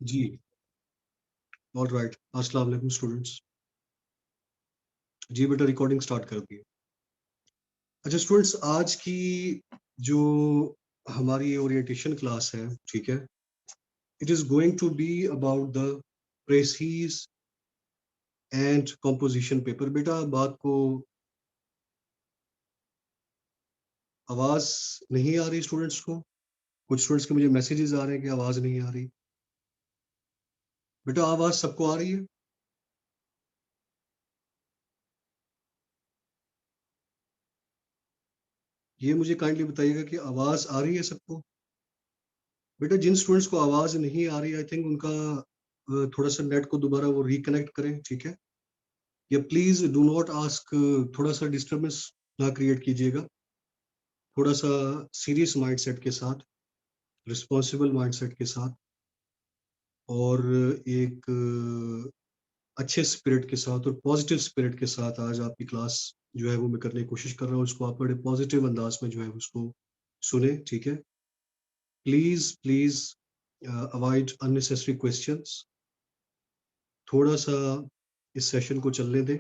जी, all right. अस्सलाम वालेकुम students. जी बेटा, रिकॉर्डिंग स्टार्ट कर दी। अच्छा स्टूडेंट्स, आज की जो हमारी ओरिएंटेशन क्लास है, ठीक है, it is going to be about the precis and composition paper. बेटा, बात को आवाज नहीं आ रही स्टूडेंट्स को? कुछ स्टूडेंट्स के मुझे मैसेजेस आ रहे हैं कि आवाज नहीं आ रही। बेटा, आवाज सबको आ रही है? ये मुझे काइंडली बताइएगा कि आवाज आ रही है सबको। बेटा, जिन स्टूडेंट्स को आवाज नहीं आ रही, आई थिंक उनका थोड़ा सा नेट को दोबारा वो रिकनेक्ट करें, ठीक है। या प्लीज डू नॉट आस्क, थोड़ा सा डिस्टरबेंस ना क्रिएट कीजिएगा। थोड़ा सा सीरियस माइंडसेट के साथ, रिस्पॉन्सिबल माइंडसेट के साथ, और एक अच्छे स्पिरिट के साथ और पॉजिटिव स्पिरिट के साथ आज आपकी क्लास जो है वो मैं करने की कोशिश कर रहा हूँ। उसको आप बड़े पॉजिटिव अंदाज में जो है उसको सुने, ठीक है। Please please avoid unnecessary questions. थोड़ा सा इस सेशन को चलने दें।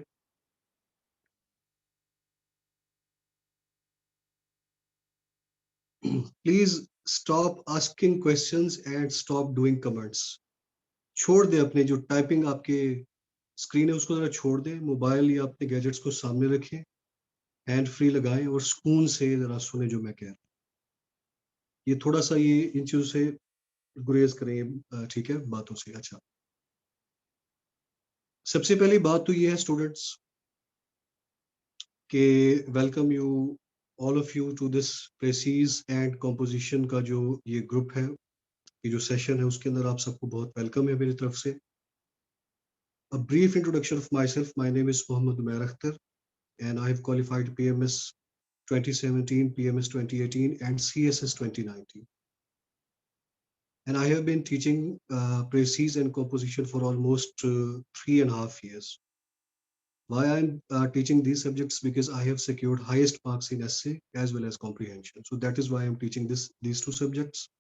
Please stop asking questions and stop doing comments. छोड़ दें अपने जो टाइपिंग आपके स्क्रीन है उसको जरा छोड़ दें, मोबाइल या अपने गैजेट्स को सामने रखें, हैंड फ्री लगाएं और सुकून से जरा सुने जो मैं कह रहा हूँ। ये थोड़ा सा ये इन चीजों से गुरेज करें, ठीक है, बातों से। अच्छा, सबसे पहली बात तो ये है स्टूडेंट्स के welcome you all of you to this precis and composition का जो ये ग्रुप है, ये जो सेशन है, उसके अंदर आप सबको बहुत वेलकम है मेरी तरफ से। A brief introduction of myself. My name is Mohammed Umair Akhtar, and I have qualified PMS 2017, PMS 2018, and CSS 2019. And I have been teaching Precis and composition for almost 3.5 years. Why I'm teaching these subjects? Because I have secured highest marks in essay as well as comprehension. So that is why I'm teaching these two subjects.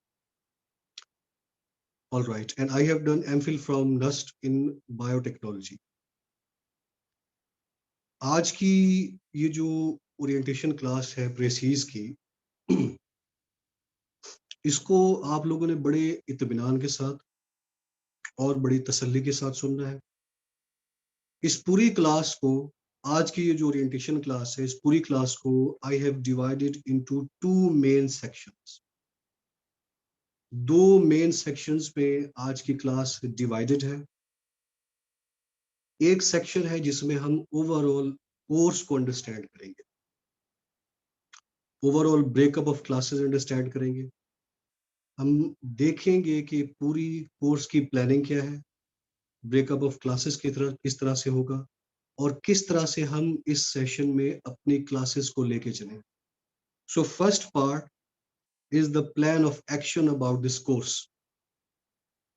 All right. And I have done MPhil from NUST in biotechnology. आज की ये जो orientation class है प्रेसीज की, इसको आप लोगों ने बड़े इत्मीनान के साथ और बड़ी तसल्ली के साथ सुनना है। इस पूरी क्लास को, आज की ये जो ओरिएंटेशन क्लास है, इस पूरी क्लास को I have divided into two main sections. दो मेन सेक्शंस में आज की क्लास डिवाइडेड है। एक सेक्शन है जिसमें हम ओवरऑल कोर्स को अंडरस्टैंड करेंगे, overall breakup of classes understand करेंगे। हम देखेंगे कि पूरी कोर्स की प्लानिंग क्या है, ब्रेकअप ऑफ क्लासेस की तरह किस तरह से होगा, और किस तरह से हम इस सेशन में अपनी क्लासेस को लेके चलें। So first part is the plan of action about this course.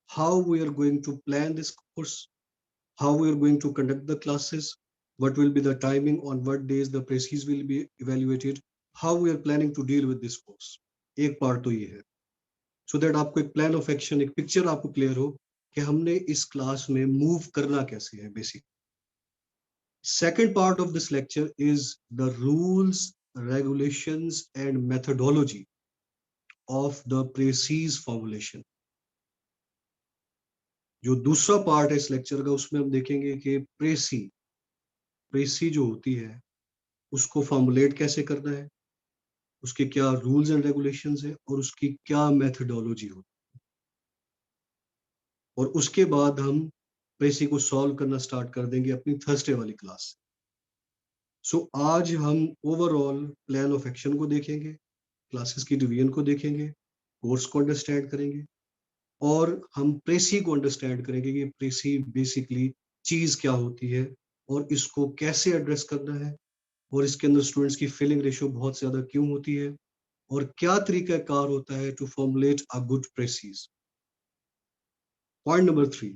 How we are going to plan this course, how we are going to conduct the classes, what will be the timing, on what days the precies will be evaluated, how we are planning to deal with this course. एक part तो ये है, सो that आपको एक plan of action, एक picture आपको clear हो कि हमने इस क्लास में मूव करना कैसे है basic. Second part of this lecture is the rules, regulations, and methodology of the precise formulation. जो दूसरा पार्ट है इस लेक्चर का, उसमें हम देखेंगे कि प्रेसी जो होती है उसको फॉर्मुलेट कैसे करना है, उसके क्या रूल्स एंड रेगुलेशंस है, और उसकी क्या मेथडोलॉजी हो। और उसके बाद हम प्रेसी को सॉल्व करना स्टार्ट कर देंगे अपनी थर्सडे वाली क्लास। सो आज हम ओवरऑल प्लान ऑफ एक्शन को देखेंगे, क्लासेस की डिवीजन को देखेंगे, कोर्स को अंडरस्टैंड करेंगे, और हम प्रेसी को अंडरस्टैंड करेंगे कि प्रेसी बेसिकली चीज क्या होती है और इसको कैसे एड्रेस करना है, और इसके अंदर स्टूडेंट्स की फेलिंग रेशियो बहुत ज्यादा क्यों होती है, और क्या तरीका कार होता है to formulate a good precis. Point number 3,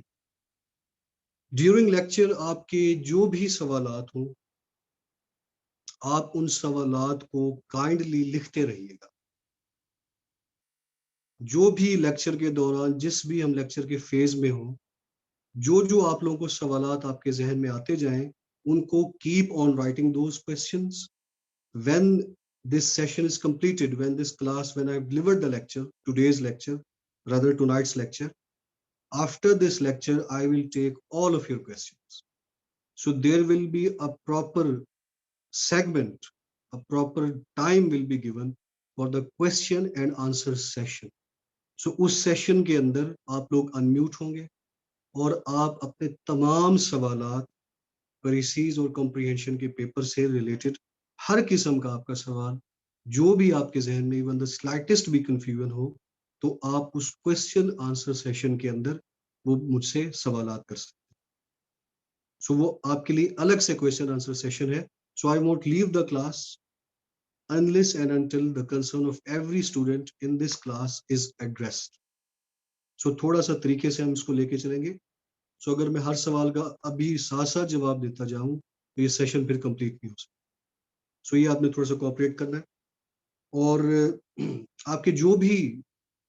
during lecture आपके जो भी सवालात हो, आप उन सवालात को काइंडली लिखते रहिएगा। जो भी लेक्चर के दौरान, जिस भी हम लेक्चर के फेज में हो, जो जो आप लोगों को सवालात आपके जहन में आते जाएं, उनको keep on writing those questions. When this session is completed, when I've delivered the lecture, today's lecture, rather tonight's lecture, after this lecture, I will take all of your questions. So there will be a proper segment, a proper time will be given for the question and answer session. So उस session के अंदर आप लोग unmute होंगे और आप अपने तमाम सवालात प्रीसीज और कॉम्प्रिहेंशन के पेपर से रिलेटेड हर किस्म का आपका सवाल जो भी आपके जहन में इवन द स्लाइटेस्ट भी कंफ्यूजन हो, तो आप उस क्वेश्चन आंसर सेशन के अंदर वो मुझसे सवालात कर सकते हैं. सो वो आपके लिए अलग से क्वेश्चन आंसर सेशन है. So I won't leave the class unless and until the concern of every student in this class is addressed. सो थोड़ा सा तरीके से हम इसको लेके चलेंगे. सो अगर मैं हर सवाल का अभी साथ साथ जवाब देता जाऊं तो ये सेशन फिर कंप्लीट नहीं हो सकता. सो ये आपने थोड़ा सा कोऑपरेट करना है. और आपके जो भी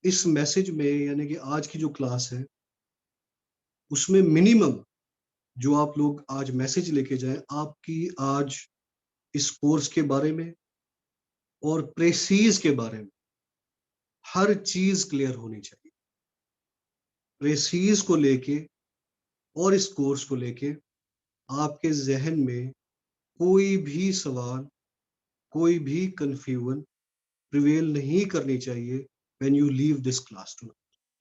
इस मैसेज में, यानी कि आज की जो क्लास है, उसमें मिनिमम जो आप लोग आज मैसेज लेके जाएं, आपकी आज इस कोर्स के बारे में और प्रेसीज के बारे में हर चीज क्लियर होनी चाहिए. प्रेसीज को लेके और इस कोर्स को लेके आपके जहन में कोई भी सवाल, कोई भी कंफ्यूजन प्रिवेल नहीं करनी चाहिए when you leave this class too.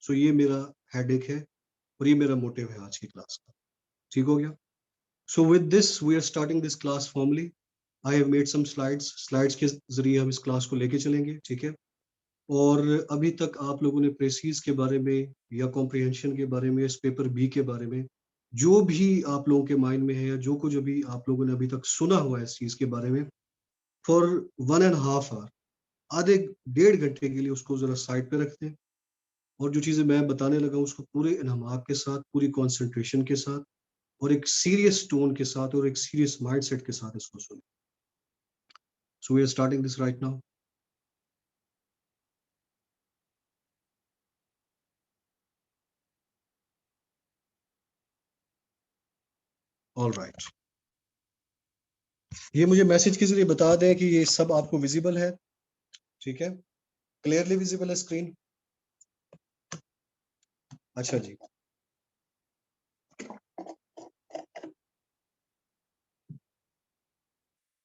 So ये मेरा हेडेक है और ये मेरा मोटिव है आज की क्लास का. ठीक हो गया. So with this we are starting this class formally. I have made some slides के जरिए हम इस क्लास को लेके चलेंगे. ठीक है. और अभी तक आप लोगों ने प्रेसीज के बारे में या कॉम्प्रिहेंशन के बारे में, इस पेपर बी के बारे में जो भी आप लोगों के माइंड में है या जो कुछ अभी आप लोगों ने अभी तक सुना हुआ है इस चीज के बारे में, फॉर 1.5 आवर, आधे 1.5 घंटे के लिए उसको जरा साइड पे रखते हैं और जो चीजें मैं बताने लगा उसको पूरे इन्हमाक के साथ, पूरी कंसंट्रेशन के साथ और एक सीरियस टोन के साथ और एक सीरियस माइंडसेट के साथ इसको सुने. So we are starting this right now. All right. ये मुझे मैसेज के जरिए बता दें कि ये सब आपको विजिबल है. ठीक है. क्लियरली विजिबल है स्क्रीन. अच्छा जी.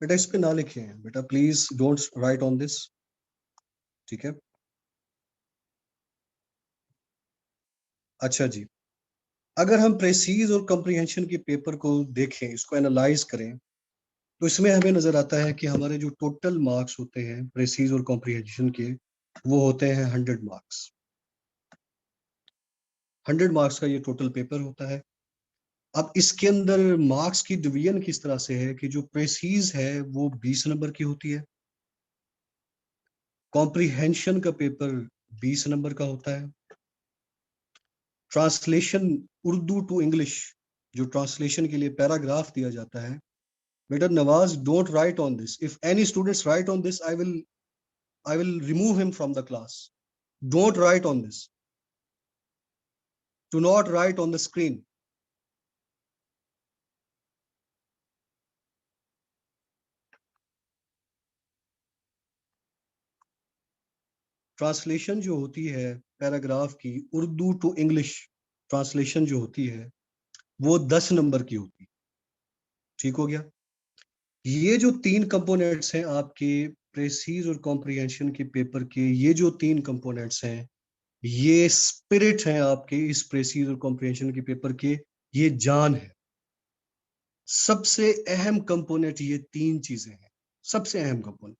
बेटा इस पे ना लिखे हैं बेटा, please don't write on this. ठीक है. अच्छा जी. अगर हम प्रेसीज और कॉम्प्रिहेंशन के पेपर को देखें, इसको एनालाइज करें, तो इसमें हमें नजर आता है कि हमारे जो टोटल मार्क्स होते हैं प्रेसीज और कॉम्प्रिहेंशन के, वो होते हैं 100 मार्क्स. 100 मार्क्स का ये टोटल पेपर होता है. अब इसके अंदर मार्क्स की डिवीजन किस तरह से है कि जो प्रेसीज है वो 20 नंबर की होती है, कॉम्प्रिहेंशन का पेपर 20 नंबर का होता है, ट्रांसलेशन उर्दू टू इंग्लिश, जो ट्रांसलेशन के लिए पैराग्राफ दिया जाता है, बेटा Nawaz don't write on this. If any students right on this, I will remove him from the class. Don't write on this. Do not write on the screen. Translation जो होती है पैराग्राफ की, उर्दू टू इंग्लिश ट्रांसलेशन जो होती है वो 10 number की होती है. ठीक हो गया. ये जो 3 कंपोनेंट्स हैं आपके प्रेसीज और कॉम्प्रिहेंशन के पेपर के, ये जो 3 कंपोनेंट्स हैं, ये स्पिरिट हैं आपके इस प्रेसीज और कॉम्प्रिहेंशन के पेपर के. ये जान है. सबसे अहम कंपोनेंट ये 3 चीजें हैं, सबसे अहम कंपोनेंट.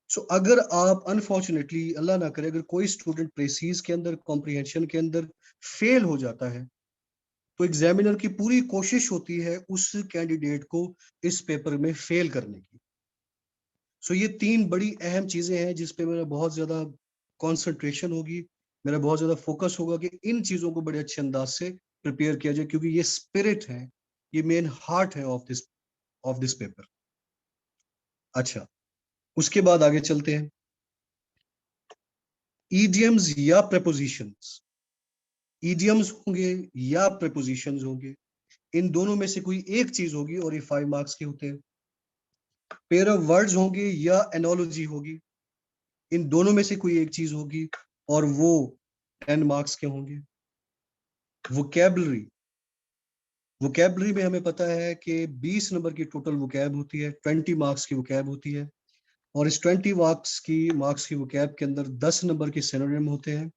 सो अगर आप अनफॉर्चुनेटली, अल्लाह ना करे, अगर कोई स्टूडेंट प्रेसीज के अंदर, कॉम्प्रिहेंशन के अंदर फेल हो जाता है, तो एग्जामिनर की पूरी कोशिश होती है उस कैंडिडेट को इस पेपर में फेल करने की. सो ये 3 बड़ी अहम चीजें हैं जिस पे मेरा बहुत ज्यादा कंसंट्रेशन होगी, मेरा बहुत ज्यादा फोकस होगा कि इन चीजों को बड़े अच्छे अंदाज से प्रिपेयर किया जाए, क्योंकि ये स्पिरिट है, ये मेन हार्ट है ऑफ दिस पेपर. अच्छा, उसके बाद आगे चलते हैं. ईडियम्स या प्रेपोजिशंस, ईडियम्स होंगे या प्रेपोजिशंस होंगे, इन दोनों में से कोई एक चीज होगी और ये 5 मार्क्स के होते हैं। पेयर ऑफ वर्ड्स होंगे या एनोलॉजी होगी, इन दोनों में से कोई एक चीज होगी और वो 10 मार्क्स के होंगे। वोकैबुलरी, वोकैबुलरी में हमें पता है कि 20 नंबर की टोटल वोकैब होती है, 20 मार्क्स की वोकैब होती है, और इस 20 मार्क्स की वोकैब के अंदर 10 नंबर के सिनोनिम होते हैं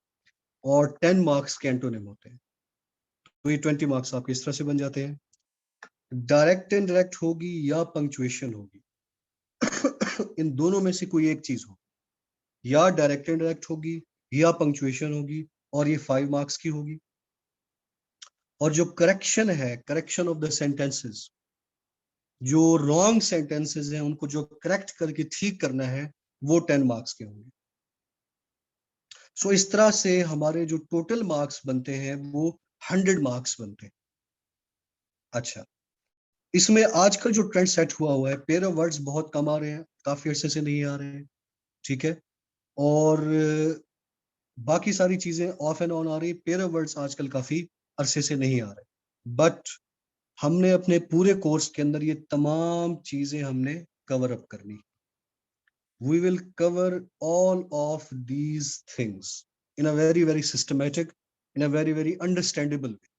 और 10 मार्क्स के एंटोनिम होते हैं। तो ये 20 मार्क्स आपके इस तरह से बन जाते हैं। डायरेक्ट इनडायरेक्ट होगी या पंक्चुएशन होगी, इन दोनों में से कोई एक चीज होगी, या डायरेक्ट इनडायरेक्ट होगी या पंक्चुएशन होगी, और ये 5 मार्क्स की होगी। और जो करेक्शन है, करेक्शन ऑफ द सेंटेंसेस, जो रॉन्ग सेंटेंसेस हैं उनको जो करेक्ट करके ठीक करना है, वो 10 मार्क्स के होंगे। सो इस तरह से हमारे जो टोटल मार्क्स बनते हैं वो 100 मार्क्स बनते हैं। अच्छा, इसमें आजकल जो ट्रेंड सेट हुआ है, पेयर ऑफ वर्ड्स बहुत कम आ रहे हैं, काफी अरसे से नहीं आ रहे हैं, ठीक है, और बाकी सारी चीजें ऑफ एंड ऑन आ रही है। पेयर ऑफ वर्ड्स आजकल काफी अरसे से नहीं आ रहे, बट हमने अपने पूरे कोर्स के अंदर ये तमाम चीजें हमने कवर अप करनी। We will cover all of these things in a very very systematic, in a very very understandable way,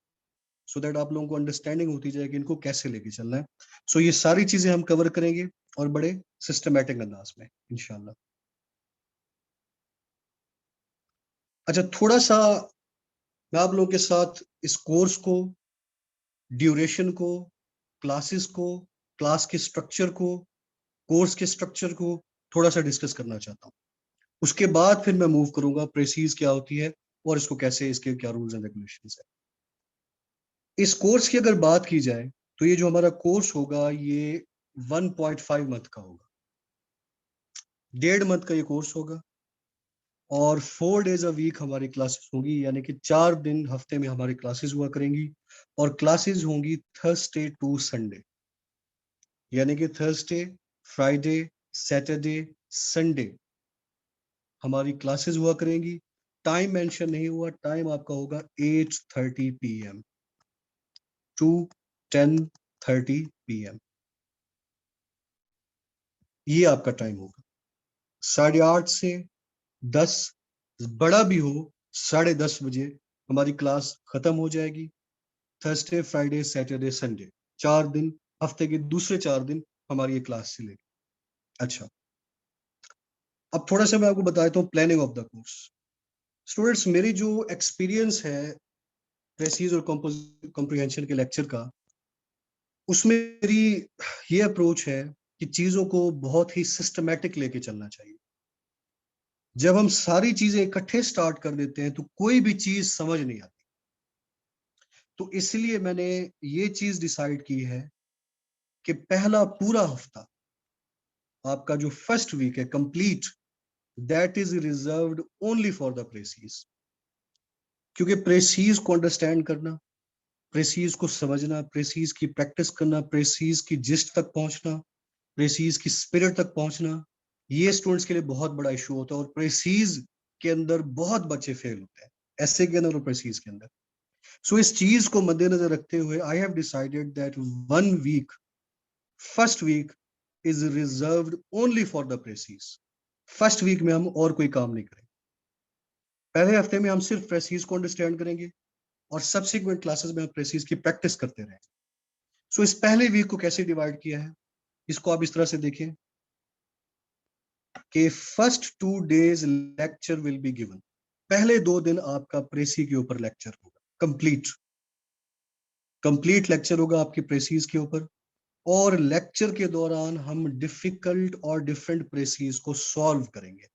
so that आप लोगों को अंडरस्टैंडिंग होती जाए कि इनको कैसे लेके चलना है। सो ये सारी चीजें हम कवर करेंगे और बड़े सिस्टमैटिक अंदाज में इंशाल्लाह। अच्छा, थोड़ा सा मैं आप लोगों के साथ इस कोर्स को, ड्यूरेशन को, क्लासेस को, क्लास के स्ट्रक्चर को, कोर्स के स्ट्रक्चर को थोड़ा सा डिस्कस करना चाहता हूँ। उसके बाद फिर मैं मूव करूंगा प्रेसीज क्या होती है और इसको कैसे, इसके क्या रूल्स एंड रेगुलेशंस है। इस कोर्स की अगर बात की जाए तो ये जो हमारा कोर्स होगा ये 1.5 मंथ का होगा, 1.5 मंथ का ये कोर्स होगा, और 4 डेज अ वीक हमारी क्लासेस होंगी, यानी कि 4 दिन हफ्ते में हमारी क्लासेस हुआ करेंगी, और क्लासेस होंगी थर्सडे टू संडे, यानी कि थर्सडे, फ्राइडे, सैटरडे, संडे हमारी क्लासेस हुआ करेंगी। टाइम मेंशन नहीं हुआ, टाइम आपका होगा 8:30 PM टू 10:30 PM, ये आपका टाइम होगा। 8:30 से 10, बड़ा भी हो 10:30 बजे हमारी क्लास खत्म हो जाएगी। थर्सडे, फ्राइडे, सैटरडे, संडे 4 दिन, हफ्ते के दूसरे 4 दिन हमारी ये क्लास चलेगी। अच्छा, अब थोड़ा सा मैं आपको बता देता हूँ planning of the course. Students, मेरी जो एक्सपीरियंस है प्रेसीज और कॉम्प्रिहेंशन के लेक्चर का, उसमें मेरी ये अप्रोच है कि चीजों को बहुत ही सिस्टमैटिक लेके चलना चाहिए। जब हम सारी चीजें इकट्ठे स्टार्ट कर देते हैं तो कोई भी चीज समझ नहीं आती। तो इसलिए मैंने ये चीज डिसाइड की है कि पहला पूरा हफ्ता आपका जो फर्स्ट वीक है complete, that is reserved only for the precis. क्योंकि प्रेसीज को अंडरस्टैंड करना, प्रेसीज को समझना, प्रेसीज की प्रैक्टिस करना, प्रेसीज की जिस्ट तक पहुंचना, प्रेसीज की स्पिरिट तक पहुंचना, ये स्टूडेंट्स के लिए बहुत बड़ा इशू होता है। और प्रेसीज के अंदर बहुत बच्चे फेल होते हैं, ऐसे के अंदर और प्रेसीज के अंदर। सो इस चीज को मद्देनजर रखते हुए I have decided that 1 week, first week is reserved only for the precis. First week में हम और कोई काम नहीं करेंगे। पहले हफ्ते में हम सिर्फ प्रेसीज को अंडरस्टैंड करेंगे और सब्सिक्वेंट क्लासेस में हम प्रेसीज की प्रैक्टिस करते रहेंगे। सो इस पहले वीक को कैसे डिवाइड किया है, इसको आप इस तरह से देखें कि first 2 days lecture will be given. पहले 2 दिन आपका प्रेसी के ऊपर लेक्चर होगा, कंप्लीट लेक्चर होगा आपकी प्रेसीज के ऊपर। और लेक्चर के दौरान हम डिफिकल्ट और डिफरेंट प्रेसीज को सॉल्व करेंगे।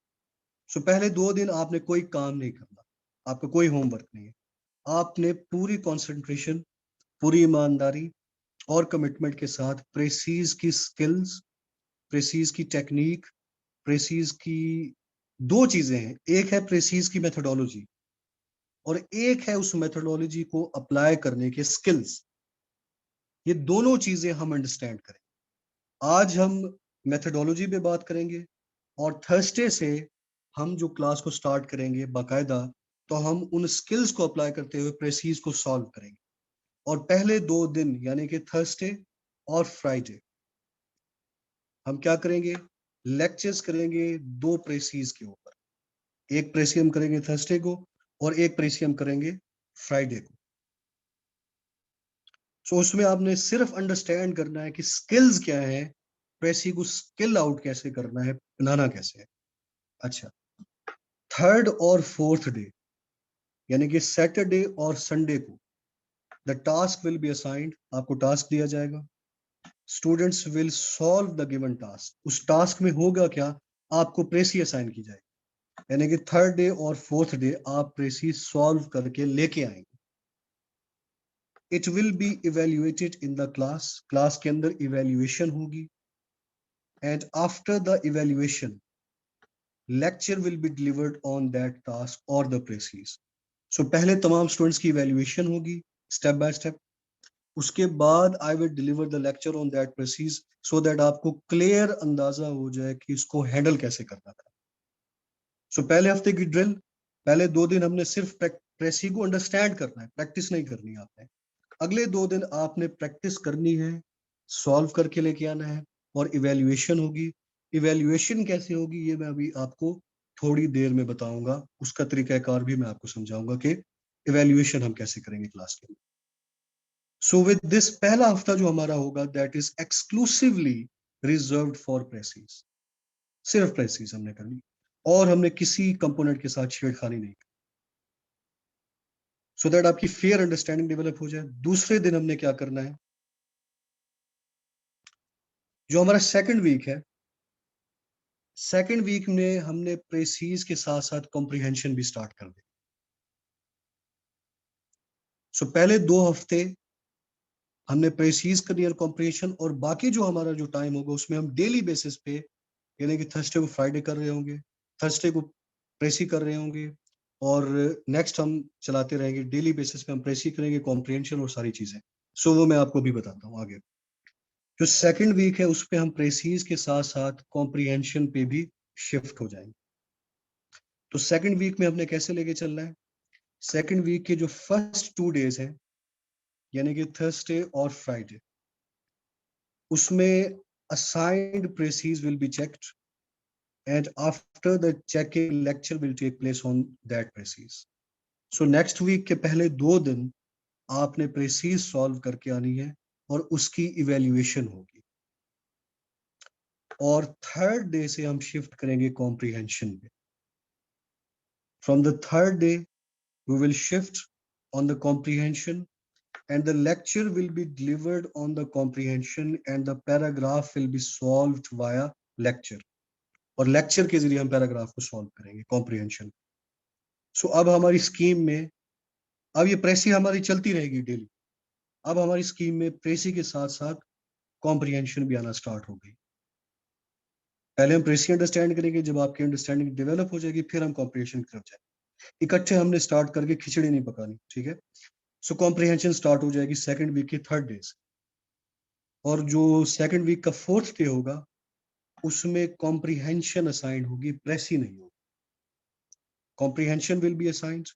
सो पहले 2 दिन आपने कोई काम नहीं करना, आपका कोई होमवर्क नहीं है। आपने पूरी कंसंट्रेशन, पूरी ईमानदारी और कमिटमेंट के साथ प्रेसीज की स्किल्स, प्रेसीज की टेक्निक, प्रेसीज की 2 चीजें हैं, एक है प्रेसीज की मेथोडोलॉजी और एक है उस मेथोडोलॉजी को अप्लाई करने के स्किल्स। ये दोनों चीजें हम अंडरस्टैंड करें। आज हम मेथोडोलॉजी पे बात करेंगे और थर्सडे से हम जो क्लास को स्टार्ट करेंगे बाकायदा, तो हम उन स्किल्स को अप्लाई करते हुए प्रेसीज को सॉल्व करेंगे। और पहले 2 दिन यानी कि थर्सडे और फ्राइडे हम क्या करेंगे, लेक्चर्स करेंगे 2 प्रेसीज के ऊपर। एक प्रेसी हम करेंगे थर्सडे को और एक प्रेसी हम करेंगे फ्राइडे को। सो उसमें आपने सिर्फ अंडरस्टैंड करना है कि स्किल्स क्या है, प्रेसी को स्किल आउट कैसे करना है, बनाना कैसे है। अच्छा, थर्ड और फोर्थ डे यानी कि सैटरडे और संडे को the task will be assigned, आपको टास्क दिया जाएगा। Students will solve the given task. उस टास्क में होगा क्या, आपको प्रेसी असाइन की जाएगी, यानी कि थर्ड डे और फोर्थ डे आप प्रेसी सॉल्व करके लेके आएंगे। It will be evaluated in the class, class के अंदर इवेल्युएशन होगी। And after the evaluation lecture will be delivered on that task और द प्रेसीज। सो पहले तमाम स्टूडेंट्स की इवेल्युएशन होगी स्टेप बाय स्टेप, उसके बाद I will deliver the lecture on that precis, so that आपको क्लियर अंदाजा हो जाए कि इसको हैंडल कैसे करना था। सो पहले हफ्ते की ड्रिल, पहले 2 दिन हमने सिर्फ प्रेसी को अंडरस्टैंड करना है, प्रैक्टिस नहीं करनी आपने। अगले 2 दिन आपने प्रैक्टिस करनी है, सॉल्व करके लेके आना है, और इवेल्युएशन होगी। इवेल्युएशन कैसे होगी ये मैं अभी आपको थोड़ी देर में बताऊंगा, उसका तरीकाकार भी मैं आपको समझाऊंगा कि इवेल्युएशन हम कैसे करेंगे क्लास के लिए। सो विद दिस पहला हफ्ता जो हमारा होगा that is exclusively reserved for precis, सिर्फ प्रेसीज हमने करनी, और हमने किसी कंपोनेंट के साथ छेड़खानी नहीं की, सो दैट आपकी फेयर अंडरस्टैंडिंग डेवलप हो जाए। दूसरे दिन हमने क्या करना है, जो हमारा सेकंड वीक है, सेकंड वीक में हमने प्रेसीज के साथ साथ कॉम्प्रिहेंशन भी स्टार्ट कर दिया। सो पहले 2 हफ्ते हमने प्रेसीज करनी और कॉम्प्रिहेंशन, और बाकी जो हमारा जो टाइम होगा उसमें हम डेली बेसिस पे, यानी कि थर्सडे को फ्राइडे कर रहे होंगे, थर्सडे को प्रेसी कर रहे होंगे, और नेक्स्ट हम चलाते रहेंगे, डेली बेसिस पे हम प्रेसी करेंगे, कॉम्प्रिहेंशन और सारी चीजें। सो वो मैं आपको भी बताता हूँ आगे। जो सेकंड वीक है उस पे हम प्रेसीज के साथ साथ कॉम्प्रिहेंशन पे भी शिफ्ट हो जाएंगे। तो सेकंड वीक में हमने कैसे लेके चलना है, सेकंड वीक के जो फर्स्ट 2 डेज हैं यानी कि थर्सडे और फ्राइडे, उसमें assigned precies will be checked, and after the checking lecture will take place on that precies. So next week के पहले 2 दिन आपने प्रेसीज सॉल्व करके आनी है और उसकी इवेल्युएशन होगी, और थर्ड डे से हम शिफ्ट करेंगे कॉम्प्रिहेंशन पे। From the third day we will shift on the comprehension, and the lecture will be delivered on the comprehension, and the paragraph will be solved via lecture, और lecture के जरिए हम paragraph को solve करेंगे comprehension. सो अब हमारी scheme में, अब ये प्रेसी हमारी चलती रहेगी डेली, अब हमारी स्कीम में प्रेसी के साथ साथ कॉम्प्रिहेंशन भी आना स्टार्ट हो गई। पहले हम प्रेसी अंडरस्टैंड करेंगे, जब आपकी अंडरस्टैंडिंग डेवलप हो जाएगी फिर हम कॉम्प्रिहेंशन की तरफ जाएंगे। इकट्ठे हमने स्टार्ट करके खिचड़ी नहीं पकानी, ठीक है। सो कॉम्प्रिहेंशन स्टार्ट हो जाएगी सेकंड वीक के थर्ड डे से, और जो सेकंड वीक का फोर्थ डे होगा उसमें कॉम्प्रिहेंशन असाइन होगी, प्रेसी नहीं होगी। Comprehension will be assigned,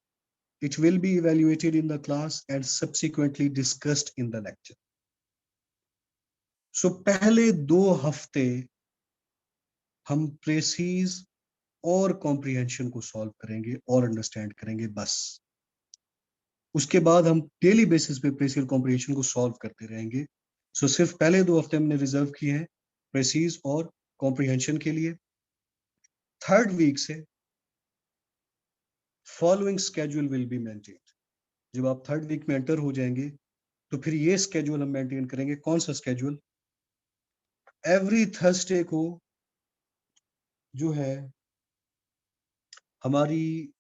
it will be evaluated in the class and subsequently discussed in the lecture. So पहले 2 हफ्ते हम प्रेसीज और कॉम्प्रिहेंशन को सॉल्व करेंगे और अंडरस्टैंड करेंगे बस। उसके बाद हम डेली बेसिस पे प्रेसीज और कॉम्प्रिहेंशन को सॉल्व करते रहेंगे। सो सिर्फ पहले 2 हफ्ते हमने रिजर्व किए हैं प्रेसीज और कॉम्प्रिहेंशन के लिए। थर्ड वीक से following schedule will be maintained. जब आप थर्ड वीक में एंटर हो जाएंगे तो फिर ये स्केड्यूल हम मेंटेन करेंगे। कौन सा स्केड्यूल, एवरी थर्सडे को जो है हमारी,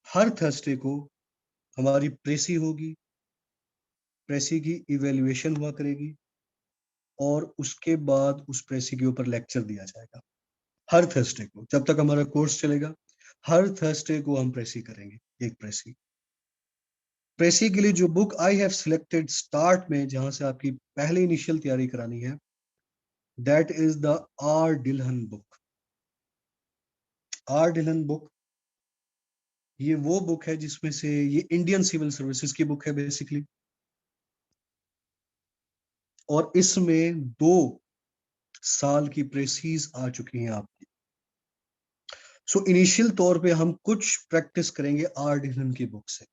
हर थर्सडे को हमारी प्रेसी होगी, प्रेसी की इवेल्युएशन हुआ करेगी, और उसके बाद उस प्रेसी के ऊपर लेक्चर दिया जाएगा। हर थर्सडे को, जब तक हमारा कोर्स चलेगा, हर थर्सडे को हम प्रेसी करेंगे, एक प्रेसी। प्रेसी के लिए जो book I have selected start में, जहां से आपकी पहले इनिशियल तैयारी करानी है, that is the R Dhillon book. R Dhillon book, ये वो बुक है जिसमें से ये इंडियन सिविल सर्विसेज की बुक है बेसिकली, और इसमें 2 साल की प्रेसीज आ चुकी हैं आपकी। सो इनिशियल तौर पे हम कुछ प्रैक्टिस करेंगे आर डिलन की बुक से,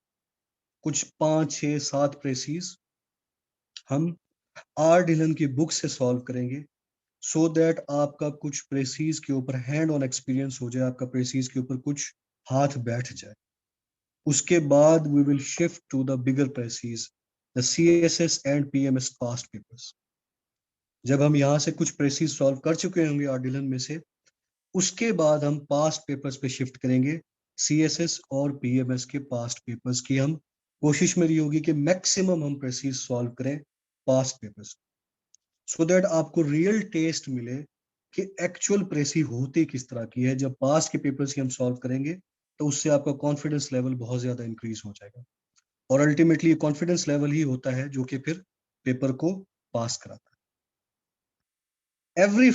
कुछ 5, 6, 7 प्रेसीज हम आर डिलन की बुक से सॉल्व करेंगे, सो दैट आपका कुछ प्रेसीज के ऊपर हैंड ऑन एक्सपीरियंस हो जाए, आपका प्रेसीज के ऊपर कुछ हाथ बैठ जाए। उसके बाद we will shift to the bigger precis, the CSS and PMS past papers. जब हम यहाँ से कुछ प्रेसीज सॉल्व कर चुके होंगे आर डिलन में से, उसके बाद हम पास्ट पेपर्स पे शिफ्ट करेंगे, CSS और PMS के पास्ट पेपर्स की हम कोशिश मेरी होगी कि मैक्सिमम हम प्रेसीज सॉल्व करें पास्ट पेपर्स, सो दैट आपको रियल टेस्ट मिले कि एक्चुअल प्रेसी होती किस तरह की है। जब पास्ट के पेपर्स की हम सॉल्व करेंगे तो उससे आपका कॉन्फिडेंस लेवल बहुत ज्यादा इंक्रीज हो जाएगा, और अल्टीमेटली कॉन्फिडेंस लेवल ही होता है जो कि फिर पेपर को पास कराता है। Every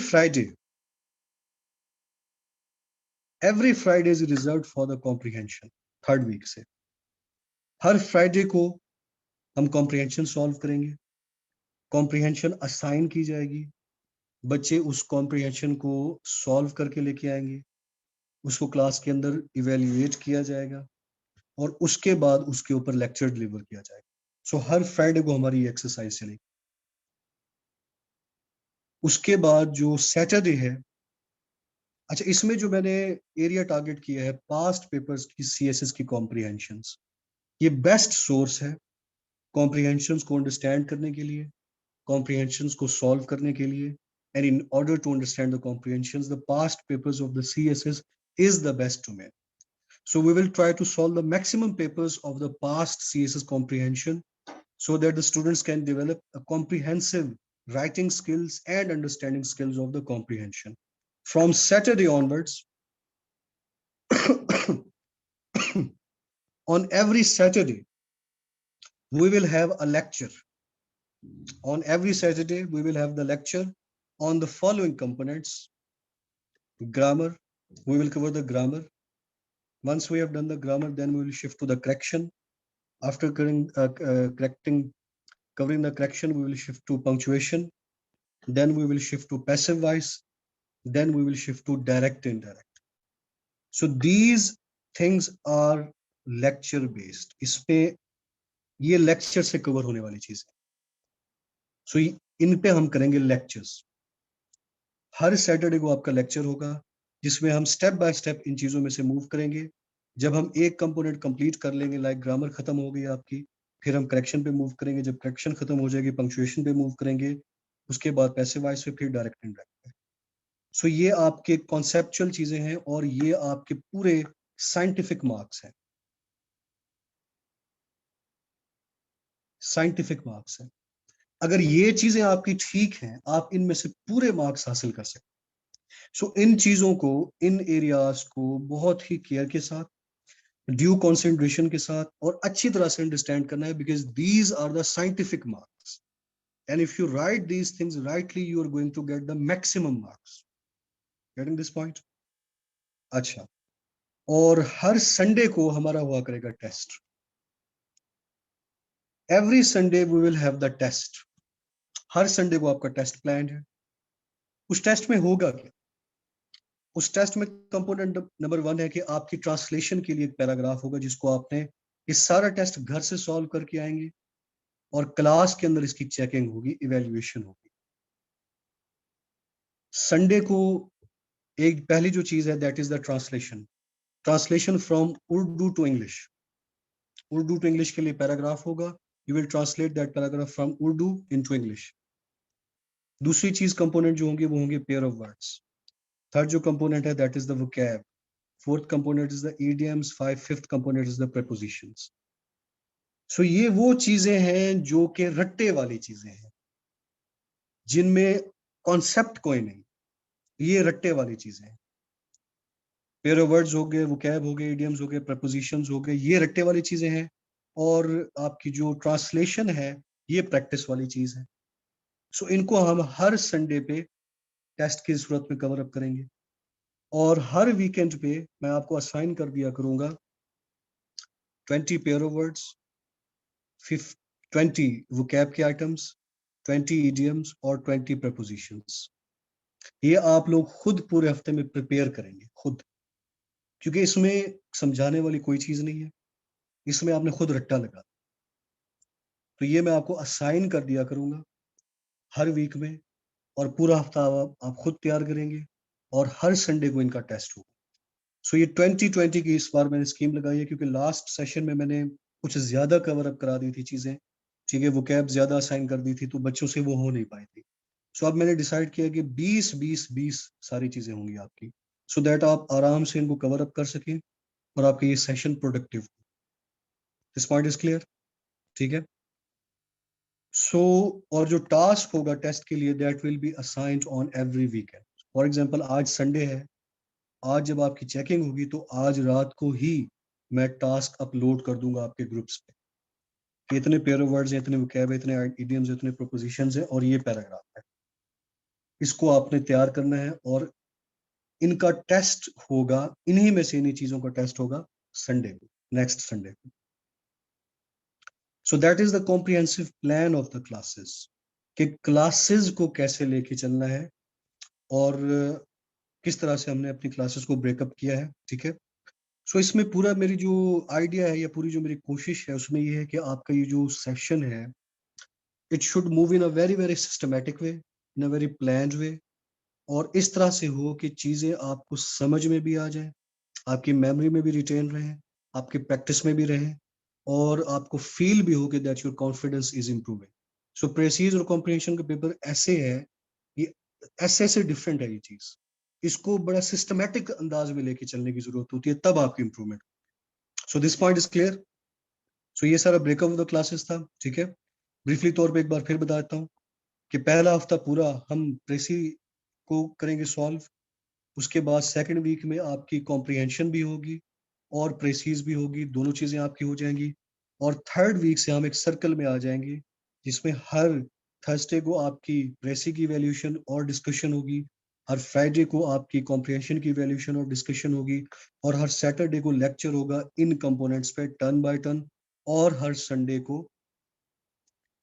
Friday is reserve for the comprehension, 3rd week से हर फ्राइडे को हम कॉम्प्रिहेंशन सॉल्व करेंगे, कॉम्प्रिहेंशन असाइन की जाएगी, बच्चे उस कॉम्प्रिहेंशन को सॉल्व करके लेके आएंगे, उसको क्लास के अंदर इवेल्युएट किया जाएगा, और उसके बाद उसके ऊपर लेक्चर डिलीवर किया जाएगा। सो हर फ्राइडे को हमारी ये एक्सरसाइज चलेगी। उसके बाद जो सैटरडे है, अच्छा इसमें जो मैंने एरिया टारगेट किया है पास्ट पेपर्स की CSS की कॉम्प्रिहेंशंस, ये बेस्ट सोर्स है कॉम्प्रिहेंशंस को अंडरस्टैंड करने के लिए, comprehensions को solve करने के लिए, and in order to understand the comprehensions, the past papers of the CSS is the best to me. So we will try to solve the maximum papers of the past CSS comprehension so that the students can develop a comprehensive writing skills and understanding skills of the comprehension. From Saturday onwards, on every Saturday, we will have a lecture. On every Saturday, we will have the lecture on the following components. Grammar, we will cover the grammar. Once we have done the grammar, then we will shift to the correction. After covering the correction, we will shift to punctuation. Then we will shift to passive voice. Then we will shift to direct indirect. So these things are lecture based. इसपे ये lecture से cover होने वाली चीज है. So इन पे हम करेंगे lectures. हर सैटरडे को आपका लेक्चर होगा जिसमें हम स्टेप बाय स्टेप इन चीजों में से मूव करेंगे। जब हम एक कंपोनेंट कंप्लीट कर लेंगे, लाइक ग्रामर खत्म हो गई आपकी, फिर हम करेक्शन पे मूव करेंगे, जब करेक्शन खत्म हो जाएगी पंक्चुएशन पे मूव करेंगे, उसके बाद पैसिव वॉइस पे, फिर डायरेक्ट इंडायरेक्ट पे। सो ये आपके कॉन्सेप्चुअल चीजें हैं और ये आपके पूरे साइंटिफिक मार्क्स हैं, साइंटिफिक मार्क्स हैं। अगर ये चीजें आपकी ठीक हैं, आप इनमें से पूरे मार्क्स हासिल कर सकते हैं। सो इन चीजों को, इन एरियाज को बहुत ही केयर के साथ, ड्यू कंसंट्रेशन के साथ और अच्छी तरह से अंडरस्टैंड करना है, because these are the scientific marks, and if you write these things rightly you are going to get the maximum marks. Getting this point? अच्छा, और हर संडे को हमारा हुआ करेगा test. Every Sunday we will have the test. हर Sunday को आपका टेस्ट प्लान है। उस टेस्ट में होगा क्या? उस टेस्ट में कंपोनेंट नंबर 1 है कि आपकी ट्रांसलेशन के लिए एक पैराग्राफ होगा जिसको आपने ये सारा टेस्ट घर से सॉल्व करके आएंगे, और क्लास के अंदर इसकी चेकिंग होगी, इवैल्यूएशन होगी। संडे को एक पहली जो चीज है that is the translation from Urdu to English. Urdu to English के लिए पैराग्राफ होगा, you will translate that paragraph from Urdu into English. दूसरी चीज कंपोनेंट जो होंगे वो होंगे पेयर ऑफ वर्ड्स। थर्ड जो कंपोनेंट है that is the vocab. Fourth component is the idioms. Fifth component is the prepositions. So ये वो चीजें हैं जो कि रट्टे वाली चीजें हैं, जिनमें कॉन्सेप्ट कोई नहीं, ये रट्टे वाली चीजें हैं। पेयर ऑफ वर्ड्स हो गए, वोकैब हो गए, इडियम्स हो गए, प्रपोजिशंस हो गए, ये रट्टे वाली चीजें हैं। और आपकी जो ट्रांसलेशन है ये प्रैक्टिस वाली चीज है। सो इनको हम हर संडे पे टेस्ट की सूरत में कवर अप करेंगे। और हर वीकेंड पे मैं आपको असाइन कर दिया करूंगा 20 पेयर ऑफ वर्ड्स, 20 वोकैब के आइटम्स, 20 इडियम्स और 20 प्रपोजिशंस। ये आप लोग खुद पूरे हफ्ते में प्रिपेयर करेंगे खुद, क्योंकि इसमें समझाने वाली कोई चीज नहीं है, इसमें आपने खुद रट्टा लगा। तो ये मैं आपको असाइन कर दिया करूंगा हर वीक में, और पूरा हफ्ता आप खुद तैयार करेंगे, और हर संडे को इनका टेस्ट होगा। सो ये 2020 की इस बार मैंने स्कीम लगाई है, क्योंकि लास्ट सेशन में मैंने कुछ ज्यादा कवर अप करा दी थी चीजें, ठीक है, वो कैब ज्यादा असाइन कर दी थी, तो बच्चों से वो हो नहीं पाई थी। सो अब मैंने डिसाइड किया कि 20 सारी चीजें होंगी आपकी, सो दैट आप आराम से इनको कवर अप कर सकें और आपका ये सेशन प्रोडक्टिव हो। दिस पॉइंट इज क्लियर, ठीक है। सो और जो टास्क होगा टेस्ट के लिए, that will be assigned on every weekend. For example आज संडे है, आज जब आपकी चेकिंग होगी तो आज रात को ही मैं टास्क अपलोड कर दूंगा आपके ग्रुप्स पे कि इतने पेयर ऑफ वर्ड्स हैं, इतने वोकैब है, इतने इडियम्स, इतने प्रोपोजिशंस हैं और ये पैराग्राफ है। इसको आपने तैयार करना है, और इनका टेस्ट होगा, इन्हीं में से इन्हीं चीजों का टेस्ट होगा संडे को, नेक्स्ट संडे को। So that is the comprehensive plan of the classes, कि क्लासेस को कैसे लेके चलना है और किस तरह से हमने अपनी क्लासेस को ब्रेकअप किया है, ठीक है। सो इसमें पूरा मेरी जो आइडिया है या पूरी जो मेरी कोशिश है उसमें ये है कि आपका ये जो सेशन है, it should move in a very very systematic way, in a very planned way, और इस तरह से हो कि चीजें आपको समझ में भी आ जाए, आपकी मेमोरी में भी रिटेन रहे, आपके प्रैक्टिस में भी रहे, और आपको फील भी हो कि that your confidence is improving. So precis और कॉम्प्रिहेंशन का पेपर ऐसे है, ये ऐसे से डिफरेंट है ये चीज, इसको बड़ा सिस्टमेटिक अंदाज में लेके चलने की जरूरत होती है, तब आपकी improvement. So this point is clear. So ये सारा ब्रेकअप ऑफ द क्लासेस था, ठीक है। ब्रीफली तौर पे एक बार फिर बता देता हूँ कि पहला हफ्ता पूरा हम प्रेसी को करेंगे सॉल्व, उसके बाद सेकंड वीक में आपकी कॉम्प्रिहेंशन भी होगी और प्रेसीज भी होगी, दोनों चीजें आपकी हो जाएंगी। और थर्ड वीक से हम एक सर्कल में आ जाएंगे जिसमें हर थर्सडे को आपकी प्रेसी की वैल्यूएशन और डिस्कशन होगी, हर फ्राइडे को आपकी कॉम्प्रिहेंशन की वैल्यूएशन और डिस्कशन होगी, और हर सैटरडे को लेक्चर होगा इन कंपोनेंट्स पे टर्न बाय टर्न, और हर संडे को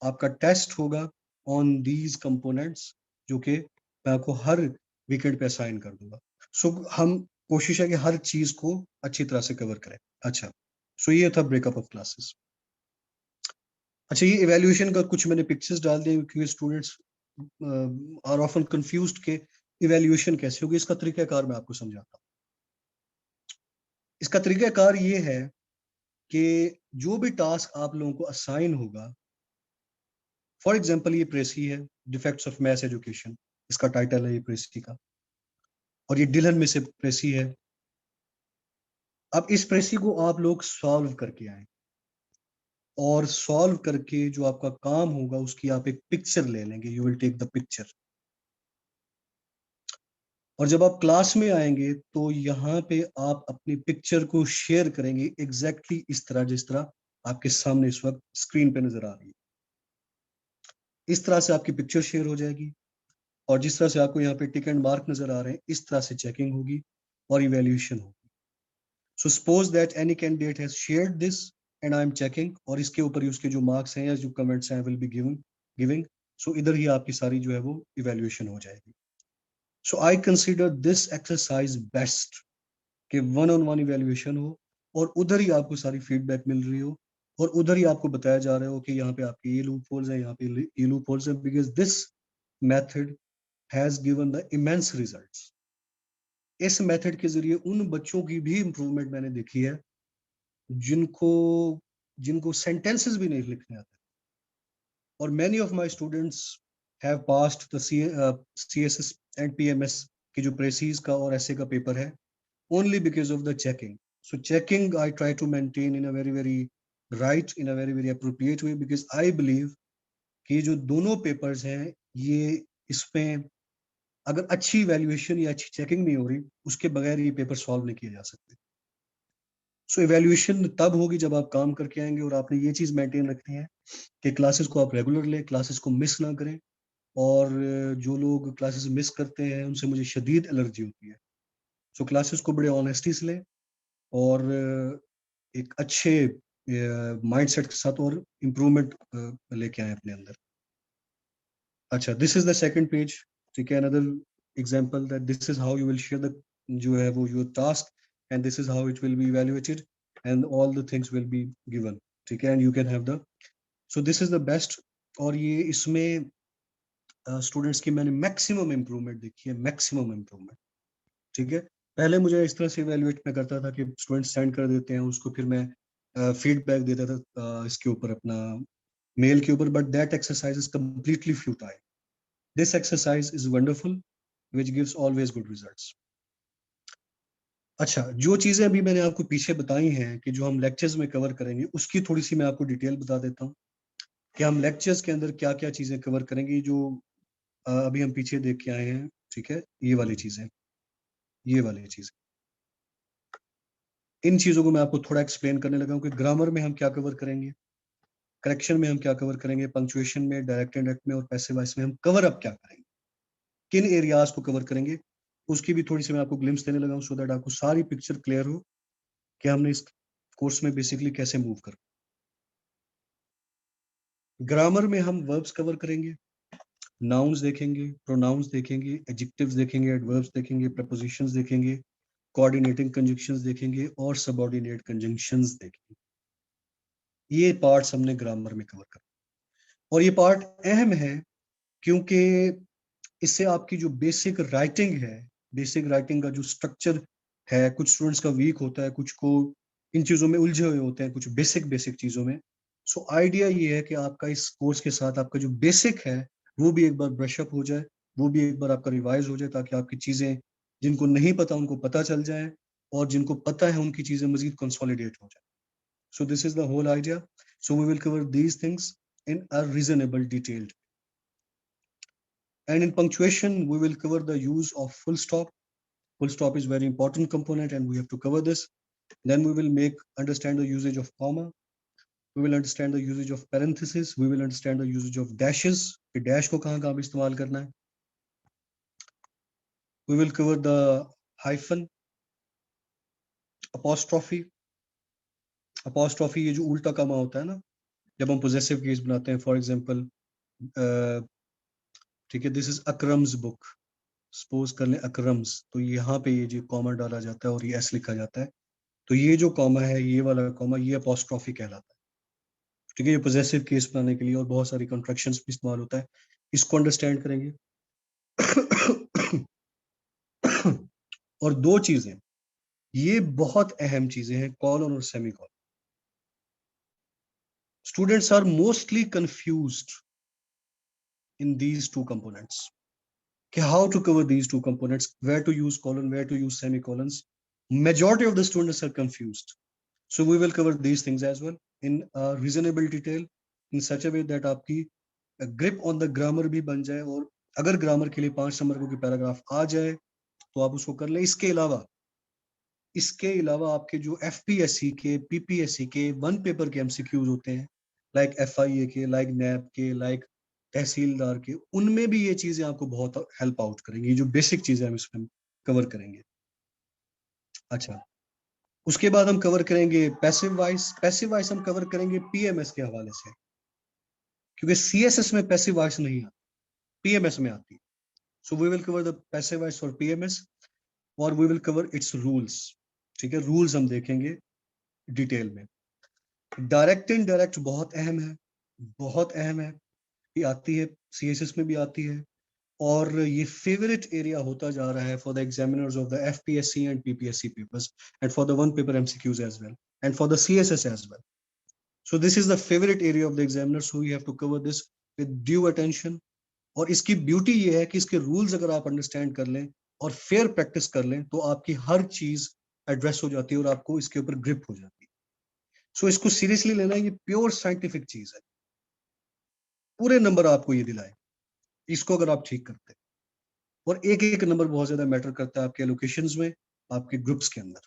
आपका टेस्ट होगा ऑन दीज कंपोनेंट्स, जो कि मैं आपको हर वीकेंड पे असाइन कर दूंगा। सो हम कोशिश है कि हर चीज को अच्छी तरह से कवर करें। अच्छा, सो ये था ब्रेकअप ऑफ क्लासेस। अच्छा, ये इवैल्यूएशन का कुछ मैंने पिक्चर्स डाल दिए, क्योंकि स्टूडेंट्स आर ऑफन कंफ्यूज्ड के इवैल्यूएशन कैसे होगी। इसका तरीकाकार मैं आपको समझाता हूँ। इसका तरीकाकार ये है कि जो भी टास्क आप लोगों को असाइन होगा, फॉर एग्जाम्पल ये प्रेसी है, डिफेक्ट्स ऑफ मैथ एजुकेशन, इसका टाइटल है ये प्रेसी का, और ये डिलन में से प्रेसी है। अब इस प्रेसी को आप लोग सॉल्व करके आए, और सॉल्व करके जो आपका काम होगा उसकी आप एक पिक्चर ले लेंगे, you will take the picture. और जब आप क्लास में आएंगे तो यहाँ पे आप अपनी पिक्चर को शेयर करेंगे एग्जैक्टली इस तरह, जिस तरह आपके सामने इस वक्त स्क्रीन पे नजर आ रही है। इस तरह से आपकी पिक्चर शेयर हो जाएगी, और जिस तरह से आपको यहाँ पे टिक एंड मार्क नजर आ रहे हैं, इस तरह से चेकिंग होगी और इवेल्यूशन होगी। So suppose that any candidate has shared this and I am checking, और इसके ऊपर ही उसके जो मार्क्स हैं या जो कमेंट्स हैं विल बी गिविंग। सो इधर ही आपकी सारी जो है वो इवेल्यूशन हो जाएगी। So I consider this exercise best, कि वन ऑन वन इवेल्युएशन हो, और उधर ही आपको सारी फीडबैक मिल रही हो, और उधर ही आपको बताया जा रहा हो कि यहाँ पे आपके ये लूप होल्स हैं, यहाँ पे ये लूप होल्स हैं, because this method has given the immense results. इस मेथड के जरिए उन बच्चों की भी इंप्रूवमेंट मैंने देखी है जिनको जिनको सेंटेंसेस भी नहीं लिखने आते, और many of my students have passed the CSS and PMS की जो प्रेसीज का और ऐसे का पेपर है, only because of the checking. So checking I try to maintain in a very very right, in a very very appropriate way, because I believe कि जो दोनों पेपर्स हैं ये, इसमें अगर अच्छी वैल्यूएशन या अच्छी चेकिंग नहीं हो रही, उसके बगैर ये पेपर सॉल्व नहीं किए जा सकते। सो इवैल्यूएशन तब होगी जब आप काम करके आएंगे, और आपने ये चीज मेंटेन रखनी है कि क्लासेस को आप रेगुलर लें, क्लासेस को मिस ना करें। और जो लोग क्लासेस मिस करते हैं उनसे मुझे शदीद एलर्जी होती है, सो क्लासेस को बड़े ऑनेस्टी से लें और एक अच्छे माइंडसेट के साथ और इम्प्रूवमेंट लेके आए अपने अंदर। अच्छा, this is the second page, ठीक है, another example that this is how you will share the जो है वो your task and this is how it will be evaluated and all the things will be given, ठीक है, and you can have the, so this is the best. और ये इसमें students की मैंने मैक्सिमम इम्प्रूवमेंट देखी है, मैक्सिमम इम्प्रूवमेंट, ठीक है। पहले मुझे इस तरह से इवैल्यूएट मैं करता था कि स्टूडेंट सेंड कर देते हैं उसको, फिर मैं फीडबैक देता था इसके ऊपर अपना मेल के ऊपर, but that exercise is completely futile. This exercise is wonderful which gives always good results। अच्छा, जो चीजें अभी मैंने आपको पीछे बताई हैं कि जो हम लेक्चर्स में कवर करेंगे, उसकी थोड़ी सी मैं आपको डिटेल बता देता हूँ कि हम लेक्चर्स के अंदर क्या क्या चीजें कवर करेंगे, जो अभी हम पीछे देख के आए हैं, ठीक है, ये वाली चीजें, ये वाली चीजें, इन चीजों को मैं आपको थोड़ा एक्सप्लेन करने लगा हूँ कि ग्रामर में हम क्या कवर करेंगे, करेक्शन में हम क्या कवर करेंगे, पंक्चुएशन में, डायरेक्ट इंडायरेक्ट में और पैसिव वॉइस में हम कवर अप क्या करेंगे, किन एरियाज को कवर करेंगे, उसकी भी थोड़ी सी मैं आपको ग्लिम्स देने लगा हूँ, सो दैट आपको सारी पिक्चर क्लियर हो कि हमने इस कोर्स में बेसिकली कैसे मूव कर। ग्रामर में हम वर्ब्स कवर करेंगे, नाउन्स देखेंगे, प्रोनाउंस देखेंगे, एडजेक्टिव्स देखेंगे, एडवर्ब्स देखेंगे, प्रपोजिशंस देखेंगे, कोऑर्डिनेटिंग कंजंक्शंस देखेंगे और सबऑर्डिनेट कंजंक्शंस देखेंगे। ये पार्ट्स हमने ग्रामर में कवर कर, और ये पार्ट अहम है क्योंकि इससे आपकी जो बेसिक राइटिंग है, बेसिक राइटिंग का जो स्ट्रक्चर है, कुछ स्टूडेंट्स का वीक होता है, कुछ को इन चीज़ों में उलझे हुए होते हैं, कुछ बेसिक बेसिक चीज़ों में। सो आइडिया ये है कि आपका इस कोर्स के साथ आपका जो बेसिक है वो भी एक बार ब्रश अप हो जाए, वो भी एक बार आपका रिवाइज हो जाए, ताकि आपकी चीज़ें जिनको नहीं पता उनको पता चल जाए, और जिनको पता है उनकी चीज़ें मजीद कंसोलिडेट हो जाए। So this is the whole idea. So we will cover these things in a reasonable detailed. And in punctuation, we will cover the use of full stop. Full stop is very important component and we have to cover this. Then we will understand the usage of comma. We will understand the usage of parenthesis. We will understand the usage of dashes. कि dash को कहाँ कहाँ इस्तेमाल करना है. We will cover the hyphen, apostrophe. Apostrophe ये जो उल्टा कमा होता है ना, जब हम possessive case बनाते हैं, for example, ठीक है, this is Akram's book. Suppose कर लें अकरम्स, तो यहाँ पे ये जो कॉमा डाला जाता है और ये एस लिखा जाता है, तो ये जो कॉमा है, ये वाला कॉमा, ये अपॉस्ट्रॉफी कहलाता है, ठीक है। ये पोजेसिव केस बनाने के लिए और बहुत सारी कॉन्ट्रैक्शंस भी इस्तेमाल होता है, इसको अंडरस्टैंड करेंगे। और दो चीजें, ये बहुत अहम चीजें हैं, कॉलन और semicolon. Students are mostly confused in these two components, कि how to cover these two components, where to use colon, where to use semicolons. Majority of the students are confused. So we will cover these things as well in reasonable detail, in such a way that आपकी grip on the grammar भी बन जाए, और अगर grammar के लिए 5 number की paragraph आ जाए तो आप उसको कर लें। इसके अलावा आपके जो एफपीएससी के, पीपीएससी के वन पेपर के एमसीक्यूज होते हैं, लाइक एफआईए के, लाइक नैब के, लाइक तहसीलदार के, उनमें भी ये चीजें आपको बहुत हेल्प आउट करेंगी, जो बेसिक चीजें हम इसमें कवर करेंगे। अच्छा, उसके बाद हम कवर करेंगे पैसिव वॉइस। पैसिव वॉइस हम कवर करेंगे पीएमएस के हवाले से, क्योंकि सीएसएस में पैसिव वॉइस नहीं आती, पीएमएस में आती है। So we will cover the passive voice for PMS, और we will cover its rules, ठीक है, रूल्स हम देखेंगे डिटेल में। डायरेक्ट इनडायरेक्ट बहुत अहम है, बहुत अहम है, ये आती है, सीएसएस में भी आती है, और ये फेवरेट एरिया होता जा रहा है for the examiners of the FPSC and PPSC papers, and for the one paper MCQs as well, and for the CSS as well. So this is the favorite area of the examiner, so we have to cover this with due attention. और इसकी beauty ये है कि इसके rules अगर आप understand कर लें और फेयर प्रैक्टिस कर लें, तो आपकी हर चीज एड्रेस हो जाती है और आपको इसके ऊपर ग्रिप हो जाती है। सो इसको सीरियसली लेना, ये प्योर साइंटिफिक चीज है, पूरे नंबर आपको ये दिलाए इसको अगर आप ठीक करते हैं, और एक एक नंबर बहुत ज्यादा मैटर करता है आपके एलोकेशंस में, आपके ग्रुप्स के अंदर,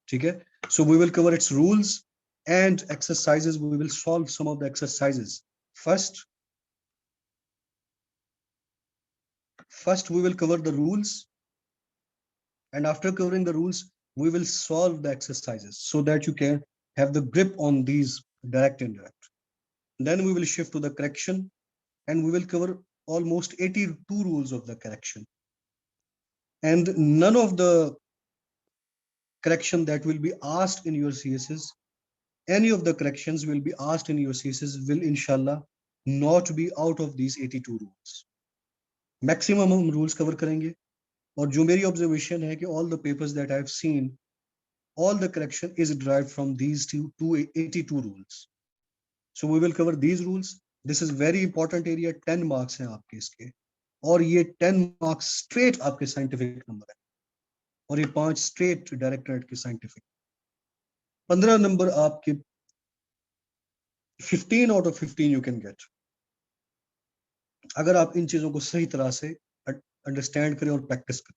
ठीक है। So we will cover its rules and exercises. We will solve some of the exercises. First we will cover the rules and after covering the rules, we will solve the exercises so that you can have the grip on these direct and indirect. Then we will shift to the correction, and we will cover almost 82 rules of the correction. And none of the correction that will be asked in your CSS, any of the corrections will be asked in your CSS will inshallah not be out of these 82 rules. Maximum हम rules cover करेंगे, और जो मेरी observation है कि all the papers that I have seen, all the correction is derived from these 82 rules. So we will cover these rules. This is very important area. 10 marks हैं आपके इसके, और ये 10 marks straight आपके scientific number है, और ये 5 straight directorate के scientific. 15 number आपके 15 out of 15 you can get, अगर आप इन चीजों को सही तरह से अंडरस्टैंड करें और प्रैक्टिस करें.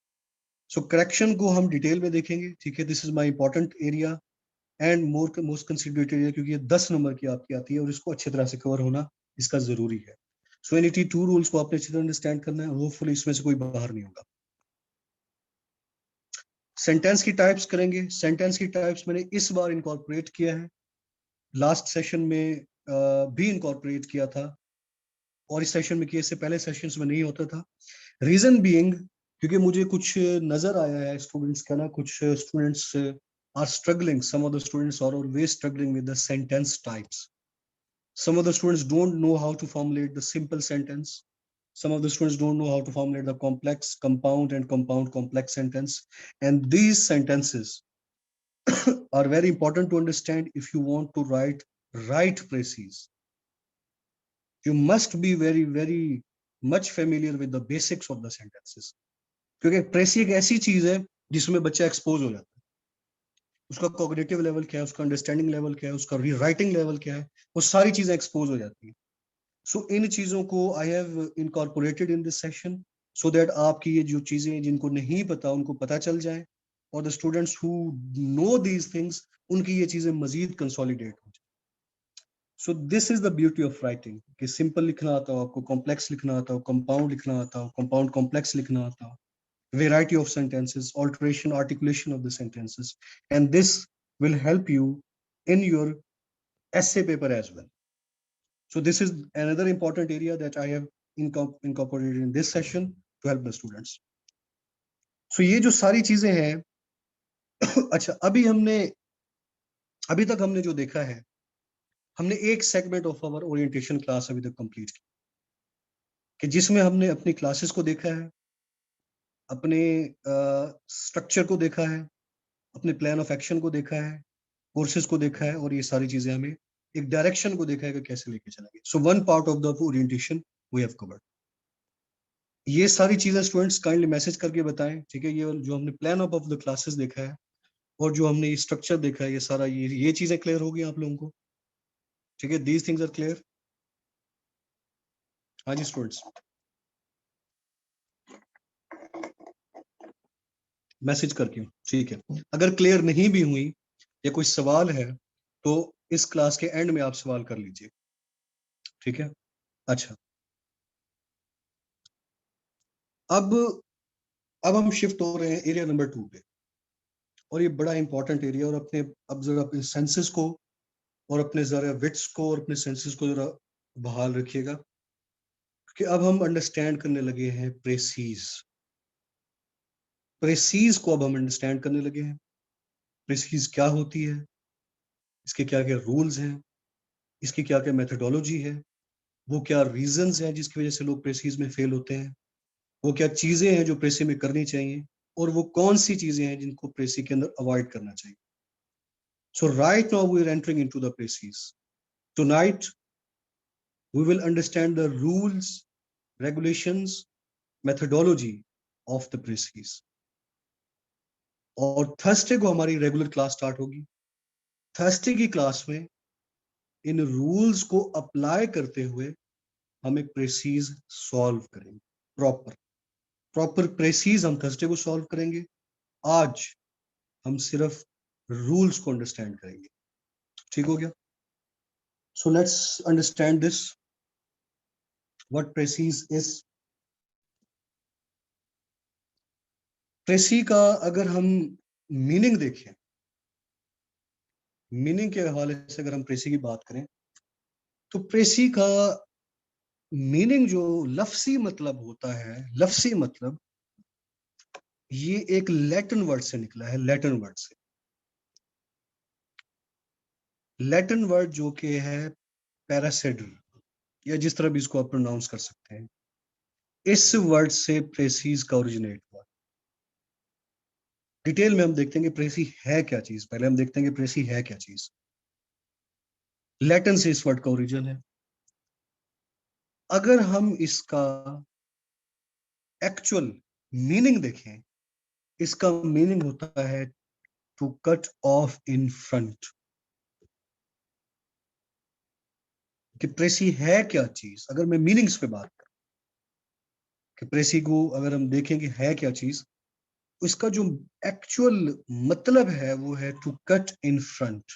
सो करेक्शन को हम डिटेल में देखेंगे, ठीक है. This is my important area and most considerated area, क्योंकि ये 10 नंबर की आपकी आती है और इसको अच्छी तरह से कवर होना इसका जरूरी है. सो इन 82 रूल्स को आपने अच्छी तरह अंडरस्टैंड करना है, होपफुली इसमें से कोई बाहर नहीं होगा. सेंटेंस की टाइप्स करेंगे. सेंटेंस की टाइप्स मैंने इस बार इनकॉर्पोरेट किया है, लास्ट सेशन में भी इनकॉर्पोरेट किया था, और इस सेशन में किए, इससे पहले सेशंस में नहीं होता था. रीजन बीइंग, क्योंकि मुझे कुछ नजर आया है स्टूडेंट्स का ना, कुछ students are struggling, some of the students are always struggling with the sentence types. Some of the students don't know how to formulate the simple sentence. Some of the students don't know how to formulate the complex, compound and compound complex sentence. And these sentences are very important to understand if you want to write right precise. You must be very, very much familiar with the basics of the sentences. क्योंकि प्रेसी एक ऐसी चीज है जिसमें बच्चा expose हो जाता है. उसका कॉग्निटिव लेवल क्या है, उसका अंडरस्टैंडिंग लेवल क्या है, उसका रीराइटिंग लेवल क्या है, वो सारी चीजें एक्सपोज हो जाती है. सो इन चीजों को I have incorporated in this session so that आपकी ये जो चीजें जिनको नहीं पता उनको पता चल जाए, और the students who know these things उनकी ये चीजें मजीद कंसोलिडेट हो जाए. So this is the beauty of writing, कि सिंपल लिखना आता हो आपको, कॉम्प्लेक्स लिखना आता हो, कंपाउंड लिखना आता हो, कंपाउंड कॉम्प्लेक्स लिखना आता हो, variety of sentences, alteration, articulation of the sentences, and this will help you in your essay paper as well. So this is another important area that I have incorporated in this session to help the students. So ये जो सारी चीजें हैं अच्छा, अभी तक हमने जो देखा है, हमने एक segment of our orientation class अभी तक कंप्लीट की, कि जिसमें हमने अपनी क्लासेस को देखा है, अपने स्ट्रक्चर को देखा है, अपने प्लान ऑफ एक्शन को देखा है, कोर्सेज को देखा है, और ये सारी चीजें हमें एक डायरेक्शन को देखा है कि कैसे लेके चलेंगे. So one part of the orientation we have covered. ये सारी चीजें स्टूडेंट्स काइंडली मैसेज करके बताएं, ठीक है. ये जो हमने प्लान ऑफ द क्लासेस देखा है और जो हमने ये स्ट्रक्चर देखा है, ये सारा ये चीजें क्लियर होगी आप लोगों को, ठीक है. These things are clear. हाँ जी स्टूडेंट्स, मैसेज करके, ठीक है. अगर क्लियर नहीं भी हुई या कोई सवाल है तो इस क्लास के एंड में आप सवाल कर लीजिए, ठीक है. अच्छा, अब हम शिफ्ट हो रहे हैं एरिया नंबर 2 पे, और ये बड़ा इंपॉर्टेंट एरिया. और अब जरा अपने सेंसेस को और अपने जरा विट्स को और अपने सेंसेस को जरा बहाल रखिएगा, कि अब हम अंडरस्टैंड करने लगे हैं प्रेसीज को अब हम अंडरस्टैंड करने लगे हैं. प्रेसीज क्या होती है, इसके क्या क्या रूल्स हैं, इसकी क्या क्या मेथडोलॉजी है, वो क्या रीजंस हैं जिसकी वजह से लोग प्रेसीज में फेल होते हैं, वो क्या चीजें हैं जो प्रेसी में करनी चाहिए, और वो कौन सी चीजें हैं जिनको प्रेसी के अंदर अवॉइड करना चाहिए. So right now we are entering into the precis. Tonight we will understand the rules, regulations, methodology of the précis. और थर्सडे को हमारी रेगुलर क्लास स्टार्ट होगी. थर्सडे की क्लास में इन रूल्स को अप्लाई करते हुए हम एक प्रेसीज सॉल्व करेंगे. प्रॉपर प्रेसीज हम थर्सडे को सॉल्व करेंगे. आज हम सिर्फ रूल्स को अंडरस्टैंड करेंगे, ठीक हो गया. So let's understand this, what precis is. Precis का अगर हम मीनिंग देखें, मीनिंग के हवाले से अगर हम प्रेसी की बात करें, तो प्रेसी का मीनिंग जो लफ्सी मतलब होता है, लफ्सी मतलब ये एक लैटिन वर्ड से निकला है, लैटिन वर्ड से। लैटिन वर्ड जो कि है पैरासेडल, या जिस तरह भी इसको आप प्रोनाउंस कर सकते हैं, इस वर्ड से प्रेसीज का ओरिजिनेट हुआ। डिटेल में हम देखते हैं कि प्रेसी है क्या चीज। पहले हम देखते हैं कि प्रेसी है क्या चीज। लैटिन से इस वर्ड का ओरिजिन है। अगर हम इसका एक्चुअल मीनिंग देखें, इसका मीनिंग होता है to cut off in front. कि प्रेसी है क्या चीज, अगर मैं मीनिंग्स पे बात करूं कि प्रेसी को अगर हम देखेंगे है क्या चीज, इसका जो एक्चुअल मतलब है वो है टू कट इन फ्रंट।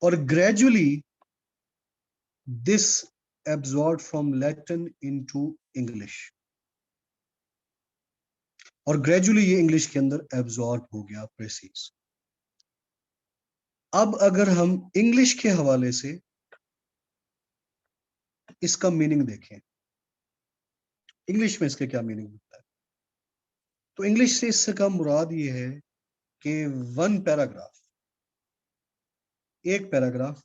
और gradually this absorb from Latin into English, और ग्रेजुअली ये इंग्लिश के अंदर एब्जॉर्ब हो गया प्रेसीज। अब अगर हम इंग्लिश के हवाले से इसका मीनिंग देखें, इंग्लिश में इसके क्या मीनिंग होता है, तो इंग्लिश से इसका मुराद ये है कि वन पैराग्राफ, एक paragraph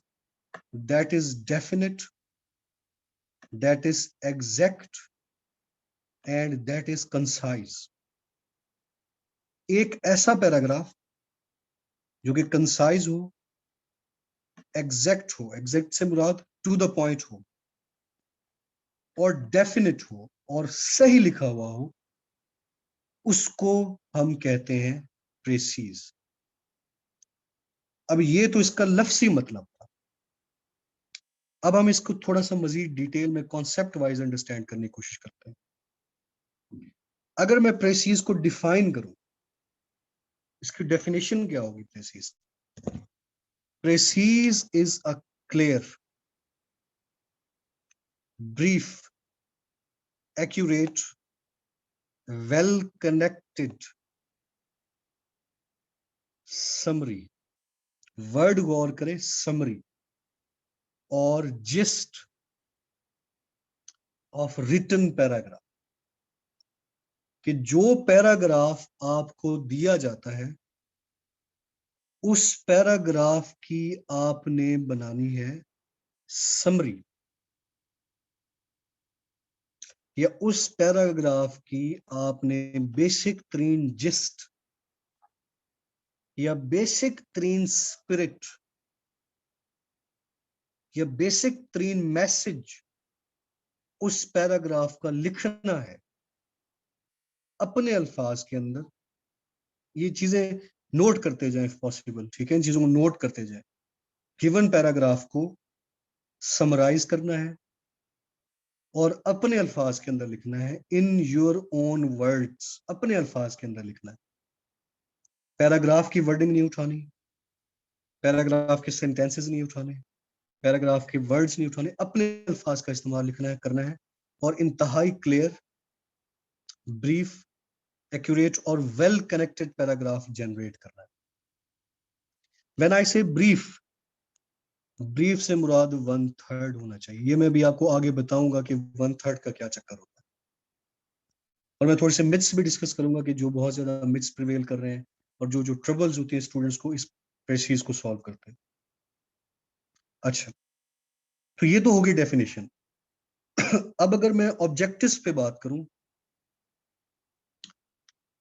that is definite, that is exact and that is concise. एक ऐसा पैराग्राफ जो कि कंसाइज हो, एग्जैक्ट हो, एग्जैक्ट से मुराद टू द पॉइंट हो, और डेफिनेट हो और सही लिखा हुआ हो, उसको हम कहते हैं प्रेसीज। अब ये तो इसका लफ्सी मतलब था। अब हम इसको थोड़ा सा मजीद डिटेल में कॉन्सेप्ट वाइज अंडरस्टैंड करने की कोशिश करते हैं। अगर मैं प्रेसीज को डिफाइन करूं, इसकी डेफिनेशन क्या होगी precis? Precis is a clear, brief, accurate, well connected summary, word गौर करें, समरी, और जिस्ट ऑफ रिटन पैराग्राफ। कि जो पैराग्राफ आपको दिया जाता है, उस पैराग्राफ की आपने बनानी है समरी, या उस पैराग्राफ की आपने बेसिक तरीन जिस्ट या बेसिक तरीन स्पिरिट या बेसिक तरीन मैसेज उस पैराग्राफ का लिखना है अपने अल्फाज के अंदर। ये चीजें नोट करते जाएं पॉसिबल, ठीक है, इन चीजों को नोट करते जाएं। गिवन पैराग्राफ को समराइज करना है और अपने अल्फाज के अंदर लिखना है, इन योर ओन वर्ड्स, अपने अल्फाज के अंदर लिखना है। पैराग्राफ की वर्डिंग नहीं उठानी, पैराग्राफ के सेंटेंसेस नहीं उठाने, पैराग्राफ के वर्ड्स नहीं उठाने, अपने अल्फाज का इस्तेमाल लिखना है, करना है, और इंतहाई क्लियर, ब्रीफ, एक्यूरेट और वेल कनेक्टेड पैराग्राफ जनरेट करना है। व्हेन आई से ब्रीफ, ब्रीफ से मुराद 1/3 होना चाहिए। ये मैं भी आपको आगे बताऊंगा कि 1/3 का क्या चक्कर होता है, और मैं थोड़े से मिथ्स भी डिस्कस करूंगा कि जो बहुत ज्यादा मिथ्स प्रिवेल कर रहे हैं और जो जो ट्रबल्स होती हैं स्टूडेंट्स को इस प्रेसीज को सॉल्व करते हैं। अच्छा, तो ये तो होगी डेफिनेशन। अब अगर मैं ऑब्जेक्टिव्स पे बात करूं,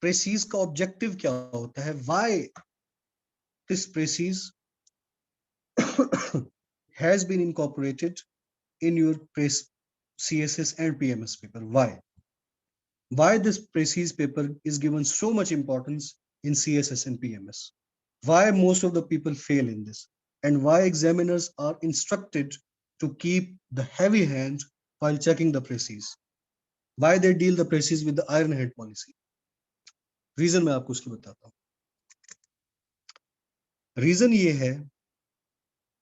प्रेसीज का ऑब्जेक्टिव क्या होता है, why this precis has been incorporated in your CSS and PMS paper. Why this precise paper is given so much importance in CSS and PMS? Why most of the people fail in this, and why examiners are instructed to keep the heavy hand while checking the precise? Why they deal the precise with the iron hand policy? Reason मैं आपको उसकी बताता हूँ। Reason ये है,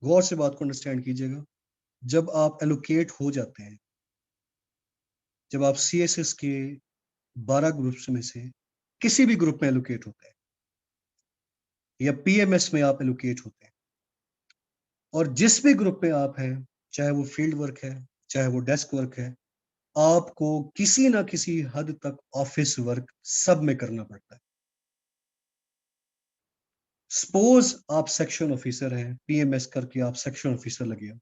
गौर से बात को अंडरस्टैंड कीजिएगा। जब आप एलोकेट हो जाते हैं, जब आप CSS के 12 ग्रुप्स में से किसी भी ग्रुप में एलोकेट होते हैं, या पीएमएस में आप एलोकेट होते हैं, और जिस भी ग्रुप में आप हैं, चाहे वो फील्ड वर्क है, चाहे वो डेस्क वर्क है, आपको किसी ना किसी हद तक ऑफिस वर्क सब में करना पड़ता है। सपोज आप सेक्शन ऑफिसर हैं, पीएमएस करके आप सेक्शन ऑफिसर लगे हो।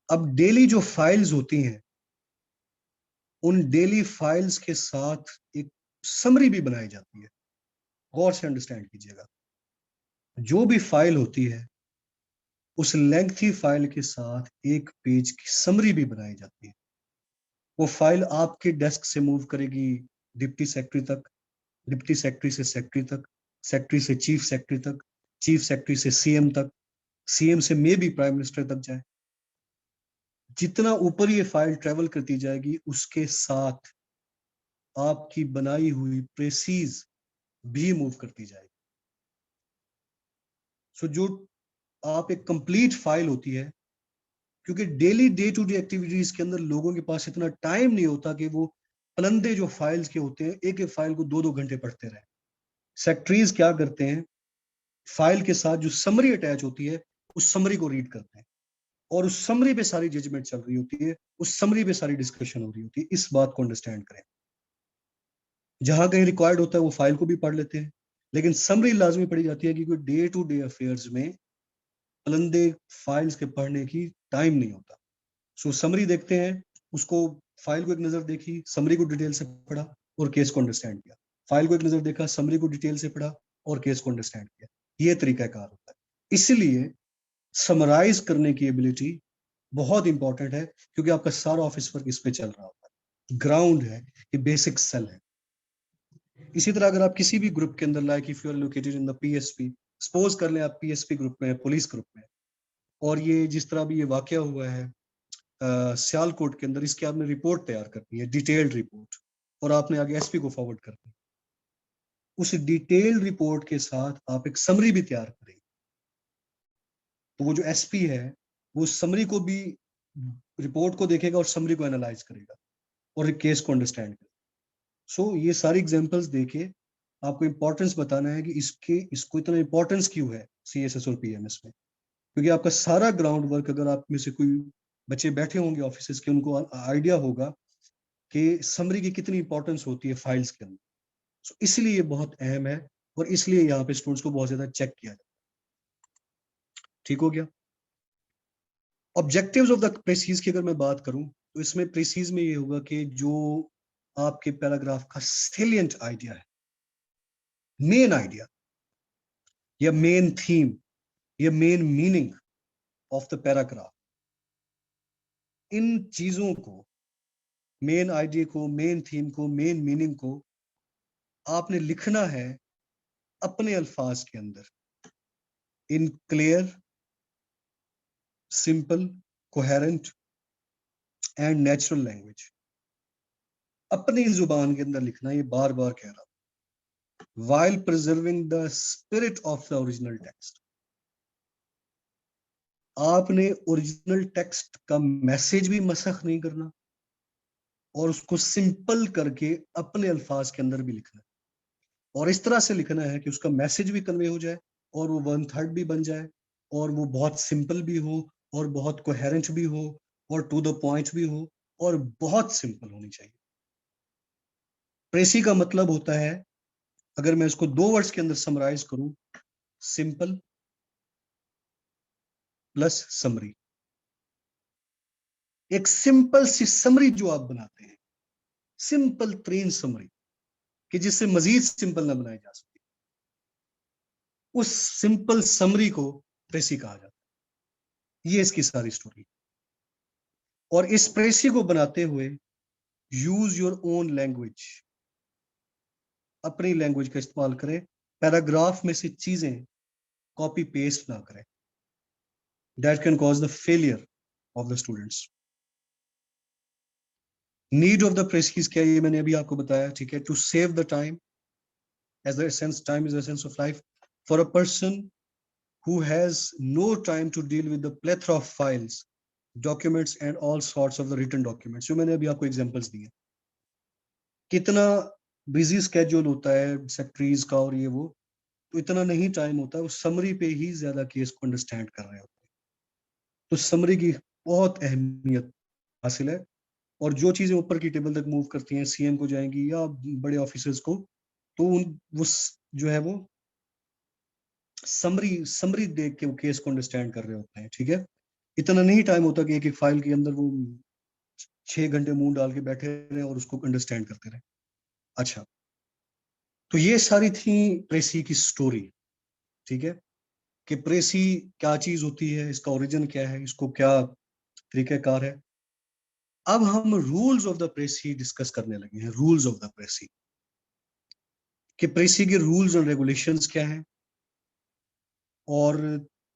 अब डेली जो फाइल्स होती हैं, उन डेली फाइल्स के साथ एक समरी भी बनाई जाती है। गौर से अंडरस्टैंड कीजिएगा, जो भी फाइल होती है उस लेंथी फाइल के साथ एक पेज की समरी भी बनाई जाती है। वो फाइल आपके डेस्क से मूव करेगी डिप्टी सेक्रेटरी तक, डिप्टी सेक्रेटरी से सेक्रेटरी तक, सेक्रेटरी से चीफ सेक्रेटरी तक, चीफ सेक्रेटरी से सीएम तक, सीएम से मे भी प्राइम मिनिस्टर तक जाए। जितना ऊपर ये फाइल ट्रेवल करती जाएगी, उसके साथ आपकी बनाई हुई प्रेसीज भी मूव करती जाएगी। सो जो आप एक कंप्लीट फाइल होती है, क्योंकि daily day to day activities के अंदर लोगों के पास इतना टाइम नहीं होता कि वो पलंदे जो फाइल्स के होते हैं, एक एक फाइल को 2-2 घंटे पढ़ते रहे। सेक्रेटरीज क्या करते हैं, फाइल के साथ जो समरी अटैच होती है, उस समरी को रीड करते हैं, और उस समरी पे सारी जजमेंट चल रही होती है, उस समरी पे सारी डिस्कशन हो रही होती है। इस बात को अंडरस्टैंड करें। जहां कहीं रिक्वायर्ड होता है वो फाइल को भी पढ़ लेते हैं, लेकिन समरी लाजमी पढ़ी जाती है, क्योंकि डे टू डे अफेयर्स में पलंदे फाइल्स के पढ़ने की टाइम नहीं होता। सो समरी देखते हैं, उसको, फाइल को एक नजर देखी, समरी को डिटेल से पढ़ा और केस को अंडरस्टैंड किया, फाइल को एक नजर देखा, समरी को डिटेल से पढ़ा और केस को अंडरस्टैंड किया। ये तरीकाकार होता है। इसलिए समराइज करने की एबिलिटी बहुत इंपॉर्टेंट है, क्योंकि आपका सारा ऑफिस वर्क इस पे चल रहा होता है। ग्राउंड है, ये बेसिक सेल है। इसी तरह अगर आप किसी भी ग्रुप के अंदर, like if you are located in the PSP, suppose कर लें आप पीएसपी ग्रुप में, पुलिस ग्रुप में, और ये जिस तरह भी ये वाकया हुआ है सियालकोट के अंदर, इसकी आपने रिपोर्ट तैयार करनी है, डिटेल्ड रिपोर्ट, और आपने आगे एसपी को फॉरवर्ड करनी है। उस डिटेल्ड रिपोर्ट के साथ आप एक समरी भी तैयार करेंगे, तो वो जो एसपी है वो समरी को भी, रिपोर्ट को देखेगा और समरी को एनालाइज करेगा और केस को अंडरस्टैंड करेगा। सो ये सारी एग्जांपल्स देके आपको इंपॉर्टेंस बताना है कि इसको इतना इंपॉर्टेंस क्यों है सीएसएस और पीएमएस में, क्योंकि आपका सारा ग्राउंड वर्क, अगर आप में से कोई बच्चे बैठे होंगे ऑफिस के, उनको आइडिया होगा कि समरी की कितनी इंपॉर्टेंस होती है फाइल्स के अंदर। सो इसलिए ये बहुत अहम है, और इसलिए यहाँ पे स्टूडेंट्स को बहुत ज्यादा चेक किया जाता है। ठीक हो गया। ऑब्जेक्टिव्स ऑफ द प्रेसीज की अगर मैं बात करूं, तो इसमें प्रेसीज में ये होगा कि जो आपके पैराग्राफ का सेलिएंट आइडिया है, मेन आइडिया या मेन थीम या main meaning of the paragraph, इन चीजों को, मेन आइडिया को, मेन थीम को, मेन मीनिंग को आपने लिखना है अपने अल्फाज के अंदर, in clear, simple, coherent and natural language. अपनी जुबान के अंदर लिखना, ये बार बार कह रहा हूं, while preserving the spirit of the original text। आपने ओरिजिनल टेक्स्ट का मैसेज भी मसख नहीं करना, और उसको सिंपल करके अपने अल्फाज के अंदर भी लिखना है, और इस तरह से लिखना है कि उसका मैसेज भी कन्वे हो जाए, और वो 1/3 भी बन जाए, और वो बहुत सिंपल भी हो, और बहुत कोहेरेंट भी हो, और टू द पॉइंट भी हो, और बहुत सिंपल होनी चाहिए। प्रेसी का मतलब होता है, अगर मैं इसको 2 वर्ड्स के अंदर समराइज करूं, सिंपल प्लस समरी। एक सिंपल सी समरी जो आप बनाते हैं, सिंपल तरीन समरी, कि जिससे मजीद सिंपल ना बनाई जा सके, उस सिंपल समरी को प्रेसी कहा जाता है। ये इसकी सारी स्टोरी। और इस प्रेसी को बनाते हुए यूज योर ओन लैंग्वेज, अपनी लैंग्वेज का इस्तेमाल करें। पैराग्राफ में से चीजें कॉपी पेस्ट ना करें, that can cause the failure of the students. Need of the precis क्या है, ये मैंने अभी आपको बताया, ठीक है। To save the time, as the essence, time is the essence of life. For a person who has no time to deal with the plethora of files, documents and all sorts of the written documents, जो मैंने अभी आपको examples दिए, कितना busy schedule होता है secretaries का और ये वो, तो इतना नहीं टाइम होता है, वो समरी पे ही ज्यादा केस को अंडरस्टैंड कर रहे होते हैं। तो समरी की बहुत अहमियत हासिल है, और जो चीजें ऊपर की टेबल तक मूव करती हैं, सीएम को जाएंगी या बड़े ऑफिसर्स को, तो उन वो जो है वो समरी समरी देख के वो केस को अंडरस्टैंड कर रहे होते हैं। ठीक है, इतना नहीं टाइम होता कि एक एक फाइल के अंदर वो 6 घंटे मुंह डाल के बैठे रहे और उसको अंडरस्टैंड करते रहे। अच्छा, तो ये सारी थी प्रेसी की स्टोरी। ठीक है, कि प्रेसी क्या चीज होती है, इसका ओरिजिन क्या है, इसको क्या तरीकाकार है। अब हम रूल्स ऑफ द प्रेसी डिस्कस करने लगे हैं। रूल्स ऑफ द प्रेसी, कि प्रेसी के रूल्स एंड रेगुलेशंस क्या हैं, और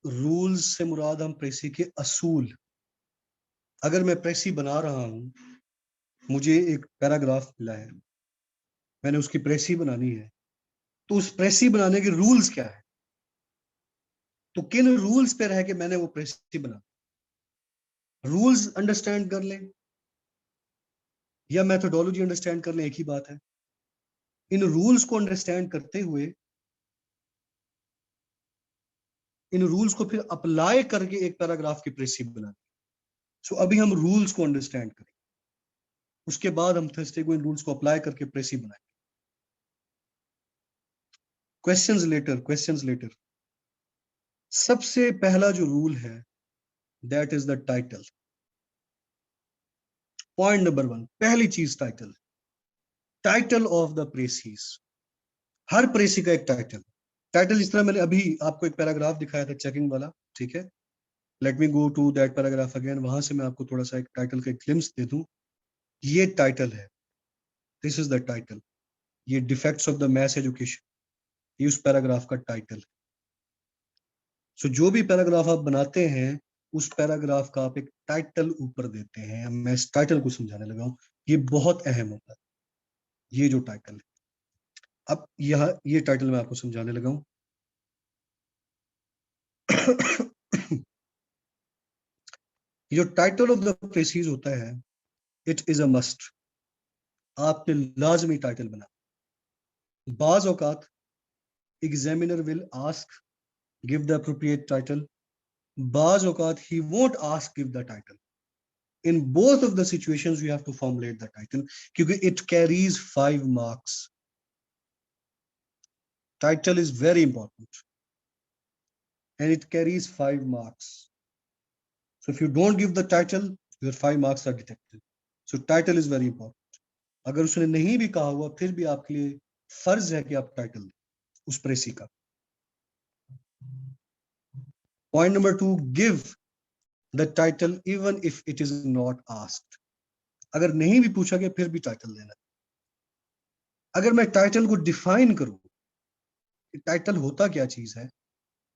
रूल्स से मुराद हम प्रेसी के असूल। अगर मैं प्रेसी बना रहा हूं, मुझे एक पैराग्राफ मिला है, मैंने उसकी प्रेसी बनानी है, तो उस प्रेसी बनाने के रूल्स क्या है, तो किन रूल्स पे रह के मैंने वो प्रेसी बना, रूल्स अंडरस्टैंड कर लें या मेथोडोलॉजी अंडरस्टैंड कर लें, एक ही बात है। इन रूल्स को अंडरस्टैंड करते हुए इन रूल्स को फिर अप्लाई करके एक पैराग्राफ की प्रेसी बना। सो अभी हम रूल्स को अंडरस्टैंड करें, उसके बाद हम थर्सडे को इन रूल्स को अप्लाई करके प्रेसी बनाएं। Questions letter. सबसे पहला जो रूल है, that is the title. Point number 1, पहली चीज title. Title of the precis. हर प्रेसी का एक टाइटल। टाइटल इस तरह, मैंने अभी आपको एक पैराग्राफ दिखाया था चेकिंग वाला। ठीक है, let me go to that paragraph again, वहां से मैं आपको थोड़ा सा एक टाइटल का ग्लिम्स दे दूं। ये टाइटल है, दिस इज द टाइटल। ये defects of the mass education, ये उस पैराग्राफ का टाइटल है। सो जो भी पैराग्राफ आप बनाते हैं, उस पैराग्राफ का आप एक टाइटल ऊपर देते हैं। मैं इस टाइटल को समझाने लगा हूं, ये बहुत अहम होता है। ये जो टाइटल है, अब यह ये टाइटल मैं आपको समझाने लगा हूं। जो टाइटल ऑफ द प्रेसीज होता है, इट इज अ मस्ट। आपने लाजमी टाइटल बना। बाज औकात examiner will ask give the appropriate title, बाज औकात he won't ask give the title. In both of the situations you have to formulate the title, क्योंकि it carries 5 marks. Title is very important and it carries 5 marks. So if you don't give the title, your 5 marks are deducted. So title is very important. अगर उसने नहीं भी कहा हुआ, फिर भी आपके लिए फर्ज है कि आप टाइटल दें उस प्रेसी का। Point number 2, give the title even if it is not asked. अगर नहीं भी पूछा गया, फिर भी टाइटल देना। अगर मैं टाइटल को डिफाइन करूं, टाइटल होता क्या चीज है,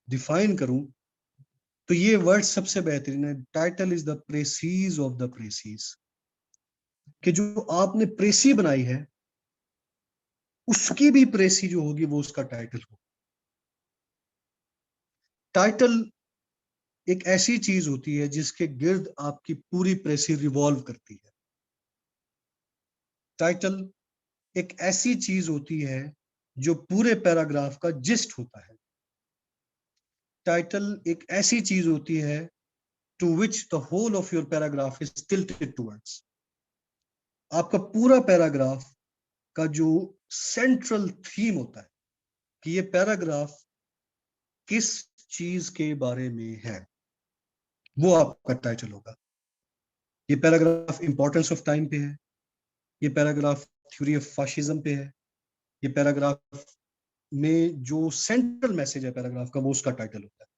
डिफाइन करूं, तो ये वर्ड सबसे बेहतरीन है। Title is the precis of the precis. कि जो आपने प्रेसी बनाई है, उसकी भी प्रेसी जो होगी वो उसका टाइटल हो। टाइटल एक ऐसी चीज होती है जिसके गिर्द आपकी पूरी प्रेसी रिवॉल्व करती है। टाइटल एक ऐसी चीज होती है जो पूरे पैराग्राफ का जिस्ट होता है। टाइटल एक ऐसी चीज होती है to which the whole of your paragraph is tilted towards. आपका पूरा पैराग्राफ का जो सेंट्रल थीम होता है कि ये पैराग्राफ किस चीज के बारे में है, वो आपका टाइटल होगा। ये पैराग्राफ इंपॉर्टेंस ऑफ टाइम पे है, ये पैराग्राफ थ्योरी ऑफ फाशिज्म पे है, ये पैराग्राफ में जो सेंट्रल मैसेज है पैराग्राफ का, वो उसका टाइटल होता है।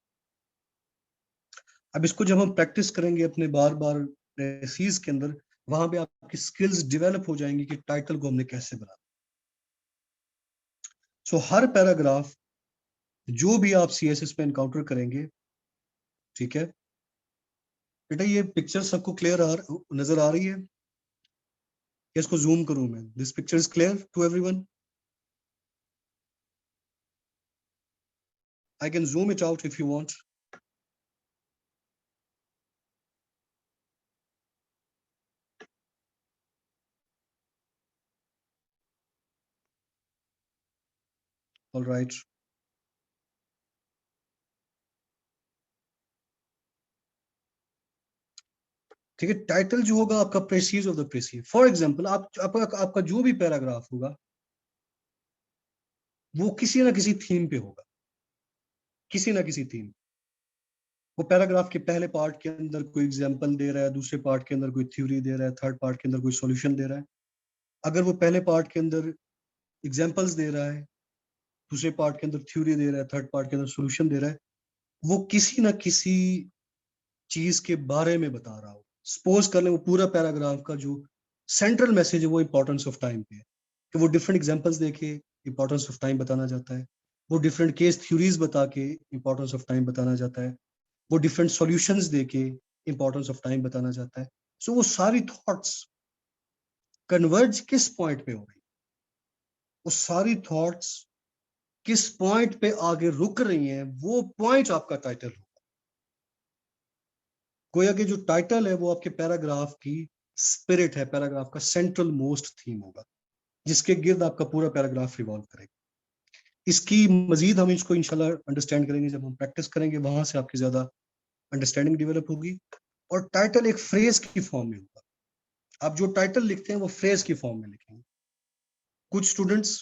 अब इसको जब हम प्रैक्टिस करेंगे अपने बार बार प्रेसीज के अंदर, वहां पे आपकी स्किल्स डेवलप हो जाएंगी कि टाइटल को हमने कैसे बनाना। सो हर पैराग्राफ जो भी आप सीएसएस पे एनकाउंटर करेंगे, ठीक है बेटा, ये पिक्चर सबको क्लियर नजर आ रही है? इसको जूम करूं मैं? This picture is clear to everyone? I can zoom it out if you want. Alright, ठीक है। टाइटल जो होगा आपका precis of the precis. For example आपका जो भी पैराग्राफ होगा वो किसी ना किसी थीम पे होगा, किसी ना किसी थीम। वो पैराग्राफ के पहले पार्ट के अंदर कोई एग्जांपल दे रहा है, दूसरे पार्ट के अंदर कोई थ्योरी दे रहा है, थर्ड पार्ट के अंदर कोई सॉल्यूशन दे रहा है। अगर वो पहले पार्ट के अंदर एग्जांपल्स दे रहा है, दूसरे पार्ट के अंदर थ्योरी दे रहा है, थर्ड पार्ट के अंदर सॉल्यूशन दे रहा है, वो किसी ना किसी चीज के बारे में बता रहा हो। सपोज कर ले वो पूरा पैराग्राफ का जो सेंट्रल मैसेज है वो इंपॉर्टेंस ऑफ टाइम पे है, कि वो डिफरेंट एग्जांपल्स देके इंपॉर्टेंस ऑफ टाइम बताना चाहता है, वो डिफरेंट केस थ्योरीज बता के इंपॉर्टेंस ऑफ टाइम बताना चाहता है, वो डिफरेंट सॉल्यूशंस देके इंपॉर्टेंस ऑफ टाइम बताना चाहता है। सो वो सारी थॉट्स कन्वर्ज किस पॉइंट पे हो रही, वो सारी थॉट्स किस पॉइंट पे आगे रुक रही हैं, वो पॉइंट आपका टाइटल हो। गोया कि जो टाइटल है वो आपके पैराग्राफ की स्पिरिट है, पैराग्राफ का सेंट्रल मोस्ट थीम होगा, जिसके गिर्द आपका पूरा पैराग्राफ रिवॉल्व करेगा। इसकी मजीद हम इसको इंशाल्लाह अंडरस्टैंड करेंगे जब हम प्रैक्टिस करेंगे, वहां से आपकी ज्यादा अंडरस्टैंडिंग डेवलप होगी। और टाइटल एक फ्रेज की फॉर्म में होगा। आप जो टाइटल लिखते हैं वो फ्रेज की फॉर्म में लिखेंगे। कुछ स्टूडेंट्स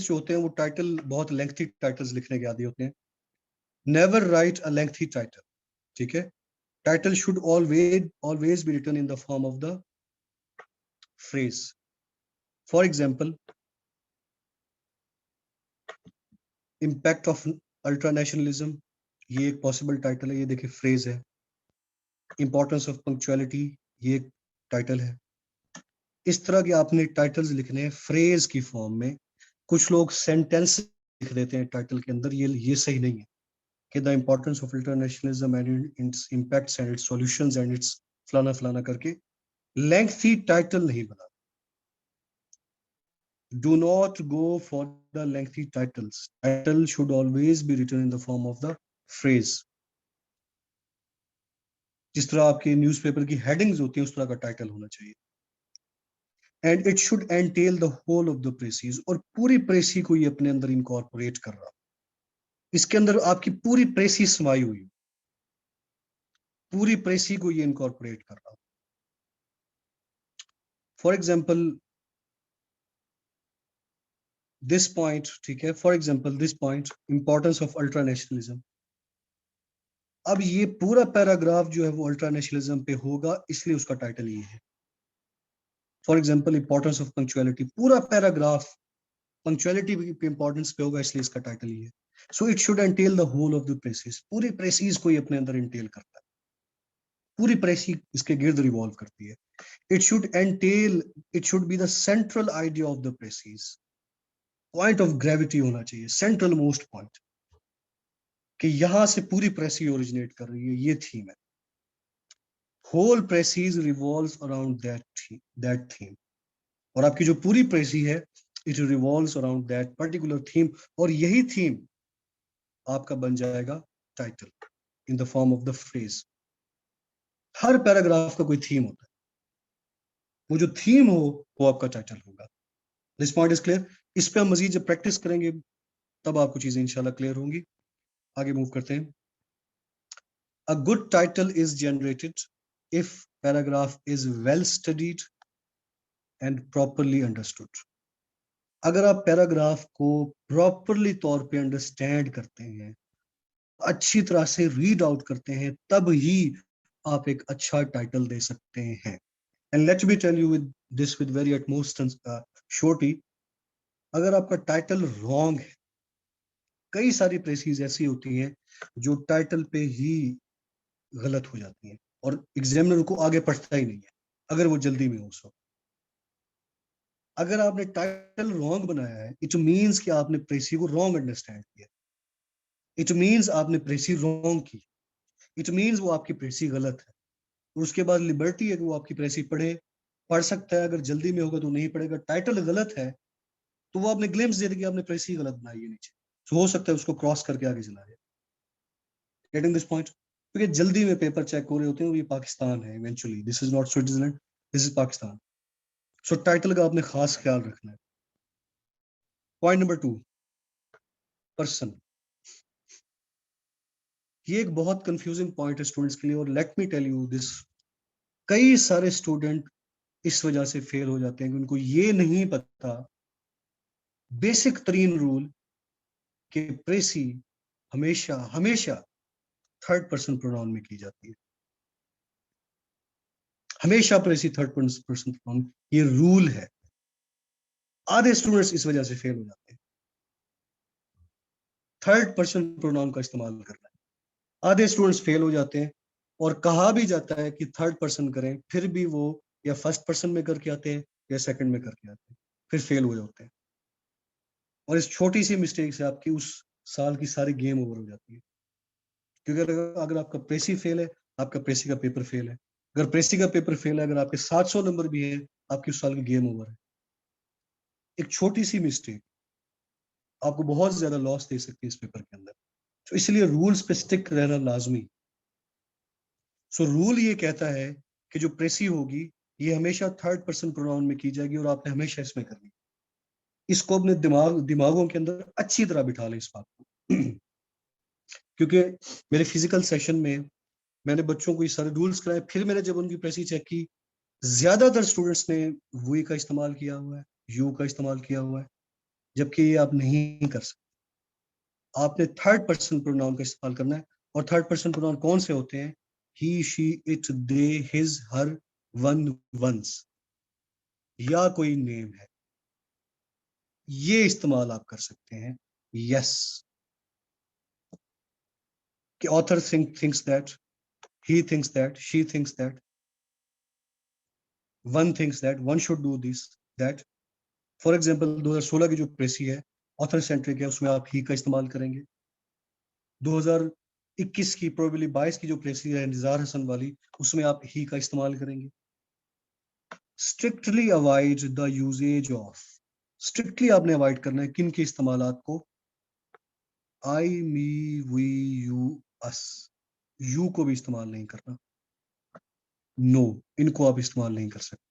जो होते हैं वो टाइटल बहुत लेंथी टाइटल्स लिखने के आदी होते हैं। Never write a lengthy title, ठीक है। Title should always be written in the form of the phrase. For example, impact of ultra nationalism, ये एक पॉसिबल टाइटल है, ये देखिए फ्रेज है। इंपॉर्टेंस ऑफ पंक्चुअलिटी, ये एक टाइटल है। इस तरह के आपने टाइटल्स लिखने हैं फ्रेज की फॉर्म में। कुछ लोग सेंटेंस लिख देते हैं टाइटल के अंदर, ये सही नहीं है कि the importance of ultra nationalism and it's impacts and it's solutions and it's फलाना फलाना करके लेंथी टाइटल नहीं बना। Do not go for the lengthy titles. Title should always be written in the form of the phrase. जिस तरह आपके newspaper की headings होती हैं उस तरह का टाइटल होना चाहिए। And it should entail the whole of the precis, और पूरी प्रेसी को ये अपने अंदर इनकॉर्पोरेट कर रहा, इसके अंदर आपकी पूरी प्रेसी समाई हुई, पूरी प्रेसी को ये इनकॉर्पोरेट कर रहा। फॉर एग्जाम्पल दिस पॉइंट, ठीक है, for example this point importance of ultra nationalism. अब ये पूरा पैराग्राफ जो है वो अल्ट्रा नेशनलिज्म पे होगा, इसलिए उसका टाइटल ये है। For example importance of punctuality, पूरा पैराग्राफ पंक्चुअलिटी के इंपॉर्टेंस पे होगा, इसलिए इसका टाइटल ये है। So it should entail the whole of the precis, पूरी प्रेसिस को ये अपने अंदर एंटेल करता है, पूरी प्रेसी इसके गिर्द रिवॉल्व करती है। It should entail, it should be the central idea of the precious, point of gravity होना चाहिए, सेंट्रल मोस्ट पॉइंट, कि यहां से पूरी प्रेसी ओरिजिनेट कर रही है, ये थीम है। Whole precis revolves around that theme, और आपकी जो पूरी प्रेसी है it revolves around that particular theme, और यही थीम आपका बन जाएगा title in the form of the phrase. हर पैराग्राफ का कोई थीम होता है, वो जो थीम हो वो आपका टाइटल होगा। This point is clear. इस पे हम मजीद जब प्रैक्टिस करेंगे तब आपको चीजें इंशाल्लाह क्लियर होंगी। आगे मूव करते हैं। A good title is generated if paragraph is well studied and properly understood. अगर आप पैराग्राफ को प्रॉपरली तौर पे अंडरस्टैंड करते हैं, अच्छी तरह से रीड आउट करते हैं, तब ही आप एक अच्छा टाइटल दे सकते हैं। And let me tell you with this with very utmost surety, अगर आपका टाइटल रॉन्ग है, कई सारी प्रेसीज ऐसी होती हैं जो टाइटल पे ही गलत हो जाती हैं और एग्जामिनर को आगे पढ़ता ही नहीं है अगर वो जल्दी में हो। सो अगर आपने टाइटल रॉन्ग बनाया है, इट मींस कि आपने प्रेसी को रॉन्ग अंडरस्टैंड किया, इट मींस आपने प्रेसी रॉन्ग की, इट मींस वो आपकी प्रेसी गलत है। और उसके बाद लिबर्टी है कि वो आपकी प्रेसी पढ़ सकता है, अगर जल्दी में होगा तो नहीं पढ़ेगा। टाइटल गलत है तो वो आपने ग्लिम्स दे दी कि आपने प्रेसी गलत बनाई है नीचे, तो हो सकता है उसको क्रॉस करके आगे चला जाए। Getting this point? क्योंकि जल्दी में पेपर चेक हो रहे होते हैं, ये पाकिस्तान है, eventually this is not Switzerland, this is Pakistan. So title का आपने खास ख्याल रखना है। Point number 2, person. ये एक बहुत कंफ्यूजिंग पॉइंट है स्टूडेंट्स के लिए, और let me tell you this, कई सारे स्टूडेंट इस वजह से फेल हो जाते हैं कि उनको ये नहीं पता बेसिक तरीन रूल कि प्रेसी हमेशा हमेशा थर्ड पर्सन प्रोनाउन में की जाती है। हमेशा प्रेसी थर्ड पर्सन प्रोनाउन, ये रूल है। आधे स्टूडेंट्स इस वजह से फेल हो जाते हैं, थर्ड पर्सन प्रोनाउन का इस्तेमाल करना है। आधे स्टूडेंट्स फेल हो जाते हैं, और कहा भी जाता है कि थर्ड पर्सन करें, फिर भी वो या फर्स्ट पर्सन में करके आते हैं या सेकंड में करके आते हैं, फिर फेल हो जाते हैं। और इस छोटी सी मिस्टेक से आपकी उस साल की सारी गेम ओवर हो जाती है। क्योंकि अगर आपका प्रेसी फेल है, आपका प्रेसी का पेपर फेल है। अगर प्रेसी का पेपर फेल है, अगर आपके 700 नंबर भी है, आपकी उस साल की गेम ओवर है। एक छोटी सी मिस्टेक आपको बहुत ज्यादा लॉस दे सकती है इस पेपर के अंदर। तो इसलिए रूल्स पे स्टिक रहना लाजमी। सो रूल ये कहता है कि जो प्रेसी होगी ये हमेशा थर्ड पर्सन प्रोनाउन में की जाएगी, और आपने हमेशा इसमें करनी। इसको अपने दिमागों के अंदर अच्छी तरह बिठा लें इस बात को। क्योंकि मेरे फिजिकल सेशन में मैंने बच्चों को ये सारे रूल्स कराए, फिर मैंने जब उनकी प्रेसी चेक की, ज्यादातर स्टूडेंट्स ने वी का इस्तेमाल किया हुआ है, यू का इस्तेमाल किया हुआ है, जबकि ये आप नहीं कर सकते। आपने थर्ड पर्सन प्रोनाउन का इस्तेमाल करना है। और थर्ड पर्सन प्रोनाउन कौन से होते हैं? He, she, it, they, his, her, one, once, या कोई नेम है, ये इस्तेमाल आप कर सकते हैं। यस, कि author thinks that, he thinks that, she thinks that, one thinks that, one should do this, that. For example 2016 की जो प्रेसी है, ऑथर सेंट्रिक है, उसमें आप ही का इस्तेमाल करेंगे। 2021 की, प्रोबेबली 22 की जो प्रेसी है निजार हसन वाली, उसमें आप ही का इस्तेमाल करेंगे। Strictly avoid the usage of, strictly आपने अवॉइड करना है किन के इस्तेमालात को? I, me, we, you, us. You को भी इस्तेमाल नहीं करना। नो, इनको आप इस्तेमाल नहीं कर सकते।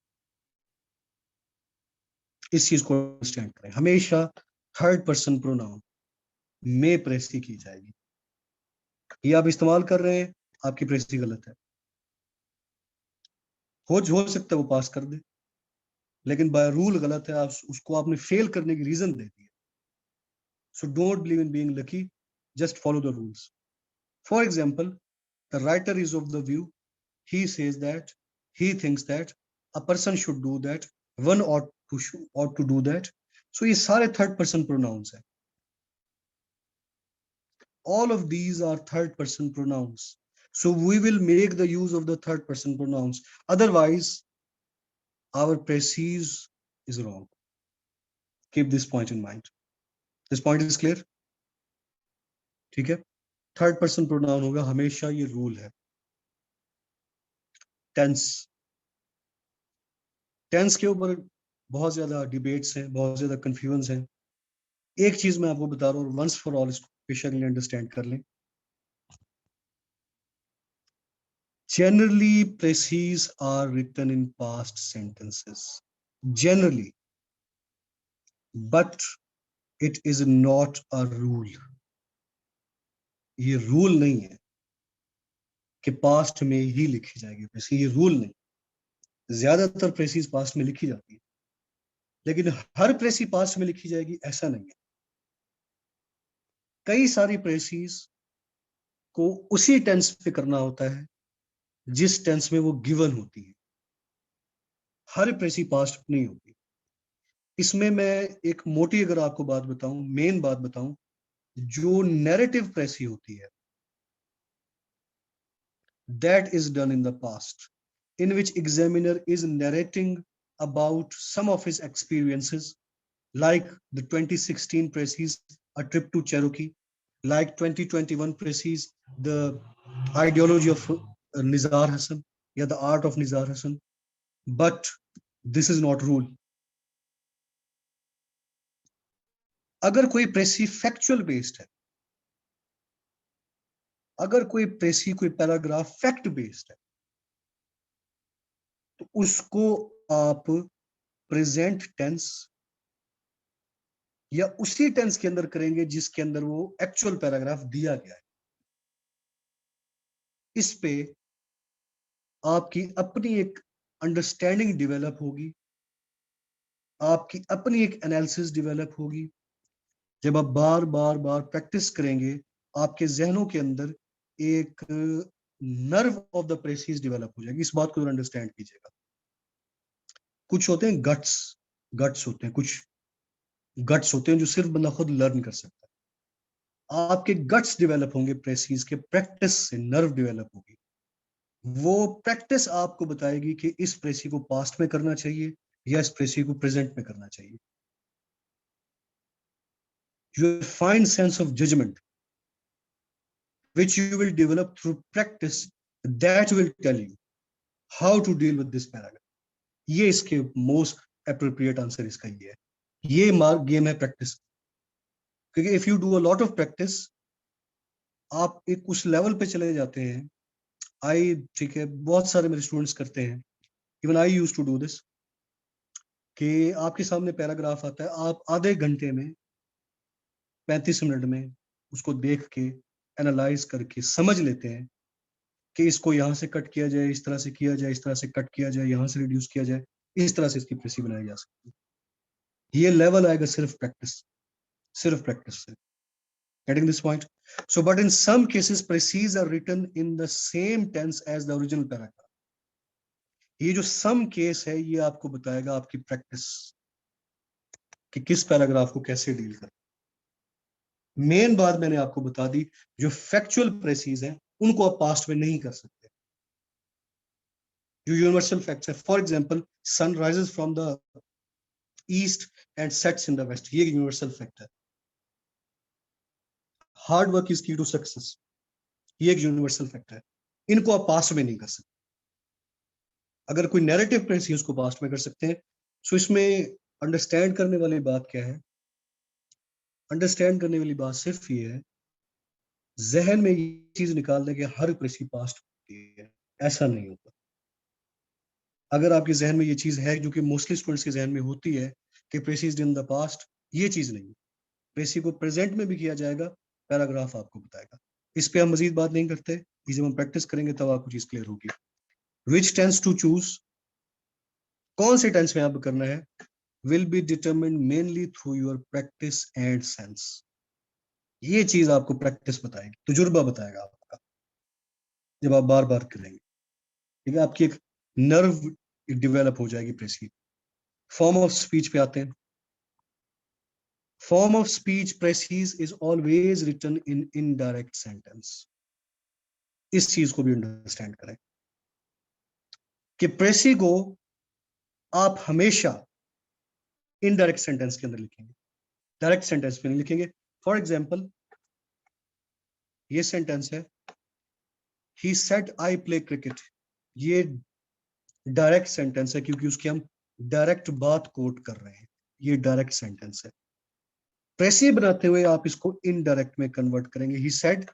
इस चीज को अंडरस्टैंड करें। हमेशा थर्ड पर्सन प्रोनाउन में प्रेसी की जाएगी। ये आप इस्तेमाल कर रहे हैं, आपकी प्रेसी गलत है। हो सकता है वो पास कर दे, लेकिन बाय रूल गलत है। आप उसको आपने फेल करने की रीजन दे दी है। So don't believe in being lucky, just follow the rules. For example, the writer is of the view, he says that, he thinks that, a person should do that, one ought to do that. So ये सारे third person pronouns हैं। All of these are third person pronouns. So we will make the use of the third person pronouns. Otherwise, our precis is wrong. Keep this point in mind. This point is clear? ठीक है? Third person pronoun होगा हमेशा, ये rule है। Tense, tense के ऊपर बहुत ज्यादा डिबेट्स हैं, बहुत ज्यादा कंफ्यूजन है। एक चीज मैं आपको बता रहा हूँ, वंस फॉर ऑल इसको बेशक अंडरस्टैंड कर लें। Generally precis are written in past sentences, generally, but it is not a rule. ये रूल नहीं है कि पास्ट में ही लिखी जाएगी प्रेसी, ये रूल नहीं। ज्यादातर प्रेसीज पास्ट में लिखी जाती है, लेकिन हर प्रेसी पास्ट में लिखी जाएगी ऐसा नहीं है। कई सारी प्रेसीज को उसी टेंस पे करना होता है जिस टेंस में वो गिवन होती है। हर प्रेसी पास्ट नहीं होती। इसमें मैं एक मोटी अगर आपको बात बताऊं, मेन बात बताऊं, जो नैरेटिव प्रेसी होती है, that is done in the past, in which examiner is narrating about some of his experiences, like the 2016 Precis, A Trip to Cherokee, like 2021 Precis, The Ideology of Nizar Hassan, या The Art of Nizar Hassan. But this is not rule. अगर कोई प्रेसी factual based है, अगर कोई प्रेसी कोई paragraph fact based है, तो उसको आप प्रेजेंट टेंस या उसी टेंस के अंदर करेंगे जिसके अंदर वो एक्चुअल पैराग्राफ दिया गया है। इस पे आपकी अपनी एक अंडरस्टैंडिंग डेवलप होगी, आपकी अपनी एक एनालिसिस डेवलप होगी। जब आप बार बार बार प्रैक्टिस करेंगे, आपके जहनों के अंदर एक nerve of the precious develop हो जाएगी। इस बात को अंडरस्टैंड कीजिएगा। कुछ होते हैं गट्स, गट्स होते हैं, कुछ गट्स होते हैं जो सिर्फ बंदा खुद लर्न कर सकता है। आपके गट्स डेवलप होंगे प्रेसिस के प्रैक्टिस से, नर्व डेवलप होगी। वो प्रैक्टिस आपको बताएगी कि इस प्रेसी को पास्ट में करना चाहिए या इस प्रेसी को प्रेजेंट में करना चाहिए। Your fine sense of judgment which you will develop through practice, that will tell you how to deal with this paragraph. ये इसके मोस्ट अप्रोप्रिएट आंसर इसका ये है। ये मार्क गेम है प्रैक्टिस, क्योंकि if you do a lot of practice, आप एक उस लेवल पे चले जाते हैं। आई, ठीक है, बहुत सारे मेरे स्टूडेंट्स करते हैं, even I use to do this, कि आपके सामने पैराग्राफ आता है, आप आधे घंटे में 35 मिनट में उसको देख के एनालाइज करके समझ लेते हैं कि इसको यहाँ से कट किया जाए, इस तरह से किया जाए, इस तरह से कट किया जाए, यहाँ से रिड्यूस किया जाए, इस तरह से इसकी प्रेसी बनाई जा सकती है। ये लेवल आएगा सिर्फ प्रैक्टिस, सिर्फ प्रैक्टिस से। Getting this point? So, but in some cases, preces are written in the same tense as the original paragraph. ये जो सम केस है, ये आपको बताएगा आपकी प्रैक्टिस कि किस पैराग्राफ को कैसे डील कर। मेन बात मैंने आपको बता दी, जो फैक्चुअल प्रेसीज है उनको आप पास्ट में नहीं कर सकते। जो यूनिवर्सल फैक्ट्स है, for example sun rises from the east and sets in the west, ये यूनिवर्सल फैक्ट है। Hard work is key to success, ये एक यूनिवर्सल फैक्ट है। इनको आप पास्ट में नहीं कर सकते। अगर कोई नैरेटिव प्रेस है उसको पास्ट में कर सकते हैं। सो इसमें अंडरस्टैंड करने वाली बात क्या है? अंडरस्टैंड करने वाली बात सिर्फ ये है, जहन में ये चीज निकाल दें कि हर प्रेसी पास्ट होती है, ऐसा नहीं होता। अगर आपके जहन में ये चीज है, जो कि मोस्टली स्टूडेंट्स के जहन में होती है कि प्रेसीज इन द पास्ट, ये चीज नहीं। प्रेसी को प्रेजेंट में भी किया जाएगा, पैराग्राफ आपको बताएगा। इस पे हम मजीद बात नहीं करते, जब हम प्रैक्टिस करेंगे तब आपको चीज क्लियर होगी। विच टेंस टू चूज, कौन से टेंस में आप करना है, will be determined mainly through your practice and sense. ये चीज आपको प्रैक्टिस बताएगी, तजुर्बा बताएगा आपका, जब आप बार बार करेंगे। ठीक है, आपकी एक नर्व डेवलप हो जाएगी प्रेसी। फॉर्म ऑफ स्पीच पे आते हैं। Form of speech precis is always written in indirect sentence. इस चीज को भी अंडरस्टैंड करें कि प्रेसी को आप हमेशा इनडायरेक्ट सेंटेंस के अंदर लिखेंगे, डायरेक्ट सेंटेंस में नहीं लिखेंगे। फॉर एग्जाम्पल, ये सेंटेंस है, he said I play cricket, ये डायरेक्ट सेंटेंस है क्योंकि उसकी हम डायरेक्ट बात कोट कर रहे हैं। ये डायरेक्ट सेंटेंस है। प्रेसी बनाते हुए आप इसको इनडायरेक्ट में कन्वर्ट करेंगे। he said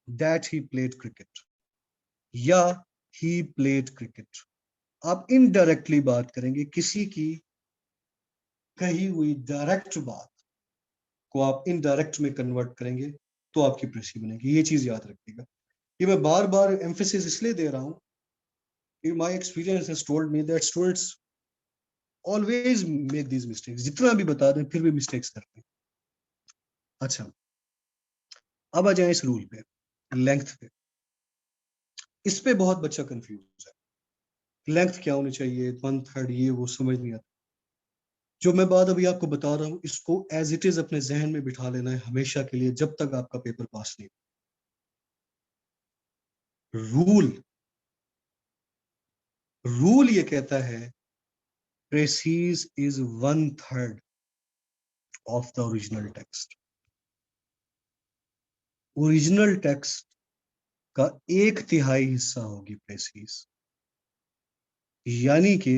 that he played cricket या he played cricket। आप इनडायरेक्टली बात करेंगे, किसी की कही हुई डायरेक्ट बात को आप इनडायरेक्ट में कन्वर्ट करेंगे तो आपकी प्रेसी बनेगी। ये चीज याद रखिएगा। ये मैं बार बार एम्फेसिस इसलिए दे रहा हूं, my experience has told me that students always make these mistakes। जितना भी बता दें फिर भी मिस्टेक्स करते हैं। अच्छा, अब आ जाए इस रूल पे, लेंथ पे। इस पे बहुत बच्चा कंफ्यूज है, लेंथ क्या होनी चाहिए, 1/3, ये वो समझ नहीं आता। जो मैं बात अभी आपको बता रहा हूं, इसको एज इट इज अपने जहन में बिठा लेना है हमेशा के लिए, जब तक आपका पेपर पास नहीं। रूल रूल ये कहता है, precis is 1/3 of the original text. Original text का 1/3 हिस्सा होगी प्रेसीज। यानी कि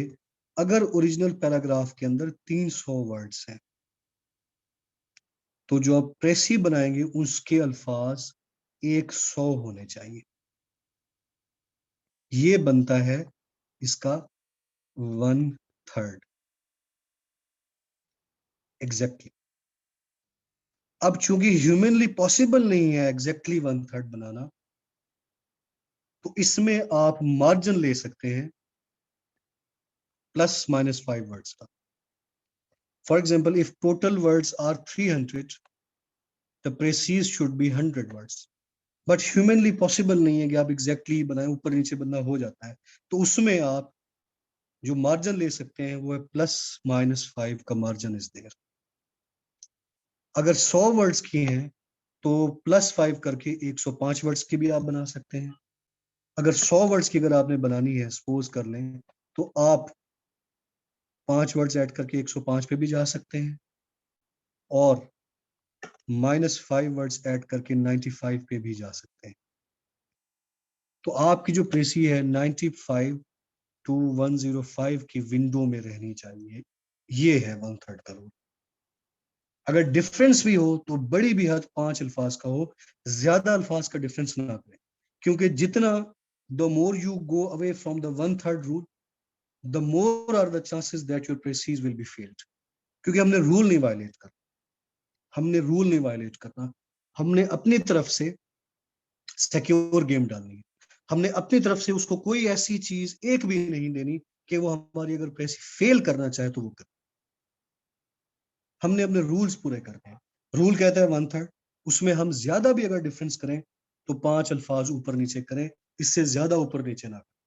अगर ओरिजिनल पैराग्राफ के अंदर 300 वर्ड्स हैं, तो जो आप प्रेसी बनाएंगे उसके अल्फाज 100 होने चाहिए। ये बनता है इसका 1/3। एग्जैक्टली। अब चूंकि ह्यूमनली पॉसिबल नहीं है एग्जैक्टली 1/3 बनाना, तो इसमें आप मार्जिन ले सकते हैं ±5 वर्ड्स का। For example, if total words are 300, the precis should be 100 words. But humanly possible नहीं है कि आप एग्जैक्टली बनाएं, ऊपर नीचे बनना हो जाता है। तो उसमें आप जो मार्जिन ले सकते हैं वो है ±5 का मार्जिन इज देयर। अगर 100 वर्ड्स की हैं तो +5 करके 105 वर्ड्स की भी आप बना सकते हैं। अगर 100 वर्ड्स की अगर आपने बनानी है, सपोज कर लें, तो आप 5 वर्ड्स ऐड करके 105 पे भी जा सकते हैं, और -5 वर्ड्स ऐड करके 95 पे भी जा सकते हैं। तो आपकी जो प्रेसी है 95 टू 105 की विंडो में रहनी चाहिए। ये है 1/3 का रूल। अगर डिफरेंस भी हो तो बड़ी भी हद 5 अल्फाज का हो, ज्यादा अल्फाज का डिफरेंस ना करें, क्योंकि जितना the more you go away from the 1/3 rule, the more are the chances that your precis will be failed. क्योंकि हमने रूल नहीं वायलेट करना, हमने रूल नहीं वायलेट करना, हमने अपनी तरफ से सिक्योर गेम डालनी है। हमने अपनी तरफ से उसको कोई ऐसी चीज एक भी नहीं देनी कि वो हमारी अगर प्रेसी फेल करना चाहे तो वो करे। हमने अपने रूल्स पूरे करने हैं। रूल कहता है 1/3, उसमें हम ज्यादा भी अगर डिफरेंस करें तो 5 अल्फाज ऊपर नीचे करें, इससे ज्यादा ऊपर नीचे ना करें।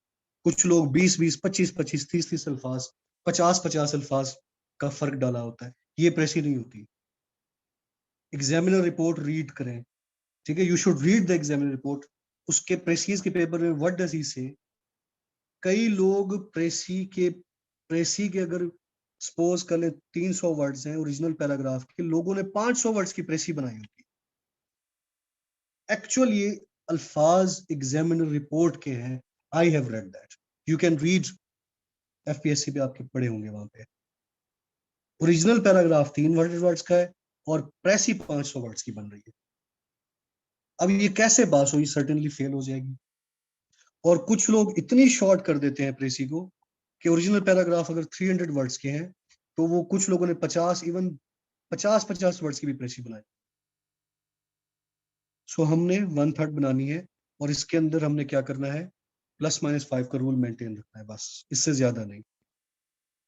कुछ लोग 20-20, 25-25, 30-30 अल्फाज, 50-50 अल्फाज का फर्क डाला होता है, ये प्रेसी नहीं होती। एग्जामिनर रिपोर्ट रीड करें, ठीक है, you should read the examiner report. उसके प्रेसीज के पेपर में व्हाट डज ही से। कई लोग प्रेसी के अगर सपोज कर ले 300 वर्ड्स हैं ओरिजिनल पैराग्राफ के, लोगों ने 500 वर्ड्स की प्रेसी बनाई होती है। एक्चुअल ये अल्फाज एग्जामिनर रिपोर्ट के हैं। I have read that, you can read, FPSC पे आपके पढ़े होंगे वहां पे। ओरिजिनल पैराग्राफ 300 वर्ड्स का है और प्रेसी 500 वर्ड्स की बन रही है। अब ये कैसे पास होगी? सर्टेनली फेल हो जाएगी। और कुछ लोग इतनी शॉर्ट कर देते हैं प्रेसी को कि ओरिजिनल पैराग्राफ अगर 300 वर्ड्स के हैं तो वो कुछ लोगों ने 50, इवन 50-50 वर्ड्स की भी प्रेसी बनाई। सो हमने 1/3 बनानी है, और इसके अंदर हमने क्या करना है, ±5 का रूल मेंटेन रखना है, बस, इससे ज्यादा नहीं।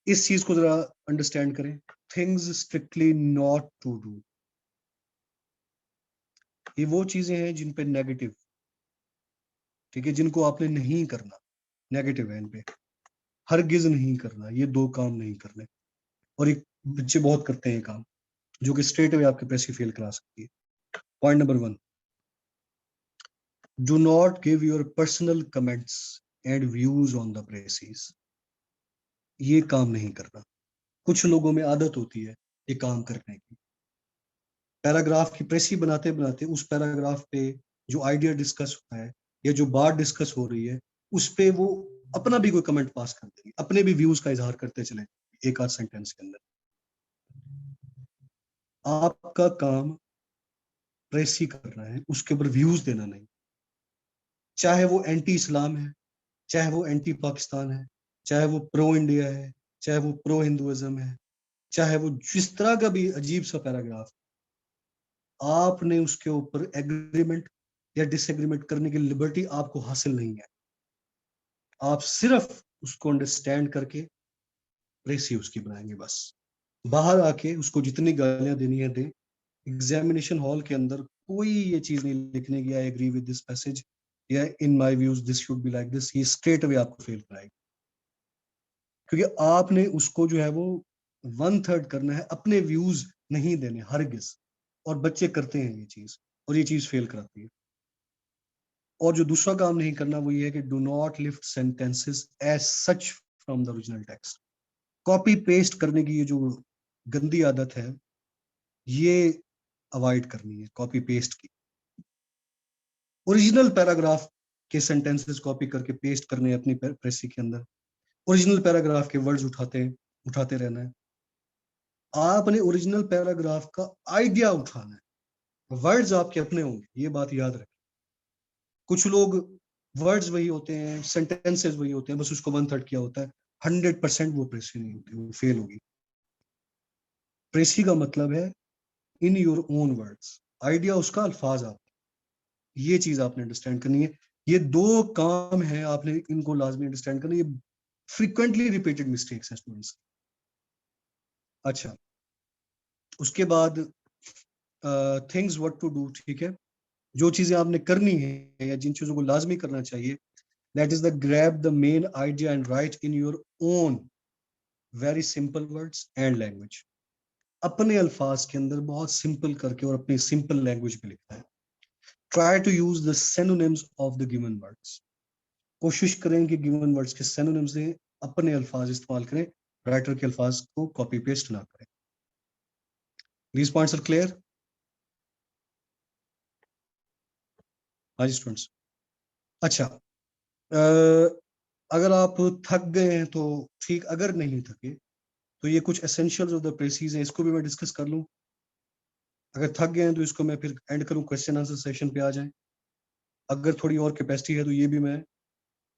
इस चीज को जरा अंडरस्टैंड करें। Things strictly not to do, ये वो चीजें हैं जिन पे नेगेटिव, ठीक है, जिनको आपने नहीं करना, नेगेटिव है इन पे। हरगिज नहीं करना, ये 2 काम नहीं करने। और एक बच्चे बहुत करते हैं ये काम, जो कि स्ट्रेट अवे आपके प्रेसी फेल करा सकती है। Point number 1, do not give your personal comments and views on the precis. ये काम नहीं करना। कुछ लोगों में आदत होती है ये काम करने की। पैराग्राफ की प्रेसी बनाते बनाते उस पैराग्राफ पे जो आइडिया डिस्कस होता है या जो बात डिस्कस हो रही है, उस पे वो अपना भी कोई कमेंट पास कर देंगे, अपने भी व्यूज का इजहार करते चले एक आध सेंटेंस के अंदर। आपका काम प्रेसी करना है, उसके ऊपर व्यूज देना नहीं। चाहे वो एंटी इस्लाम है, चाहे वो एंटी पाकिस्तान है, चाहे वो प्रो इंडिया है, चाहे वो प्रो हिंदुइज्म है, चाहे वो जिस तरह का भी अजीब सा पैराग्राफ, आपने उसके ऊपर एग्रीमेंट या डिसएग्रीमेंट करने की लिबर्टी आपको हासिल नहीं है। आप सिर्फ उसको अंडरस्टैंड करके प्रेसी उसकी बनाएंगे, बस। बाहर आके उसको जितनी गालियां देनी है दे। एग्जामिनेशन हॉल के अंदर कोई ये चीज नहीं लिखने की I agree with this passage या in my views this should be like this, ये स्ट्रेट अवे आपको फेल कराएगी। क्योंकि आपने उसको जो है वो 1/3 करना है, अपने व्यूज नहीं देने हरगिज। और बच्चे करते हैं ये चीज, और ये चीज फेल कराती है। और जो दूसरा काम नहीं करना वो ये है कि do not lift sentences as such from the original text. Copy paste करने की ये जो गंदी आदत है, ये अवॉइड करनी है, कॉपी पेस्ट की। ओरिजिनल पैराग्राफ के सेंटेंसेस कॉपी करके पेस्ट करने हैं अपनी प्रेसी के अंदर। ओरिजिनल पैराग्राफ के वर्ड्स उठाते रहना है। आपने ओरिजिनल पैराग्राफ का आइडिया उठाना है, वर्ड्स आपके अपने होंगे, ये बात याद रखें। कुछ लोग वर्ड्स वही होते हैं, सेंटेंसेस वही होते हैं, बस उसको 1/3 किया होता है। 100% वो प्रेसी नहीं होती, वो फेल होगी। प्रेसी का मतलब है इन योर ओन वर्ड्स, आइडिया उसका, अल्फाज आप, ये चीज आपने अंडरस्टैंड करनी है। ये दो काम है, आपने इनको लाजमी अंडरस्टैंड करना। ये फ्रीक्वेंटली रिपीटेड मिस्टेक्स हैं स्टूडेंट्स। अच्छा, उसके बाद थिंग्स व्हाट टू डू, ठीक है, जो चीजें आपने करनी है या जिन चीजों को लाजमी करना चाहिए, that is the grab the main idea and right in your own very simple words and language. अपने अल्फाज के अंदर बहुत सिंपल करके और अपनी सिंपल लैंग्वेज में लिखना है। Try to use the synonyms of the given words, कोशिश करें कि गिवन वर्ड्स के सिनोनिम्स दें, अपने अल्फाज इस्तेमाल करें, राइटर के अल्फाज को कॉपी पेस्ट ना करें। These points are clear? हाँ जी स्टूडेंट्स। अच्छा, अगर आप थक गए हैं तो ठीक, अगर नहीं थके तो ये कुछ एसेंशियल्स ऑफ द प्रेसीज हैं, इसको भी मैं डिस्कस कर लूं। अगर थक गए हैं तो इसको मैं फिर एंड करूं, क्वेश्चन आंसर सेशन पे आ जाएं। अगर थोड़ी और कैपेसिटी है तो ये भी मैं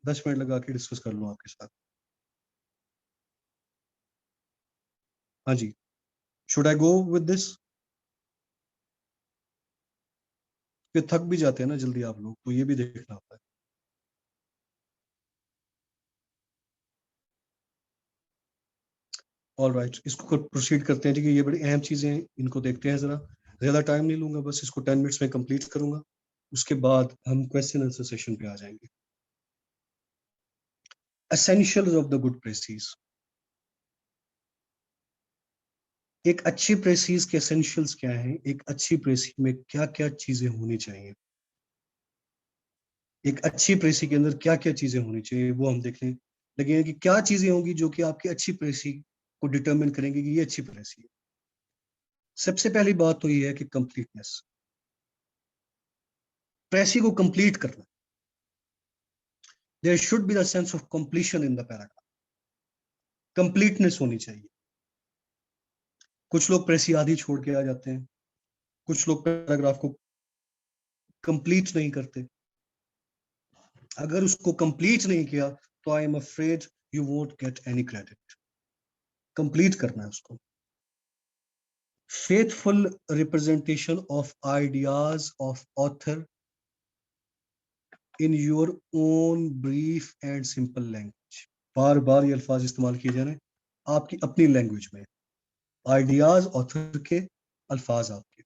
10 मिनट लगा के डिस्कस कर लूं आपके साथ। हाँ जी, should I go with this? फिर थक भी जाते हैं ना जल्दी आप लोग, तो ये भी देखना होता है। ऑल राइट, इसको प्रोसीड करते हैं। ठीक है, ये बड़ी अहम चीजें हैं, इनको देखते हैं जरा। ज्यादा टाइम नहीं लूंगा, बस इसको 10 मिनट्स में कंप्लीट करूंगा। उसके बाद हम क्वेश्चन आंसर सेशन पे आ जाएंगे। Essentials of the good precis. एक अच्छी प्रेसीज के एसेंशियल्स क्या है, एक अच्छी प्रेसी में क्या क्या चीजें होनी चाहिए, एक अच्छी प्रेसी के अंदर क्या क्या चीजें होनी चाहिए, वो हम देखने लगे हैं कि क्या चीजें होंगी जो कि आपकी अच्छी प्रेसी को डिटरमिन करेंगे कि ये अच्छी प्रेसी है। सबसे पहली बात तो ये है कि कंप्लीटनेस, प्रेसी को कंप्लीट करना। There should be the sense of completion in the paragraph, completeness होनी चाहिए। कुछ लोग प्रेसी आधी छोड़ के आ जाते हैं, कुछ लोग पैराग्राफ को कंप्लीट नहीं करते। अगर उसको कंप्लीट नहीं किया तो I am afraid you won't get any credit. Complete करना है उसको। Faithful representation of ideas of author in your own brief and simple language. बार बार ये अल्फाज इस्तेमाल किए जा रहे हैं, आपकी अपनी लैंग्वेज में। आइडियाज ऑथर के, अल्फाज आपके।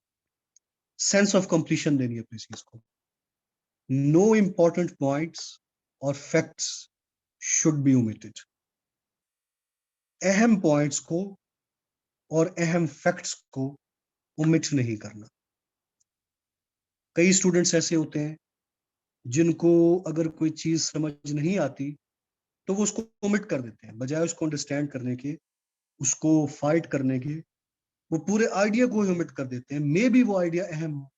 सेंस ऑफ कंप्लीशन देनी है अपनी चीज को। नो इंपॉर्टेंट पॉइंट्स और फैक्ट्स शुड बी ओमिटेड। अहम पॉइंट्स को और अहम फैक्ट्स को ओमिट नहीं करना। कई स्टूडेंट्स ऐसे होते हैं जिनको अगर कोई चीज समझ नहीं आती तो वो उसको ओमिट कर देते हैं, बजाय उसको अंडरस्टैंड करने के, उसको फाइट करने के, वो पूरे आइडिया को ही ओमिट कर देते हैं। मे बी वो आइडिया अहम हो,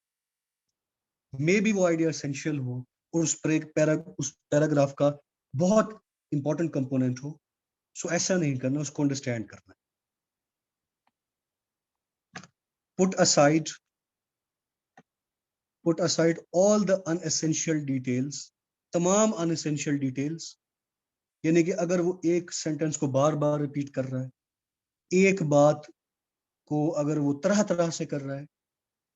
मे बी वो आइडिया एसेंशियल हो, और उस पैराग्राफ का बहुत इंपॉर्टेंट कंपोनेंट हो। सो ऐसा नहीं करना, उसको अंडरस्टैंड करना। Put aside put aside all the unessential details, तमाम अनएसेंशियल डिटेल्स। यानी कि अगर वो एक सेंटेंस को बार बार रिपीट कर रहा है, एक बात को अगर वो तरह तरह से कर रहा है,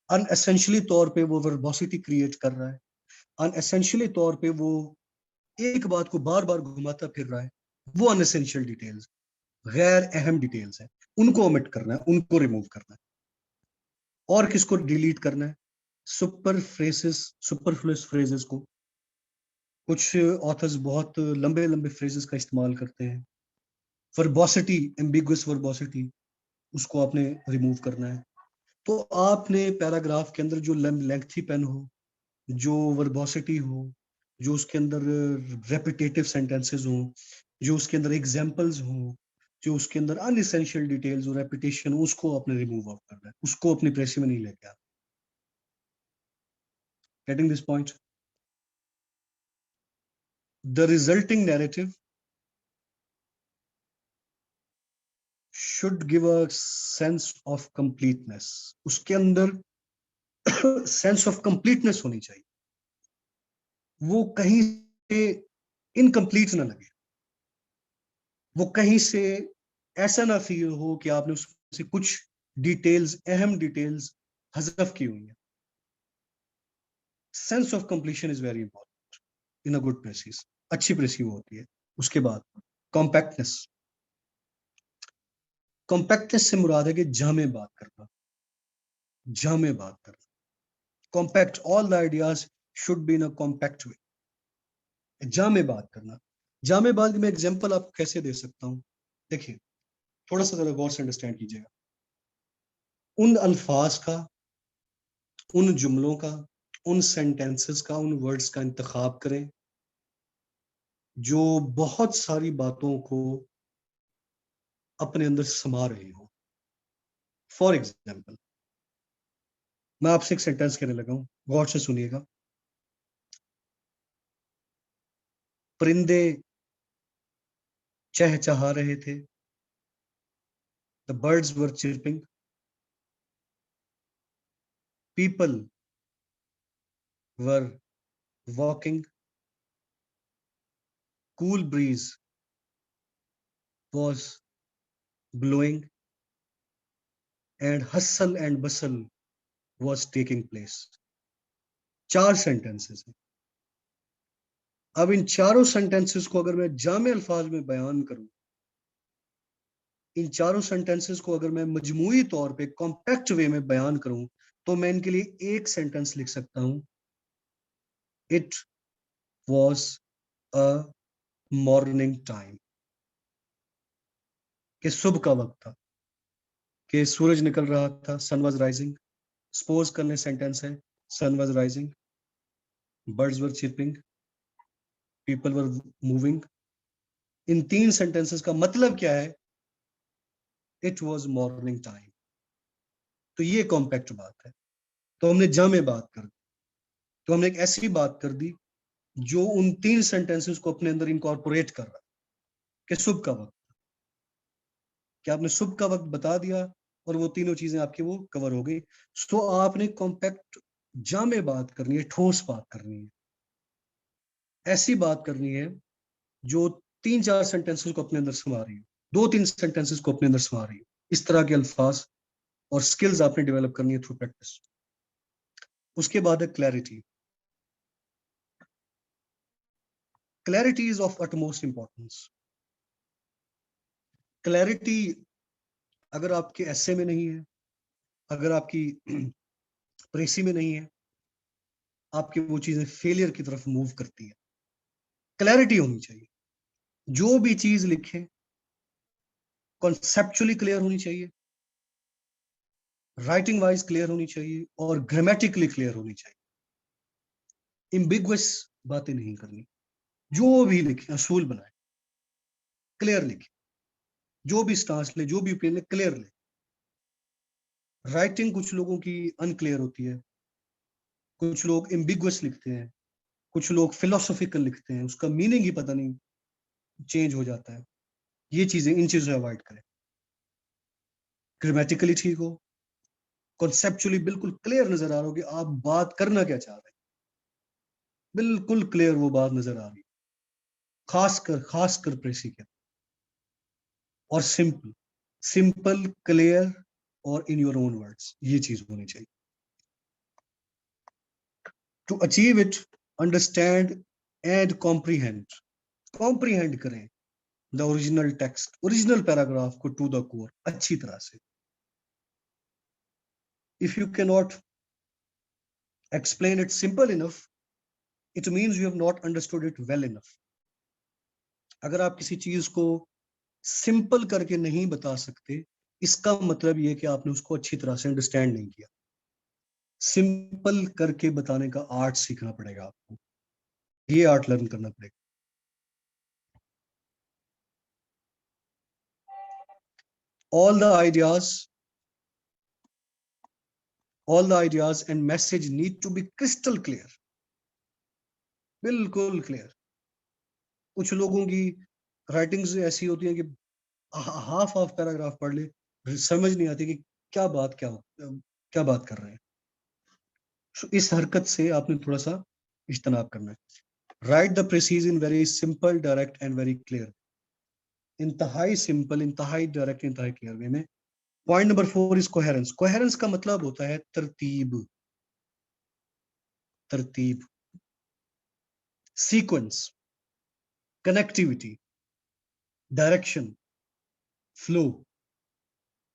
अनएसेंशियली तौर पे वो वर्बोसिटी क्रिएट कर रहा है, अनएसेंशियली तौर पे वो एक बात को बार बार घुमाता फिर रहा है, वो अनएसेंशियल डिटेल्स, गैर अहम डिटेल्स है, उनको ओमिट करना है, उनको रिमूव करना है। और किसको डिलीट करना है? सुपर फ्रेसेस, सुपरफ्लुअस फ्रेजेस को। कुछ ऑथर्स बहुत लंबे लंबे फ्रेजेस का इस्तेमाल करते हैं। वर्बोसिटी, एम्बिगुअस वर्बोसिटी, उसको आपने रिमूव करना है। तो आपने पैराग्राफ के अंदर जो लेंथी पेन हो, जो वर्बोसिटी हो, जो उसके अंदर रेपिटेटिव सेंटेंसेस हो, जो उसके अंदर एग्जांपल्स हो, जो उसके अंदर अनएसेंशियल डिटेल्स और रेपिटेशन, उसको आपने रिमूव आउट करना है, उसको अपनी प्रेसी में नहीं लेके आना। Getting this point? The resulting narrative should give a sense of completeness. उसके अंदर सेंस ऑफ कंप्लीटनेस होनी चाहिए, वो कहीं से इनकम्प्लीट ना लगे, वो कहीं से ऐसा ना फील हो कि आपने उससे कुछ डिटेल्स, अहम डिटेल्स हज़फ की हुई है। Sense of completion is very important in a good precious, अच्छी प्रेसी वो होती है। उसके बाद कॉम्पैक्टनेस, कॉम्पैक्टनेस से मुराद है कि जामे बात करना, जामे बात करना। Compact, all the ideas should be in a compact way, जामे बात करना। जामे बात की मैं एग्जांपल आपको कैसे दे सकता हूँ, देखिए थोड़ा सा जरा गौर से अंडरस्टैंड कीजिएगा। उन अल्फाज का, उन जुमलों का, उन सेंटेंसेस का, उन वर्ड्स का इंतखाब करें जो बहुत सारी बातों को अपने अंदर समा रहे हो। फॉर एग्जाम्पल, मैं आपसे एक सेंटेंस कहने लगा हूं, गौर से सुनिएगा। परिंदे चहचहा रहे थे, the birds were chirping, people were walking, cool bridge was blowing, and hustle and bustle was taking place। 4 sentences हैं। अब इन चारों सेंटेंसेस को अगर मैं जामे अल्फाज में बयान करूं, इन चारों सेंटेंसेस को अगर मैं मजमूई तौर पे कॉम्पैक्ट वे में बयान करूं, तो मैं इनके लिए एक सेंटेंस लिख सकता हूं, it was a morning time, कि सुबह का वक्त था, कि सूरज निकल रहा था, सन वॉज राइजिंग। सपोज कर लें सेंटेंस है, sun was rising, birds were chirping, people were moving. In 3 sentences का मतलब क्या है? It was morning time. तो ये कॉम्पैक्ट बात है। तो हमने जामे बात कर दी, तो हमने एक ऐसी बात कर दी जो उन 3 सेंटेंसेस को अपने अंदर इनकॉर्पोरेट कर रहा है, कि सुबह का वक्त, कि आपने सुबह का वक्त बता दिया और वो तीनों चीजें आपकी वो कवर हो गई। तो आपने कॉम्पैक्ट जामे बात करनी है, ठोस बात करनी है, ऐसी बात करनी है जो 3-4 सेंटेंसेस को अपने अंदर समा रही है, 2-3 सेंटेंसेस को अपने अंदर समा रही है। इस तरह के अल्फाज और स्किल्स आपने डेवलप करनी है थ्रू प्रैक्टिस। उसके बाद है clarity. Clarity is of utmost importance. Clarity अगर आपके एसे में नहीं है, अगर आपकी प्रेसी में नहीं है, आपकी वो चीजें फेलियर की तरफ मूव करती है। क्लैरिटी होनी चाहिए, जो भी चीज लिखे कॉन्सेप्चुअली क्लियर होनी चाहिए, राइटिंग वाइज क्लियर होनी चाहिए और ग्रामेटिकली क्लियर होनी चाहिए। एम्बिगुअस बातें नहीं करनी, जो भी लिखे असूल बनाए, क्लियर लिखे, जो भी स्टांस ले, जो भी ओपिनियन ले, क्लियर ले। राइटिंग कुछ लोगों की अनक्लियर होती है, कुछ लोग एम्बिगुअस लिखते हैं, कुछ लोग फिलोसॉफिकल लिखते हैं, उसका मीनिंग ही पता नहीं चेंज हो जाता है। ये चीजें, इन चीजों से अवॉइड करें। ग्रामेटिकली ठीक हो, कॉन्सेप्चुअली बिल्कुल क्लियर नजर आ रहा हो कि आप बात करना क्या चाह रहे हैं, बिल्कुल क्लियर वो बात नजर आ रही है, खासकर प्रेसी के। और सिंपल, सिंपल, क्लियर और इन योर ओन वर्ड्स, ये चीज होनी चाहिए। To achieve it, understand and comprehend, comprehend करें the original text, original paragraph को टू द कोर, अच्छी तरह से। If you can not explain it simple enough, it means you have not understood it well enough। अगर आप किसी चीज को सिंपल करके नहीं बता सकते, इसका मतलब ये कि आपने उसको अच्छी तरह से अंडरस्टैंड नहीं किया। सिंपल करके बताने का आर्ट सीखना पड़ेगा आपको, ये आर्ट लर्न करना पड़ेगा। all the ideas all the ideas and message need to be crystal clear, बिल्कुल क्लियर। कुछ लोगों की राइटिंग्स ऐसी होती है कि हाफ हाफ पैराग्राफ पढ़ ले, समझ नहीं आती कि क्या बात कर रहे हैं। So, इस हरकत से आपने थोड़ा सा इज्तनाब करना है। Write the precis in very simple, direct and very clear. इंतहाई सिंपल, इंतहाई डायरेक्ट, इंतहाई क्लियर वे में point number 4 is coherence. Coherence का मतलब होता है तरतीब, तरतीब, सीक्वेंस, कनेक्टिविटी, डायरेक्शन, फ्लो,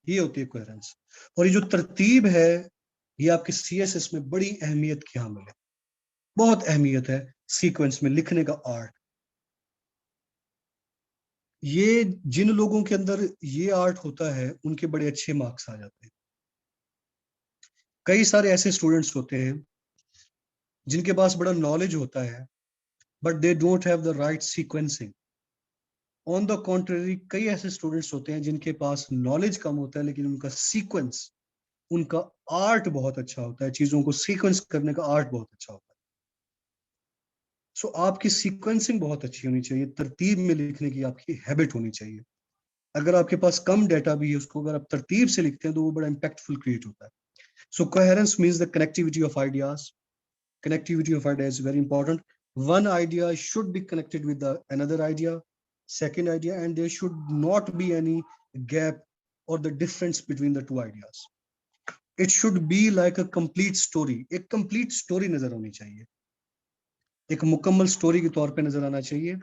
ये होती है कोहेरेंस। और ये जो तरतीब है ये आपके सीएसएस में बड़ी अहमियत की हामिल है, बहुत अहमियत है सीक्वेंस में लिखने का आर्ट। ये जिन लोगों के अंदर ये आर्ट होता है उनके बड़े अच्छे मार्क्स आ जाते हैं। कई सारे ऐसे स्टूडेंट्स होते हैं जिनके पास बड़ा नॉलेज होता है but they don't have the right sequencing. On the contrary कई ऐसे स्टूडेंट्स होते हैं जिनके पास नॉलेज कम होता है लेकिन उनका सीक्वेंस, उनका आर्ट बहुत अच्छा होता है, चीजों को सीक्वेंस करने का आर्ट बहुत अच्छा होता है। सो आपकी सीक्वेंसिंग बहुत अच्छी होनी चाहिए, तरतीब में लिखने की आपकी हैबिट होनी चाहिए। अगर आपके पास कम डाटा भी है उसको अगर आप तरतीब से लिखते हैं तो वो बड़ा इम्पैक्टफुल क्रिएट होता है। So coherence means the connectivity of ideas. Connectivity of idea is very important. One idea should be connected with the another idea, second idea, and there should not be any gap or the difference between the two ideas. It should be like a complete story. एक complete story नजर आनी चाहिए, एक मुकम्मल story के तौर पे नजर आना चाहिए,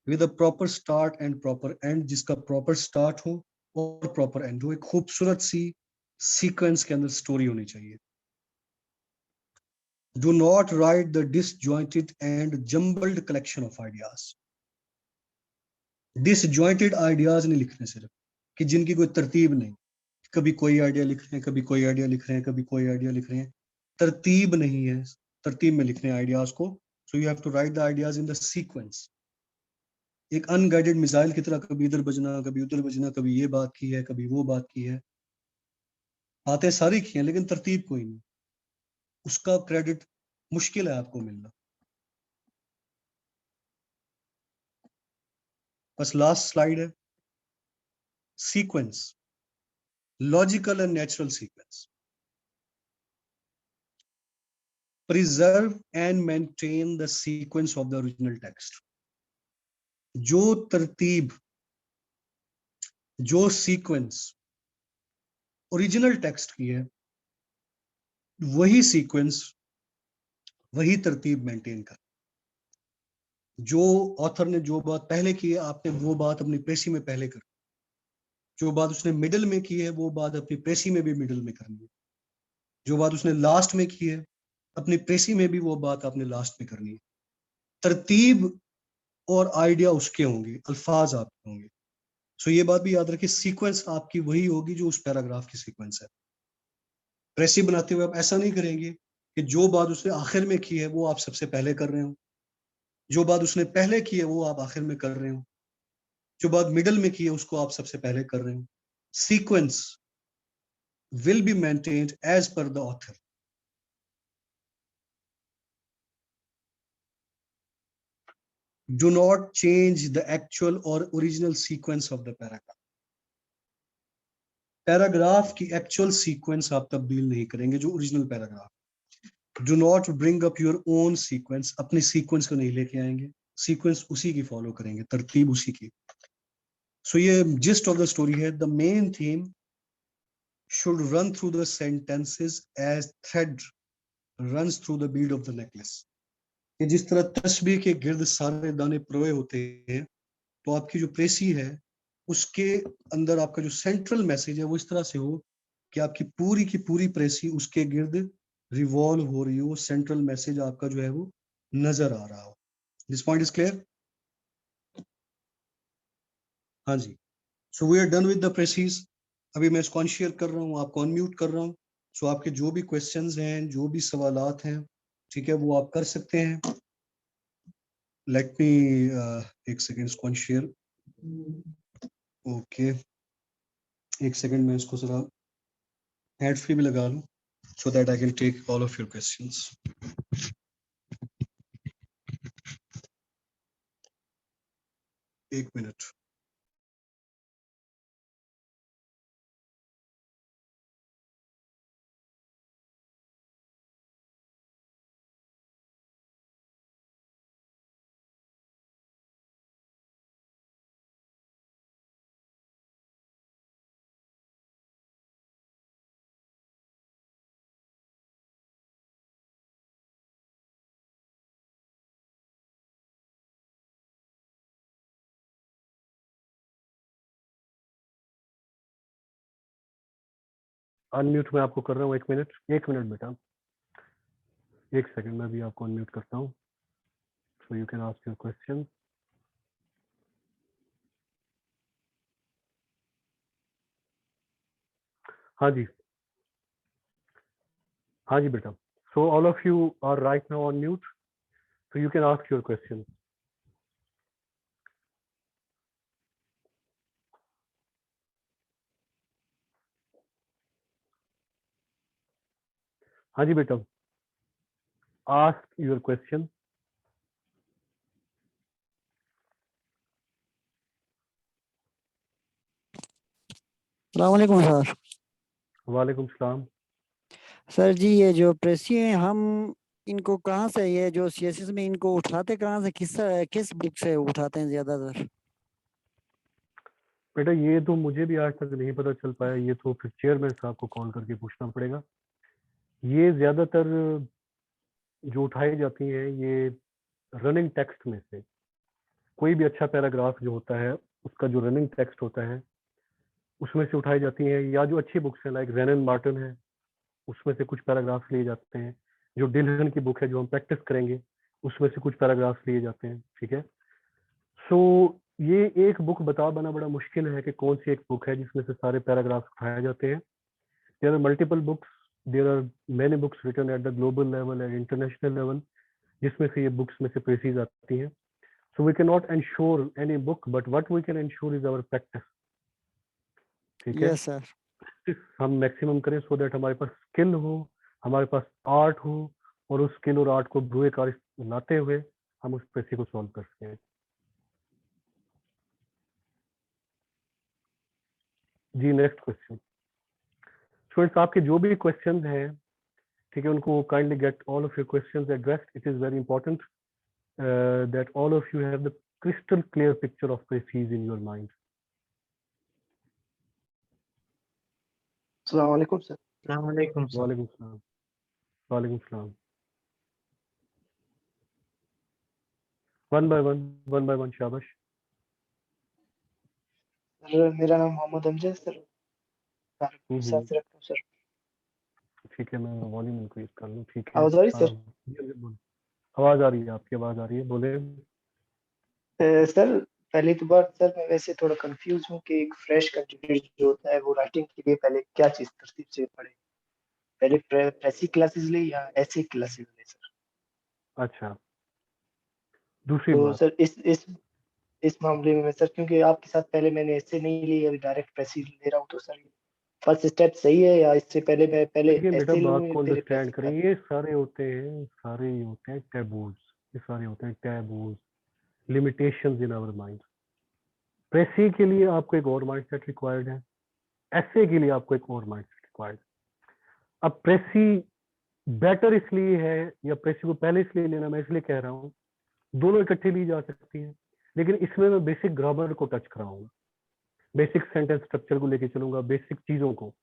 with a proper start and proper end, जिसका proper start हो और proper end हो। एक खूबसूरत सी सीक्वेंस के अंदर स्टोरी होनी चाहिए। Do not write the disjointed and jumbled collection of ideas. Disjointed ideas नहीं लिखने सिर्फ, कि जिनकी कोई तरतीब नहीं, कभी कोई आइडिया लिख रहे हैं, कभी कोई आइडिया लिख रहे हैं, कभी कोई आइडिया लिख रहे हैं, तरतीब नहीं है, तरतीब में लिखने आइडियाज को। So you have to write the ideas in the sequence. एक अनगाइडेड मिसाइल की तरह कभी इधर बजना, कभी उधर बजना, कभी ये बात की है, कभी वो बात की है, बातें सारी की हैं लेकिन तरतीब कोई नहीं, उसका क्रेडिट मुश्किल है आपको मिलना। बस लास्ट स्लाइड है, sequence, logical and natural sequence. Preserve and maintain the sequence of the original text. जो तरतीब, जो सीक्वेंस ओरिजिनल टेक्स्ट की है वही सीक्वेंस, वही तरतीब मेंटेन कर। जो ऑथर ने जो बात पहले की है आपने वो बात अपनी प्रेसी में पहले कर, जो बात उसने मिडिल में की है वो बात अपनी प्रेसी में भी मिडिल में करनी है, जो बात उसने लास्ट में की है अपनी प्रेसी में भी वो बात आपने लास्ट में करनी है। तरतीब और आइडिया उसके होंगे, अल्फाज आपके होंगे। सो ये बात भी याद रखिए, सीक्वेंस आपकी वही होगी जो उस पैराग्राफ की सीक्वेंस है। प्रेसी बनाते हुए आप ऐसा नहीं करेंगे कि जो बात उसने आखिर में की है वो आप सबसे पहले कर रहे हो, जो बात उसने पहले की है वो आप आखिर में कर रहे हो, जो बात मिडल में की है उसको आप सबसे पहले कर रहे हो। Sequence will be maintained as per the author. Do not change the actual or original sequence of the paragraph. Paragraph की एक्चुअल सीक्वेंस आप तब्दील नहीं करेंगे, जो original paragraph. Do not bring up your own sequence, अपनी sequence को नहीं लेके आएंगे, सीक्वेंस उसी की फॉलो करेंगे, तरतीब उसी की। सो ये जिस्ट ऑफ द स्टोरी है। The main theme should run through the sentences as thread runs through the bead of the necklace. कि जिस तरह तस्बीह के गिर्द सारे दाने परोए होते हैं तो आपकी जो प्रेसी है उसके अंदर आपका जो सेंट्रल मैसेज है वो इस तरह से हो कि आपकी पूरी की पूरी प्रेसी उसके गिर्द रिवॉल्व हो रही हो, सेंट्रल मैसेज आपका जो है वो नजर आ रहा हो। This point is clear? हाँ जी। So we are done with the precis. अभी मैं इसको अनशेयर कर रहा हूँ, आपको अनम्यूट कर रहा हूँ। सो आपके जो भी क्वेश्चंस हैं, जो भी सवालात हैं, ठीक है, वो आप कर सकते हैं। लेट मी एक सेकेंड इसको अनशेयर। ओके, एक सेकेंड मैं इसको जरा हैंड फ्री भी लगा लूँ so that I can take all of your questions. एक मिनट। अनम्यूट मैं आपको कर रहा हूँ, 1 मिनट बेटा, 1 सेकंड मैं भी आपको अनम्यूट करता हूँ, so you can ask your question. हाँ जी, हाँ जी बेटा, so all of you are right now on mute, so you can ask your question. हाँ जी बेटा, आस्क योर क्वेश्चन। अस्सलाम वालेकुम सर। वालेकुम सलाम। सर जी ये जो प्रेसी हैं हम इनको कहाँ से, ये जो सीएसएस में इनको उठाते कहाँ से, किस बुक से उठाते हैं ज्यादातर? बेटा ये तो मुझे भी आज तक नहीं पता चल पाया, ये तो फिर चेयरमैन साहब को कॉल करके पूछना पड़ेगा। ये ज्यादातर जो उठाई जाती हैं ये रनिंग टेक्स्ट में से, कोई भी अच्छा पैराग्राफ जो होता है उसका जो रनिंग टेक्स्ट होता है उसमें से उठाई जाती हैं, या जो अच्छी बुक्स हैं लाइक रेनन मार्टिन है उसमें से कुछ पैराग्राफ्स लिए जाते हैं, जो डिल्हन की बुक है जो हम प्रैक्टिस करेंगे उसमें से कुछ पैराग्राफ्स लिए जाते हैं, ठीक है। सो ये एक बुक बनाना बड़ा मुश्किल है कि कौन सी एक बुक है जिसमें से सारे पैराग्राफ्स उठाए जाते हैं। There are multiple books, there are many books written at the global level and international level, जिसमें से ये बुक्स में से प्रेसीज आती हैं। So we can not ensure any book, but what we can ensure is our practice, ठीक है। Yes sir. हम मैक्सिमम करें सो दैट हमारे पास स्किल हो, हमारे पास आर्ट हो, और उस स्किल और आर्ट को ब्रुए कार लाते हुए हम उस प्रेसी को सॉल्व कर सकें। जी नेक्स्ट क्वेश्चन। स्टूडेंट्स आपके जो भी क्वेश्चंस हैं, ठीक है, उनको kindly get all of your questions addressed. It is very important that all of you have the crystal clear picture of precis in your mind. अस्सलाम वालेकुम सर। वालेकुम सलाम। वालेकुम सलाम। वन बाय वन शाबाश। सर मेरा नाम मोहम्मद अमजद सर, साथ से रखता हूँ सर। ठीक है, मैं वॉल्यूम इंक्रीज कर लूँ, ठीक है। आवाज आ रही सर? आवाज आ रही है, आपकी आवाज आ रही है, बोले। सर पहली तो बात सर, मैं वैसे थोड़ा कंफ्यूज हूँ कि एक फ्रेश कैंडिडेट जो होता है वो राइटिंग के लिए पहले क्या चीज तरतीब से पढ़े, पहले प्रेसी क्लासेस ले या ऐसे क्लासेस ले सर? अच्छा, दूसरी तो बात। सर इस मामले में सर, क्योंकि आपके साथ पहले मैंने ऐसे नहीं ली, अभी डायरेक्ट प्रेसी ले रहा हूँ, तो सर फर्स्ट स्टेप सही है या इससे पहले मैं पहले देखिए बेटा, ऐसे लूँ बात या को फिर अंडरस्टैंड प्रेसी करें, क्लास? ये सारे होते हैं टैबूज, ये सारे होते हैं taboos, limitations in our mind. Precis के लिए आपको एक और माइंडसेट रिक्वायर्ड है, ऐसे के लिए आपको एक और माइंडसेट रिक्वायर्ड है। अब प्रेसी बेटर इसलिए है, या प्रेसी को पहले इसलिए लेना, मैं इसलिए कह रहा हूँ दोनों इकट्ठे ली जा सकती है, लेकिन इसमें मैं बेसिक ग्रामर को टच कराऊंगा, बेसिक सेंटेंस स्ट्रक्चर को लेके चलूंगा, बेसिक चीजों को,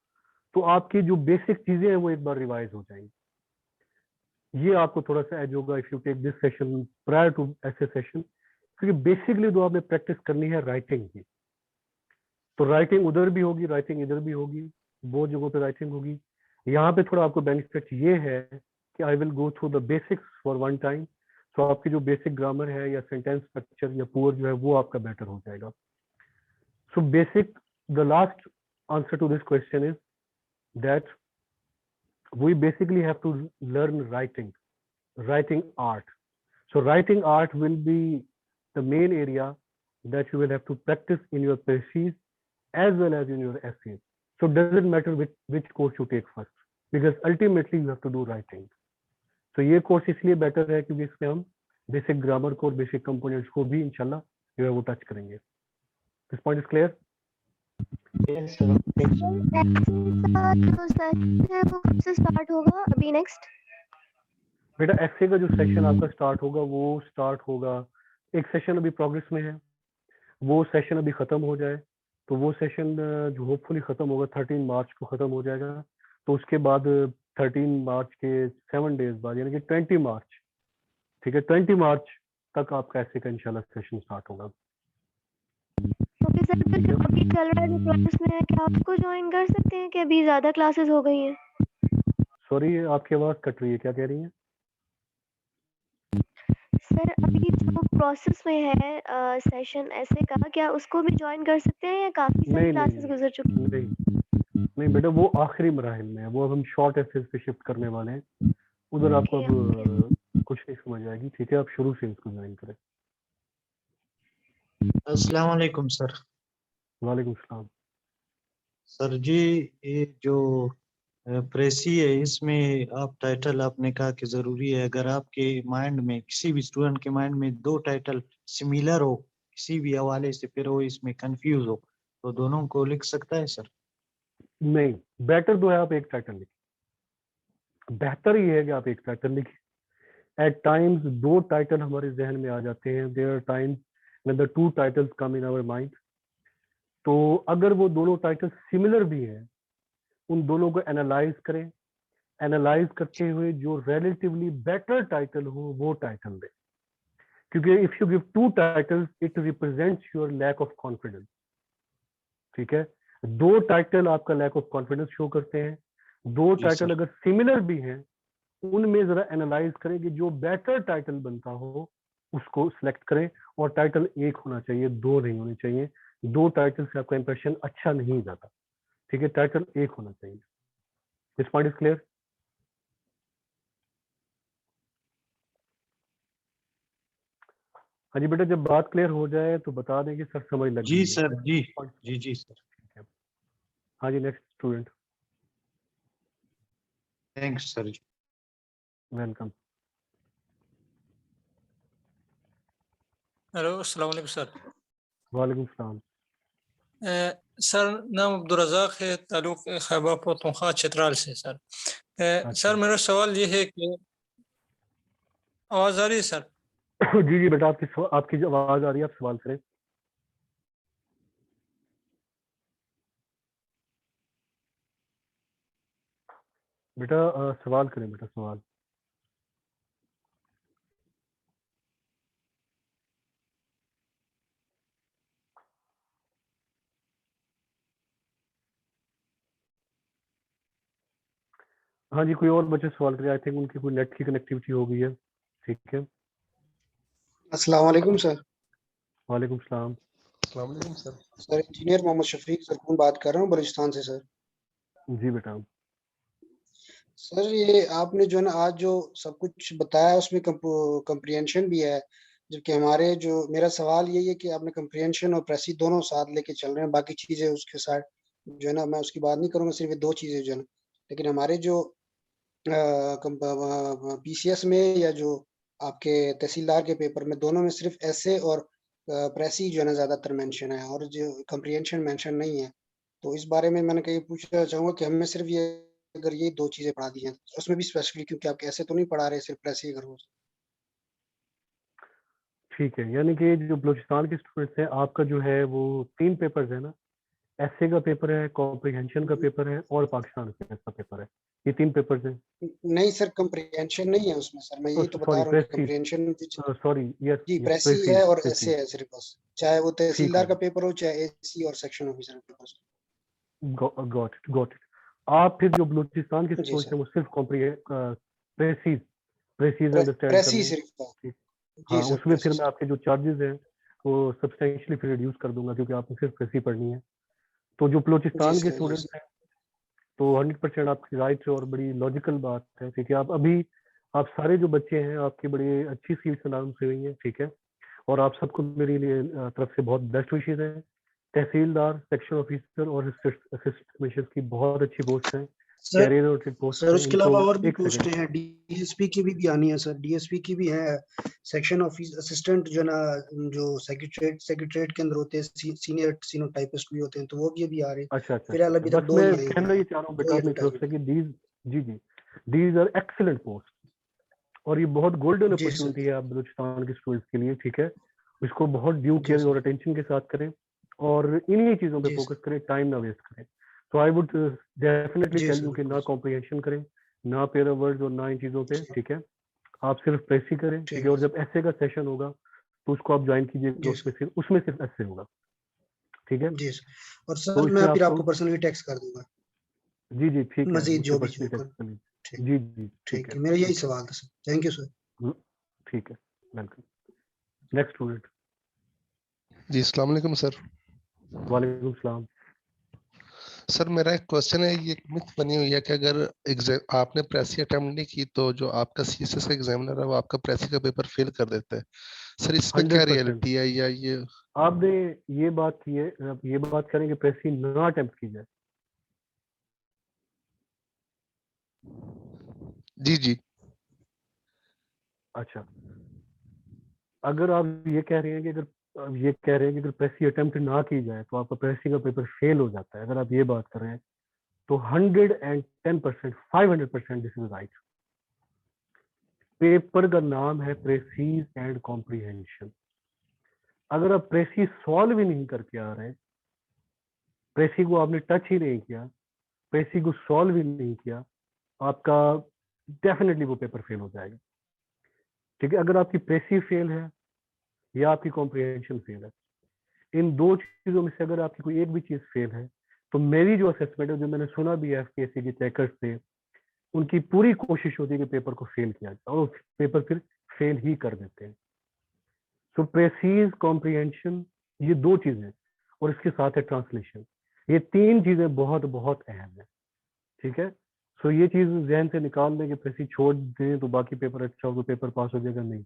तो आपकी जो बेसिक चीजें हैं वो एक बार रिवाइज हो जाएंगी। ये आपको थोड़ा सा एज होगा if you take this session prior to ऐसे सेशन, क्योंकि बेसिकली तो आपने प्रैक्टिस करनी है राइटिंग की, तो राइटिंग उधर भी होगी, राइटिंग इधर भी होगी, बहुत जगहों पे राइटिंग होगी। यहाँ पे थोड़ा आपको बेनिफिट ये है कि I will go through the basics for one time, तो आपकी जो बेसिक ग्रामर है या सेंटेंस स्ट्रक्चर या पुअर जो है वो आपका बेटर हो जाएगा। So basic, the last answer to this question is that we basically have to learn writing art. So writing art will be the main area that you will have to practice in your theses as well as in your essays. So it doesn't matter which course you take first, because ultimately you have to do writing. So ये course इसलिए better है क्योंकि इसमें हम basic grammar को और basic components को भी इंशाल्लाह जो है वो टच करेंगे। This point is clear? Yes sir, thank you. से स्टार्ट होगा अभी नेक्स्ट? बेटा एसे का जो सेशन आपका स्टार्ट होगा वो स्टार्ट होगा, एक सेशन अभी प्रोग्रेस में है, वो सेशन अभी खत्म हो जाए तो वो सेशन जो होपफुली खत्म होगा 13 मार्च को खत्म हो जाएगा, तो उसके बाद 13 मार्च के 7 डेज बाद यानी कि 20 मार्च, ठीक है, 20 मार्च तक आपका ऐसे का इंशाल्लाह सेशन स्टार्ट होगा। ओके सर तो जो अभी चल रहा है जो क्लास में है क्या उसको ज्वाइन कर सकते हैं कि अभी ज्यादा क्लासेस हो गई हैं? सॉरी आपकी आवाज कट रही है, क्या कह रही हैं? सर अभी जो प्रोसेस में है सेशन ऐसे का क्या उसको भी ज्वाइन कर सकते हैं या काफी सारी नहीं क्लासेस नहीं गुजर चुकी हैं? नहीं बेटा, वो आखिरी मराहिल में है, वो अब हम शॉर्ट एसेज पे शिफ्ट करने वाले हैं, उधर आपको ओके अब कुछ नहीं समझ आएगी, ठीक है? आप शुरू से इसको ज्वाइन करें। अस्सलाम वालेकुम सर। वालेकुम सलाम। सर जी, ये जो प्रेसी है इसमें आप टाइटल आपने कहा कि ज़रूरी है, अगर आपके माइंड में किसी भी स्टूडेंट के माइंड में दो टाइटल सिमिलर हो किसी भी हवाले से, फिर वो इसमें कंफ्यूज हो, तो दोनों को लिख सकता है सर? नहीं, बेटर तो है आप एक टाइटल लिखें, बेहतर ही है कि आप एक टाइटल लिखें। एट टाइम्स दो टाइटल हमारे जहन में आ जाते हैं, there are times when the two titles come in our mind. तो अगर वो दोनों टाइटल सिमिलर भी हैं, उन दोनों को एनालाइज करें, एनालाइज करते हुए जो रिलेटिवली बेटर टाइटल हो वो टाइटल दें, क्योंकि if you give two titles it represents your lack of confidence, ठीक है? दो टाइटल आपका लैक ऑफ कॉन्फिडेंस शो करते हैं। दो जी टाइटल सर। अगर सिमिलर भी हैं, उनमें जरा एनालाइज करें कि जो बेटर टाइटल बनता हो उसको सिलेक्ट करें, और टाइटल एक होना चाहिए, दो नहीं होने चाहिए। दो टाइटल से आपका इंप्रेशन अच्छा नहीं जाता, ठीक है? टाइटल एक होना चाहिए। This point is clear? हाँ जी बेटा, जब बात क्लियर हो जाए तो बता दें कि सर समझ लग जी गई है। सर, जी जी जी सर। ठीक है। हाँ जी, नेक्स्ट स्टूडेंट। थैंक्स सर जी। वेलकम। हेलो, अस्सलाम वालेकुम सर। वालेकुम सलाम। सर नाम अब्दुल रज़ाक है, ताल्लुक खैबर पख्तूनख्वा चित्राल से सर। अच्छा। सर मेरा सवाल ये है कि आवाज़ आ रही है सर? जी जी बेटा, आपकी जो आवाज आ रही है, आप सवाल करें। बेटा सवाल करें बेटा, सवाल। हाँ जी, कोई और बच्चे सवाल करें। आई थिंक उनकी कोई नेट की कनेक्टिविटी हो गई है, ठीक है? अस्सलाम वालेकुम सर। वालेकुम सलाम। अस्सलाम वालेकुम sir. Sir engineer Mohammad Shafiq सरकून बात कर रहा हूँ बलूचिस्तान से सर। जी बेटा। सर ये आपने जो है ना आज जो सब कुछ बताया उसमें कंप्रिहेंशन भी है, जबकि हमारे जो मेरा सवाल यही है कि आपने कंप्रिहेंशन और प्रेसी दोनों साथ लेके चल रहे हैं, बाकी चीजें उसके साथ जो है ना मैं उसकी बात नहीं करूंगा, सिर्फ ये दो चीजें जो है ना। लेकिन हमारे जो पीसीएस में या जो आपके तहसीलदार के पेपर में दोनों में सिर्फ ऐसे और प्रेसी जो है ना ज्यादातर मेंशन है और जो कंप्रिहेंशन मेंशन नहीं है। तो इस बारे में मैंने कहीं पूछना चाहूंगा कि हमें सिर्फ ये अगर ये दो चीजें पढ़ा दी हैं उसमें भी स्पेसिफिकली, क्योंकि आप ऐसे तो नहीं पढ़ा रहे सिर्फ प्रेसी अगर हो। ठीक है, यानी कि जो बलूचिस्तान के स्टूडेंट्स हैं, आपका जो है वो 3 पेपर्स है ना? एसए का पेपर है, कॉम्प्रिहेंशन का पेपर है और पाकिस्तान अफेयर्स का पेपर है। ये 3 पेपर्स हैं। नहीं सर, कंप्रिहेंशन नहीं है उसमें सर, मैं यही तो बता सॉरी, रहा हूँ कि प्रेसी। कंप्रिहेंशन सॉरी, यस जी यस, प्रेसी प्रेसी है और प्रेसी। ऐसे है सिर्फ बस, चाहे वो ठीक तहसीलदार हो का पेपर हो चाहे एसी और सेक्शन ऑफिसर का पेपर गॉट इट। आप फिर जो बलूचिस्तान के हो। जी स्टूडेंट्स सर, हैं वो सिर्फ प्रेसीज प्रेसीज अंडरस्टैंड कर प्रेसी लें। सिर्फ था। ठीक। जी हाँ, सर उसमें प्रेसी फिर मैं सर। आपके जो चार्जेस हैं वो सब्सटेंशियली फिर रिड्यूस कर दूंगा, क्योंकि आपको सिर्फ प्रेसी पढ़नी है। तो जो जी बलूचिस्तान के सर। जी स्टूडेंट्स सर। हैं, तो 100% आपकी राइट है और बड़ी लॉजिकल बात है, ठीक है? आप अभी आप सारे जो बच्चे हैं आपकी बड़ी अच्छी सीट्स अनाउंस हुई हैं, ठीक है? और आप सबको मेरे लिए तरफ से बहुत बेस्ट विशेज हैं। तहसीलदार, सेक्शन ऑफिसर और असिस्टेंट कमिश्नर की बहुत अच्छी पोस्ट है, sir career oriented post sir है। उसके इनको अलावा और भी एक पोस्टें सेकंड। हैं, डीएसपी की भी आनी है सर, डीएसपी की भी है, सेक्शन ऑफिस असिस्टेंट जो ना, जो सेक्रेटरीट के अंदर होते हैं, सीनियर सीनोटाइपिस्ट भी होते हैं, तो वो भी आ रहे हैं। अच्छा अच्छा फिलहाल अच्छा, अभी तक बस दो मैं ही आए हुए कहना हैं, ये चाह रहा हूँ दो बेटा ही अपनी तरफ से एडवर्टाइजमेंट। कि दीज आर एक्सीलेंट पोस्ट, और ये बहुत गोल्डन जी सर। अपॉर्चुनिटी है आप बलूचिस्तान के स्टूडेंट्स के लिए, ठीक है? इसको बहुत ड्यू जी केयर सर। और अटेंशन के साथ करें और इन्हीं चीज़ों पे जी फोकस सर। करें, टाइम ना वेस्ट करें। तो आई वुड डेफिनेटली जी टेल सर यू कि बिल्कुल ना सर। कॉम्प्रिहेंशन करें, ना पेयर ऑफ वर्ड्स और ना इन चीज़ों पे, ठीक है? आप सिर्फ प्रेसी करें, ठीक ठीक है? है और सर। जब ऐसे का सेशन होगा तो उसको आप ज्वाइन कीजिएगा, जी सर। उसमें सिर्फ ऐसे होगा। ठीक है। जी सर, और तो सर मैं इसमें फिर आपको आपको पर्सनली टेक्स्ट कर दूंगा जी जी ठीक है, मजीद मुझसे जो भी पर्सनली जो टेक्स्ट कर लीजिए। ठीक जी जी ठीक ठीक है, है, मेरा यही ठीक है। सवाल था सर। Thank you sir. ठीक है, वेलकम। Next student. जी अस्सलाम वालेकुम सर। वालेकुम सलाम। सर मेरा एक क्वेश्चन है, ये एक मिथ बनी हुई है कि अगर एग्जाम आपने प्रेसी अटेम्प्ट नहीं की तो जो आपका सीएसएस एग्जामिनर है वो आपका प्रेसी का पेपर फेल कर देता है। सर इसमें क्या 100% रियलिटी है या ये? आपने ये बात की है, आप ये बात करें कि प्रेसी ना अटेम्प्ट की जाए। जी जी। अच्छा, अगर आप ये कह रहे हैं कि अगर प्रेसी अटेम्प्ट ना की जाए तो आपका प्रेसी का पेपर फेल हो जाता है, अगर आप ये बात कर रहे हैं तो 110%, 500% दिस इज राइट। पेपर का नाम है प्रेसीज एंड कॉम्प्रिहेंशन। अगर आप प्रेसी सॉल्व ही नहीं करके आ रहे, प्रेसी को आपने टच ही नहीं किया, प्रेसी को सॉल्व ही नहीं किया, आपका डेफिनेटली वो पेपर फेल हो जाएगा। ठीक है, अगर आपकी प्रेसी फेल है या आपकी कॉम्प्रिहेंशन फेल है, इन दो चीजों में से अगर आपकी कोई एक भी चीज फेल है तो मेरी जो असेसमेंट है, जो मैंने सुना भी है एफकेएससी के चेकर्स से, उनकी पूरी कोशिश होती है कि पेपर को फेल किया जाए और पेपर फिर फेल ही कर देते हैं। सो प्रेसीज, कॉम्प्रिहेंशन, ये दो चीजें और इसके साथ है ट्रांसलेशन, ये तीन चीजें बहुत बहुत अहम है। ठीक है, सो ये चीज जहन से निकाल दें कि प्रेसी छोड़ दें तो बाकी पेपर अच्छा हो तो पेपर पास हो जाएगा, नहीं।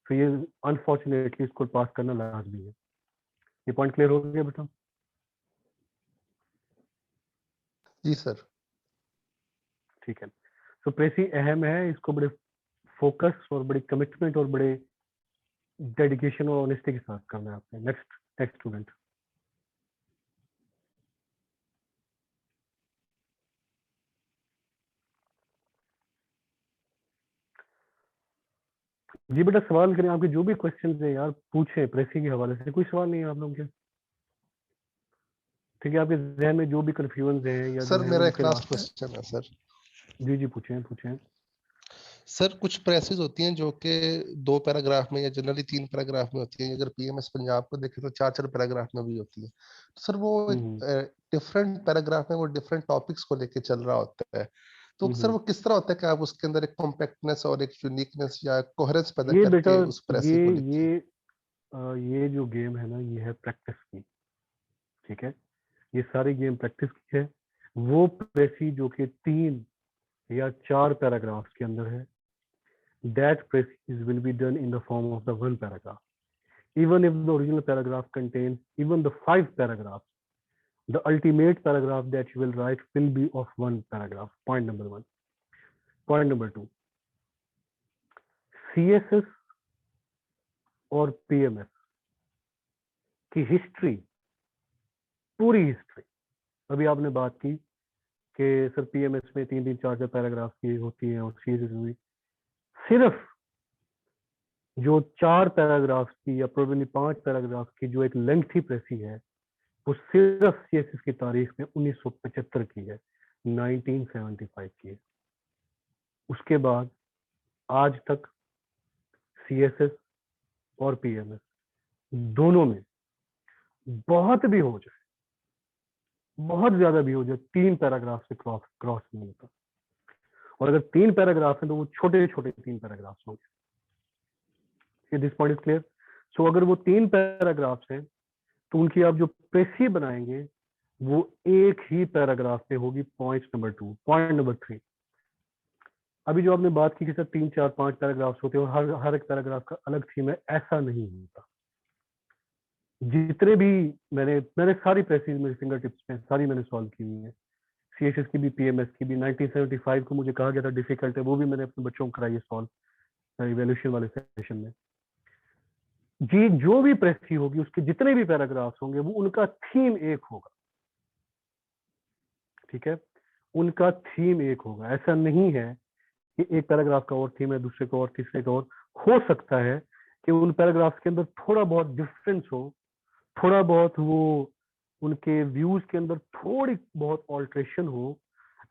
तो ये अनफॉर्चुनेटली इसको पास करना लाजमी है। ये पॉइंट क्लियर हो गया बेटा? जी सर। ठीक है, सो प्रेसी अहम है, इसको बड़े फोकस और बड़ी कमिटमेंट और बड़े डेडिकेशन और ऑनेस्टी के साथ करना है आपने। Next student. जी बेटा, सवाल करें, आपके जो भी क्वेश्चन है यार पूछे, प्रेसी के हवाले से कोई सवाल नहीं है आप लोगों के? ठीक है, आपके जहन में जो भी कंफ्यूजन है या जो सर है मेरा एक उनके लास्ट लास्ट है। क्वेश्चन है सर। जी जी पूछें। सर कुछ प्रेसेस होती हैं जो कि 2 पैराग्राफ में या जनरली 3 पैराग्राफ में होती हैं, अगर पीएमएस पंजाब को देखें तो 4-4 पैराग्राफ में भी होती है। तो सर वो डिफरेंट पैराग्राफ में वो डिफरेंट टॉपिक्स को लेके चल रहा होता है, तो सर वो किस तरह होता है कि आप उसके अंदर एक कॉम्पैक्टनेस और एक यूनिकनेस या कोहेरेंस पैदा ये बेटा, करके उस प्रेसी को लिखते हैं? ये जो गेम है ना, ये है प्रैक्टिस की। ठीक है, ये सारी गेम प्रैक्टिस की है। वो प्रेसी जो कि 3 या 4 पैराग्राफ्स के अंदर है, that precis will be done in the form of the 1 paragraph. Even if the original paragraph contains even the 5 paragraphs, the ultimate paragraph that you will write will be of 1 paragraph. Point number 1. Point number 2. CSS और PMS की history, पूरी history, अभी आपने बात की कि sir PMS में 3-3, 4-4 paragraph की होती है और CSS में सिर्फ जो 4 पैराग्राफ की या प्रोबेबली 5 पैराग्राफ की जो एक लेंथी प्रेसी है, वो सिर्फ सीएसएस की तारीख में 1975 की है, 1975 की है। उसके बाद आज तक सीएसएस और पीएमएस दोनों में बहुत भी हो जाए, बहुत ज्यादा भी हो जाए, 3 पैराग्राफ से क्रॉस नहीं होता। और अगर 3 पैराग्राफ है तो वो छोटे छोटे 3 पैराग्राफ होंगे। This point is clear? So अगर वो 3 पैराग्राफ्स हैं तो उनकी आप जो प्रेसी बनाएंगे वो एक ही पैराग्राफ में होगी। Point number 2। पॉइंट नंबर 3, अभी जो आपने बात की कि सर 3, 4, 5 पैराग्राफ्स होते हैं और हर एक पैराग्राफ का अलग थीम है, ऐसा नहीं होता। जितने भी मैंने सारी प्रेसीज मेरे फिंगर टिप्स में सारी मैंने सॉल्व की हुई है, सीएसएस की भी, पीएमएस की भी। 1975 को मुझे कहा गया था डिफिकल्ट है, वो भी मैंने अपने बच्चों को कराई है सॉल्व इवैल्यूएशन वाले सेशन में। जी जो भी प्रेसी होगी उसके जितने भी पैराग्राफ्स होंगे वो उनका थीम एक होगा। ठीक है, उनका थीम एक होगा। ऐसा नहीं है कि एक पैराग्राफ का और थीम है, दूसरे का और, तीसरे का और। हो सकता है कि उन पैराग्राफ्स के अंदर थोड़ा बहुत डिफरेंस हो, थोड़ा बहुत वो उनके व्यूज के अंदर थोड़ी बहुत ऑल्ट्रेशन हो,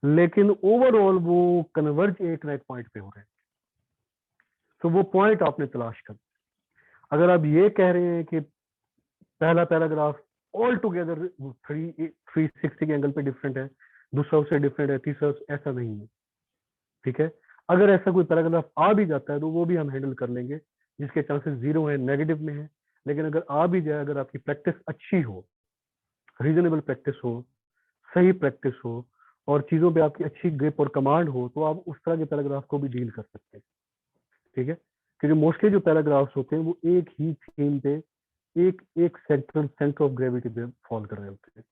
लेकिन ओवरऑल वो कन्वर्ज एक ना एक पॉइंट पे हो रहे हैं। तो वो पॉइंट आपने तलाश कर। अगर आप ये कह रहे हैं कि पहला पैराग्राफ ऑल टुगेदर 360 के एंगल पे डिफरेंट है, दूसरा उससे डिफरेंट है, तीसरा ऐसा नहीं है, ठीक है। अगर ऐसा कोई पैराग्राफ आ भी जाता है तो वो भी हम हैंडल कर लेंगे, जिसके चांसेस 0 है, नेगेटिव में है। लेकिन अगर आ भी जाए, अगर आपकी प्रैक्टिस अच्छी हो, रीजनेबल प्रैक्टिस हो, सही प्रैक्टिस हो और चीजों पे आपकी अच्छी ग्रिप और कमांड हो, तो आप उस तरह के पैराग्राफ को भी डील कर सकते हैं, ठीक है। क्योंकि मोस्टली जो पैराग्राफ्स होते हैं वो एक ही थीम पे, एक सेंटर ऑफ ग्रेविटी पे फॉल कर रहे होते हैं,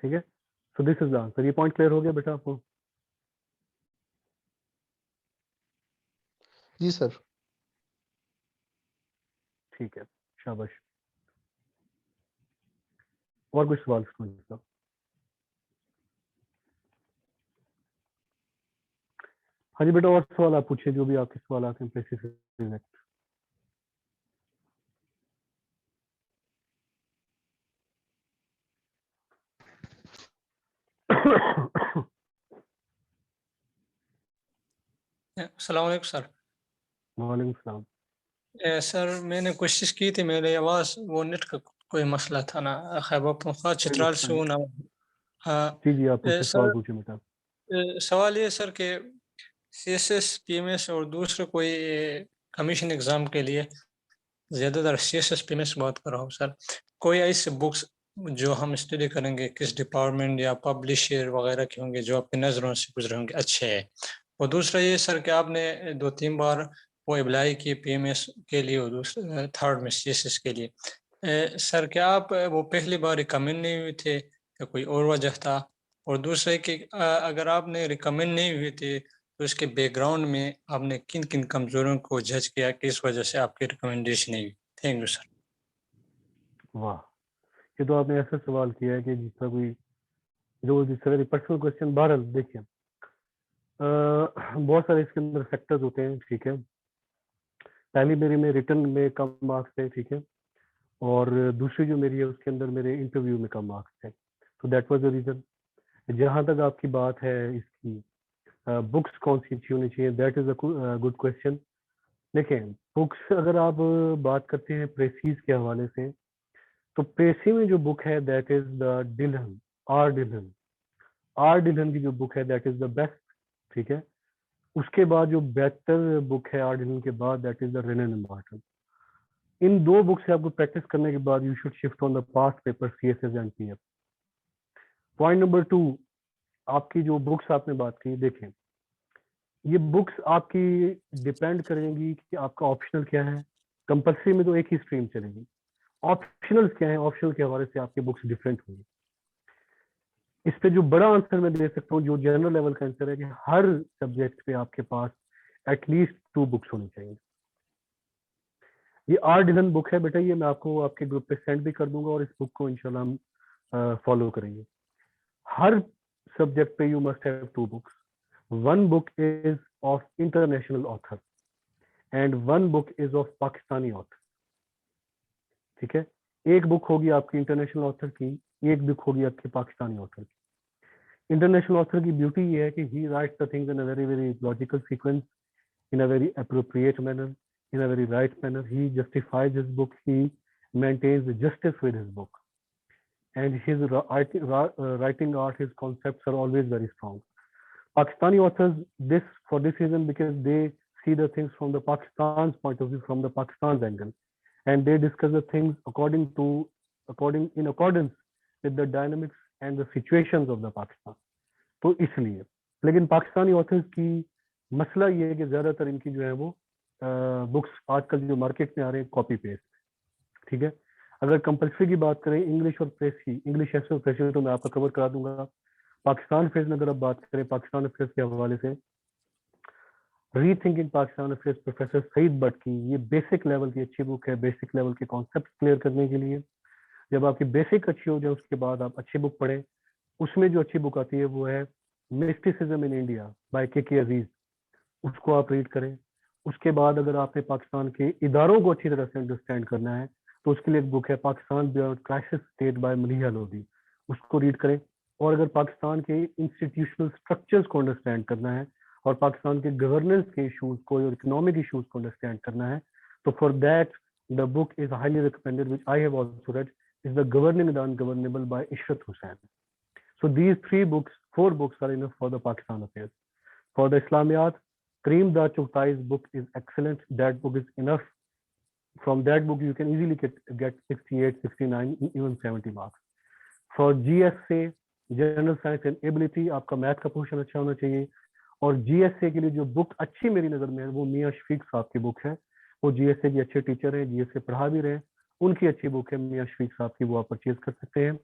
ठीक है। सो दिस इज द आंसर। ये पॉइंट क्लियर हो गया बेटा आपको? जी सर। ठीक है, शाबाश। और कुछ सवाल इसका? हाँ जी बेटा, और सवाल आप पूछिए, जो भी आपके सवाल आते हैं प्रेसी से रिलेटेड। अस्सलाम वालेकुम सर। वालेकुम सलाम। सर मैंने कोशिश की थी, मेरी आवाज़ वो नेट का कोई मसला था ना, खैबर पख्तूनख्वा चित्राल से हूँ ना। हाँ जी जी, आप पूछिए, सर, सवाल पूछिए बेटा। सवाल ये सर कि CSS PMS और दूसरे कोई कमीशन एग्ज़ाम के लिए ज़्यादातर CSS PMS बात कर रहा हूँ सर, कोई ऐसे बुक्स जो हम स्टडी करेंगे किस डिपार्टमेंट या पब्लिशर वगैरह के होंगे जो आपकी नज़रों से गुजरे होंगे अच्छे हैं। और दूसरा ये सर कि आपने 2-3 बार वो अप्लाई की PMS के लिए और दूसरे थर्ड में CSS के लिए, सर क्या आप वो पहली बार रिकमेंड नहीं हुए थे या कोई और वजह था? और दूसरा कि अगर आपने रिकमेंड नहीं हुए थे तो इसके बैकग्राउंड में आपने किन किन कमजोरियों को जज किया कि इस वजह से आपकी रिकमेंडेशन नहीं हुई? Thank you sir. वाह, ये तो आपने ऐसा सवाल किया है कि जिस तरह कोई जो जिस तरह पर्सनल क्वेश्चन। बहरहाल देखिए, बहुत सारे इसके अंदर फैक्टर्स होते हैं, ठीक है। पहली मेरी में रिटर्न में कम मार्क्स थे, ठीक है, और दूसरी जो मेरी है उसके अंदर मेरे इंटरव्यू में कम मार्क्स थे, तो दैट वाज द रीजन। जहाँ तक आपकी बात है इसकी बुक्स कौन सी अच्छी होनी चाहिए, that is a good question. देखें, बुक्स अगर आप बात करते हैं प्रेसीज के हवाले से, तो प्रेसी में जो बुक है दैट इज द डिलहन, आर डिलहन की जो बुक है दैट इज द बेस्ट, ठीक है। उसके बाद जो बेहतर बुक है आर डिलहन के बाद that is the Wren and Martin. इन दो बुक से आपको प्रैक्टिस करने के बाद you should shift on the past paper CSS and PF। Point number 2, आपकी जो बुक्स आपने बात की, देखें ये बुक्स आपकी डिपेंड करेंगी कि आपका ऑप्शनल क्या है। कंपल्सरी में तो एक ही स्ट्रीम चलेगी, ऑप्शनल क्या है, ऑप्शनल के हवाले से आपकी बुक्स डिफरेंट होंगी। इस पे जो बड़ा आंसर मैं दे सकता हूँ, जो जनरल लेवल का आंसर है कि हर सब्जेक्ट पे आपके पास एटलीस्ट 2 बुक्स होनी चाहिए। ये आर डिलन बुक है बेटा, ये मैं आपको आपके ग्रुप पे सेंड भी कर दूंगा और इस बुक को इंशाल्लाह हम फॉलो करेंगे। हर सब्जेक्ट पे you must have 2 books. One book is of international author and one book is of Pakistani author, ठीक है। एक बुक होगी आपकी इंटरनेशनल ऑथर की, एक बुक होगी आपकी पाकिस्तानी ऑथर की। इंटरनेशनल ऑथर की ब्यूटी ये है कि ही rights the things in a very very logical sequence, in a very appropriate manner, in a very right manner. He justifies his book, he maintains justice with his book, and his writing art, his concepts are always very strong. Pakistani authors, for this reason, because they see the things from the Pakistan's point of view, from the Pakistan's angle, and they discuss the things in accordance with the dynamics and the situations of the Pakistan. तो इसलिए, लेकिन Pakistani authors की मसला ये है कि ज्यादातर इनकी जो है वो बुक्स आजकल जो मार्केट में आ रहे हैं कॉपी पेस्ट, ठीक है। अगर कंपल्सरी की बात करें इंग्लिश और प्रेसी, इंग्लिश एसे और प्रेसी तो मैं आपका कवर करा दूंगा। पाकिस्तान अफेयर्स में अगर आप बात करें पाकिस्तान अफेयर्स के हवाले से, rethinking Pakistan affairs professor Saeed Butt की ये बेसिक लेवल की अच्छी बुक है, बेसिक लेवल के कॉन्सेप्ट क्लियर करने के लिए। जब आपकी बेसिक अच्छी हो जाए उसके बाद आप अच्छी बुक पढ़ें। उसमें जो अच्छी बुक आती है वो है मिस्टिसिज्म इन इंडिया बाय के अजीज, उसको आप रीड करें। उसके बाद अगर आपने पाकिस्तान के इदारों को अच्छी तरह से अंडरस्टैंड करना है तो उसके लिए एक बुक है Pakistan beyond crisis state by Maliha Lodhi, उसको रीड करें। और अगर पाकिस्तान के इंस्टीट्यूशनल स्ट्रक्चर्स को अंडरस्टैंड करना है और पाकिस्तान के गवर्नेंस के इशूज को और इकोनॉमिक इशूज को अंडरस्टैंड करना है तो for that the book is highly recommended which I have also red, is The Governing and the Ungovernable by Ishrat Hussain. So these 4 books are enough for the Pakistan affairs. For the Islamiyat, Kareem Da Chughai's book is excellent. That book is enough. From that book, you can easily get 68, 69, even 70 marks. For GSA, General Science and Ability, आपका math का portion अच्छा होना चाहिए. और GSA के लिए जो book अच्छी मेरी नज़र में है वो मियाँ शफीक साहब की बुक है. वो GSA के अच्छे टीचर हैं, GSA पढ़ा भी रहे हैं. उनकी अच्छी बुक है मियाँ शफीक साहब की, वो आप परचेज कर सकते हैं.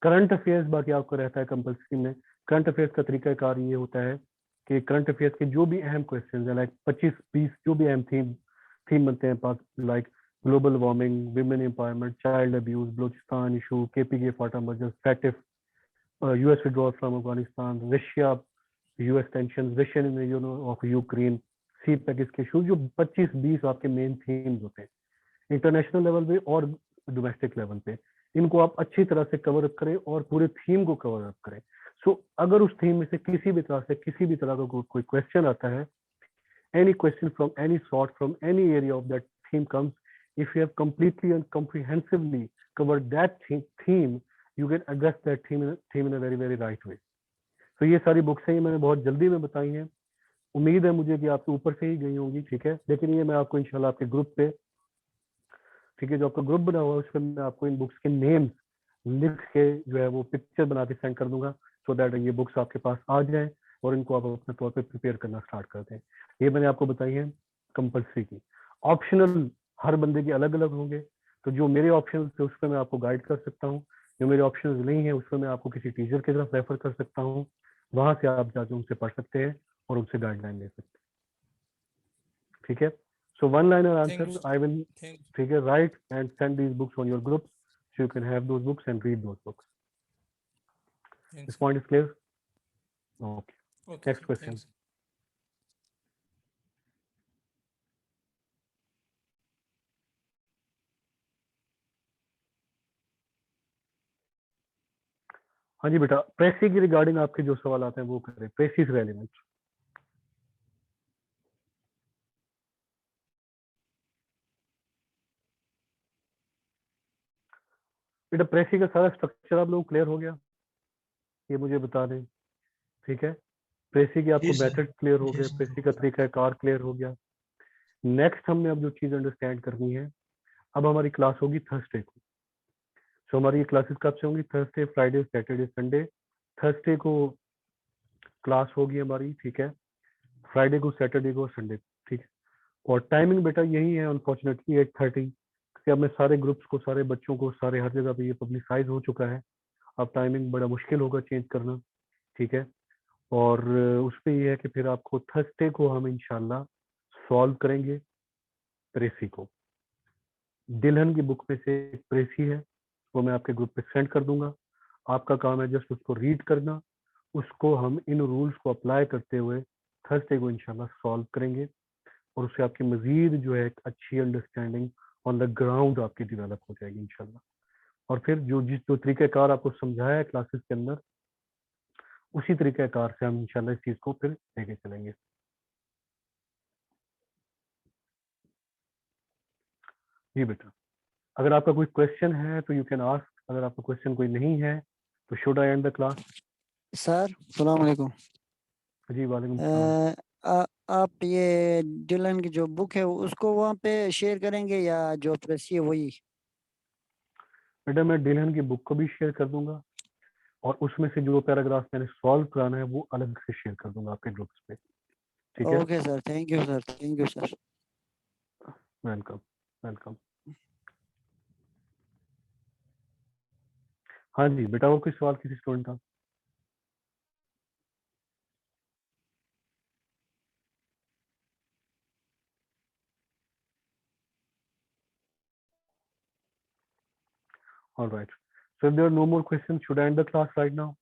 करंट अफेयर्स बाकी आपको रहता है कंपल्सरी में. करंट अफेयर्स का तरीकाकार ये होता है कि करंट अफेयर्स के जो भी अहम क्वेश्चन है, लाइक 25-20 जो भी अहम थीम बनते हैं, like global warming, women empowerment, child abuse, Balochistan issue, KPK FATA merger, FATF, US withdrawal from Afghanistan, Russia, US tensions, Russian of Ukraine, CPEC के इशू, जो 25-20 आपके मेन थीम्स होते हैं इंटरनेशनल लेवल पे और डोमेस्टिक लेवल पे. इनको आप अच्छी तरह से कवर अप करें और पूरे थीम को कवर अप करें. सो अगर उस थीम में से किसी भी तरह का कोई क्वेश्चन आता है, any question from any sort, from any area of that theme comes, if you have completely and comprehensively covered that theme, you can address that theme in a very, very right way. So ये सारी books हैं, ये मैंने बहुत जल्दी में बताई हैं. उम्मीद है मुझे कि आपके ऊपर से ही गई होंगी, ठीक है. लेकिन ये मैं आपको इंशाल्लाह आपके ग्रुप पे, ठीक है, जो आपका ग्रुप बना हुआ है उसमें मैं आपको इन बुक्स के नेम्स लिख के जो है वो पिक्चर बना के सेंड कर दूंगा, सो दैट ये बुक्स आपके पास आ जाएं और इनको आप अपने तौर पे प्रिपेयर करना स्टार्ट कर दें. ये मैंने आपको बताई है कंपल्सरी की. ऑप्शनल हर बंदे के अलग अलग होंगे, तो जो मेरे ऑप्शंस थे उस पर मैं आपको गाइड कर सकता हूँ. जो मेरे ऑप्शंस नहीं है उस पर मैं आपको किसी टीचर की तरफ रेफर कर सकता हूँ. वहां से आप जाके उनसे पढ़ सकते हैं और उनसे गाइडलाइन ले सकते हैं. ठीक है. So one liner answer, I will take a write and send these books on your groups, so you can have those books and read those books. This point is clear? Okay. Next question. हाँ जी बेटा, प्रेसी की regarding आपके जो सवाल आते हैं वो करें. प्रेसी से रेलेवेंट. बेटा प्रेसी का सारा स्ट्रक्चर आप लोग क्लियर हो गया, ये मुझे बता दें. ठीक है, प्रेसी की आपको मेथड क्लियर हो गया, प्रेसी का तरीका कार क्लियर हो गया. नेक्स्ट हमने अब जो चीज अंडरस्टैंड करनी है, अब हमारी क्लास होगी थर्सडे को. सो हमारी ये क्लासेस कब से होंगी? Thursday, Friday, Saturday, Sunday. Thursday को क्लास होगी हमारी, ठीक है. फ्राइडे को, सैटरडे को, संडे को, ठीक है. और टाइमिंग बेटा यही है अनफॉर्चुनेटली 8:30. अब मैं सारे ग्रुप्स को, सारे बच्चों को, सारे हर जगह पे ये पब्लिसाइज हो चुका है. अब टाइमिंग बड़ा मुश्किल होगा चेंज करना, ठीक है. और उस पर यह है कि फिर आपको थर्सडे को हम इंशाल्लाह सॉल्व करेंगे प्रेसी को. दिलहन की बुक में से एक प्रेसी है, वो मैं आपके ग्रुप पे सेंड कर दूंगा. आपका काम है जस्ट उसको रीड करना, उसको हम इन रूल्स को अप्लाई करते हुए थर्सडे को इंशाल्लाह सॉल्व करेंगे और उससे आपकी मजीद जो है एक अच्छी अंडरस्टैंडिंग ऑन द ग्राउंड आपकी डेवलप हो जाएगी इंशाल्लाह. और फिर जो तरीक़ाकार आपको समझाया है क्लासेस के अंदर, उसी तरीक़ाकार से हम इंशाल्लाह इस चीज़ को फिर लेके चलेंगे. जी बेटा, अगर आपका कोई क्वेश्चन है तो यू कैन आस्क. अगर आपका क्वेश्चन कोई नहीं है तो should I and the class? Sir अस्सलाम वालेकुम. जी वालेकुम सलाम. आप ये डिलन की जो बुक है उसको वहाँ पे शेयर करेंगे या जो प्रेसी है वही? बेटा मैं डिलन की बुक को भी शेयर कर दूंगा और उसमें से जो पैराग्राफ मैंने सॉल्व कराना है वो अलग से शेयर कर दूंगा आपके ग्रुप्स पे. ठीक है. Okay sir, thank you sir. Thank you sir. Welcome welcome. हाँ जी बेटा, और कोई सवाल किसी स्टूडेंट का? All right. So if there are no more questions, should I end the class right now?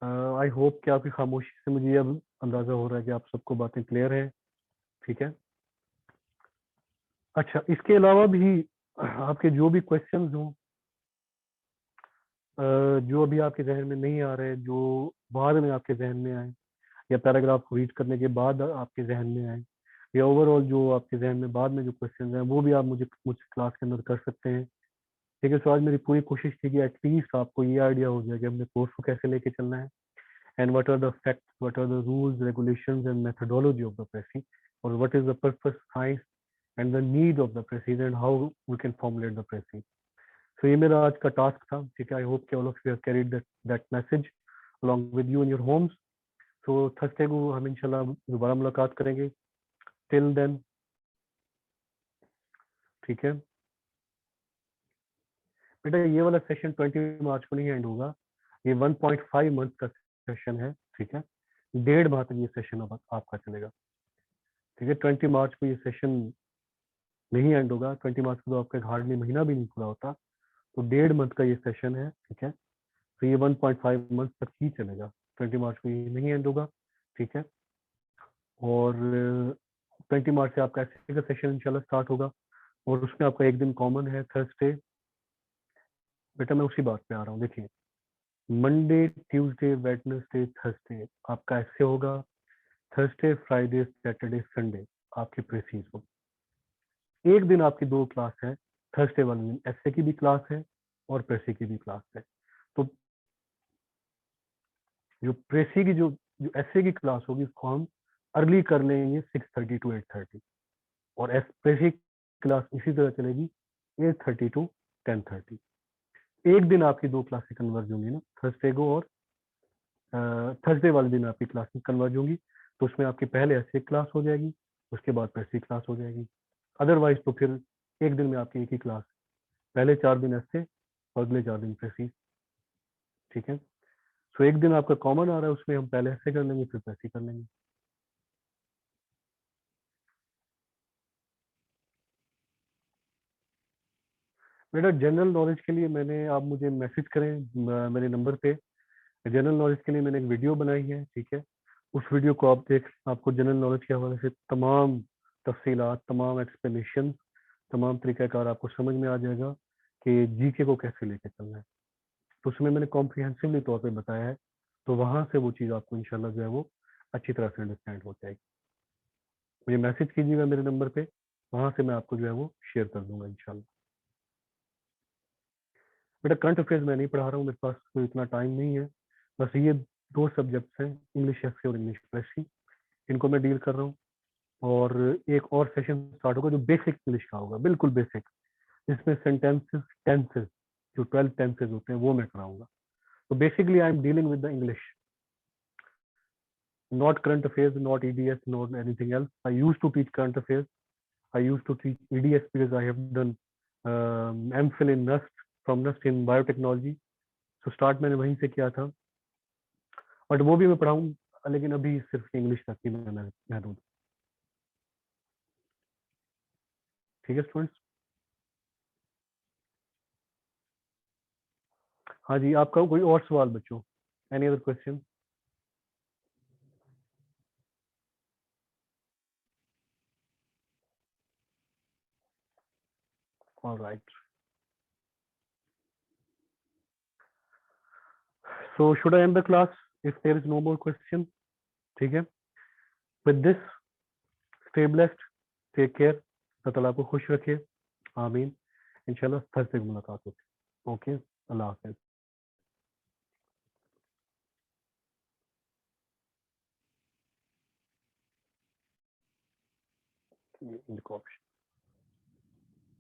I hope कि आपकी खामोशी से मुझे अब अंदाजा हो रहा है कि आप सबको बातें क्लियर है. ठीक है. अच्छा, इसके अलावा भी आपके जो भी क्वेश्चंस हों, जो अभी आपके जहन में नहीं आ रहे, जो बाद में आपके जहन में आए, या पैराग्राफ रीड करने के बाद आपके जहन में आए, या ओवरऑल जो आपके जहन में बाद में जो क्वेश्चन हैं वो भी आप मुझसे क्लास के अंदर कर सकते हैं। ठीक है, सो आज मेरी पूरी कोशिश थी कि एटलीस्ट आपको ये आइडिया हो जाए कि हमने कोर्स को कैसे लेके चलना है, and what are the facts, what are the rules, regulations and methodology of the precis, और what is the purpose, science and the need of the precis, and how we can formulate the precis. So ये मेरा आज का task था। ठीक है, I hope कि all of you have carried that message along with you in your homes. So Thursday को हम इंशाल्लाह दोबारा मुलाकात करेंगे। टिल देन, ठीक है बेटा, ये वाला सेशन 20 मार्च को नहीं एंड होगा, ये 1.5 मंथ का सेशन है। ठीक है, 1.5 माह तक ये सेशन अब आपका चलेगा। ठीक है, 20 मार्च को ये सेशन नहीं एंड होगा। 20 मार्च को तो आपका हार्डली महीना भी नहीं पूरा होता, तो 1.5 मंथ का ये सेशन है। ठीक है, तो ये 1.5 मंथ तक ही चलेगा। 20 मार्च को ये नहीं एंड होगा। ठीक है, और 20 मार्च से आपका ऐसे का सेशन इंशाल्लाह स्टार्ट होगा, और उसमें आपका एक दिन कॉमन है, थर्सडे। बेटा मैं उसी बात पे आ रहा हूँ। देखिए, मंडे, ट्यूसडे, वेडनेसडे, थर्सडे आपका ऐसे होगा, थर्सडे, फ्राइडे, सैटरडे, संडे आपके प्रेसीज हो। एक दिन आपकी 2 क्लास है, थर्सडे वाले दिन ऐसे की भी क्लास है और प्रेसी की भी क्लास है। तो जो प्रेसी की जो ऐसे की क्लास होगी उसको हम अर्ली कर लेंगे 6:30 to 8:30, और प्रेसी क्लास इसी तरह चलेगी 8:30 to 10:30। एक दिन आपकी 2 क्लासें कन्वर्ज होंगी ना, थर्सडे को, और थर्सडे वाले दिन आपकी क्लासेस कन्वर्ज होंगी, तो उसमें आपकी पहले ऐसे क्लास हो जाएगी, उसके बाद प्रेसी क्लास हो जाएगी। अदरवाइज तो फिर एक दिन में आपकी एक ही क्लास, पहले 4 दिन ऐसे और अगले 4 दिन प्रेसी। ठीक है, सो एक दिन आपका कॉमन आ रहा है, उसमें हम पहले ऐसे कर लेंगे फिर प्रेसी कर लेंगे। बेटा जनरल नॉलेज के लिए मैंने, आप मुझे मैसेज करें मेरे नंबर पे। जनरल नॉलेज के लिए मैंने एक वीडियो बनाई है। ठीक है, उस वीडियो को आप देख, आपको जनरल नॉलेज के हवाले से तमाम तफसीलात, तमाम एक्सप्लेनेशन, तमाम तरीक़ाकार आपको समझ में आ जाएगा कि जीके को कैसे लेके चलना है। तो उसमें मैंने कॉम्प्रिहेंसिवली तौर पे बताया है, तो वहाँ से वो चीज़ आपको इंशाल्लाह जो है वो अच्छी तरह से अंडरस्टैंड हो जाएगी। मुझे मैसेज कीजिएगा मेरे नंबर पे, वहाँ से मैं आपको जो है वो शेयर कर दूंगा इंशाल्लाह। बेटा करंट अफेयर्स मैं नहीं पढ़ा रहा हूँ, मेरे पास कोई इतना टाइम नहीं है। बस ये 2 सब्जेक्ट्स हैं, इंग्लिश एफए और इंग्लिश प्रेसी, इनको मैं डील कर रहा हूँ। और एक और सेशन स्टार्ट होगा जो बेसिक इंग्लिश का होगा, बिल्कुल बेसिक, जिसमें सेंटेंसेस, टेंसेस, जो 12 टेंसेस होते हैं वो मैं कराऊंगा। तो basically I am dealing with the English, not current affairs, not EDS, not anything else. I used to teach current affairs. I used to teach EDS because I have done MPhil in NUST, from NUST in biotechnology. So start मैंने वहीं से किया था, but वो भी मैं पढ़ाऊँ, लेकिन अभी सिर्फ इंग्लिश तक ही मैं महदूद। ठीक है स्टूडेंट्स? हाँ जी, आपका कोई और सवाल बच्चों? Any other question? All right. So should I end the class if there is no more question? ठीक है, with this, stay blessed, take care, अल्लाह ताला आपको खुश रखे, आमीन। इंशाल्लाह थर्सडे को मुलाकात होगी। ओके, अल्लाह हाफिज। इनको ऑप्शन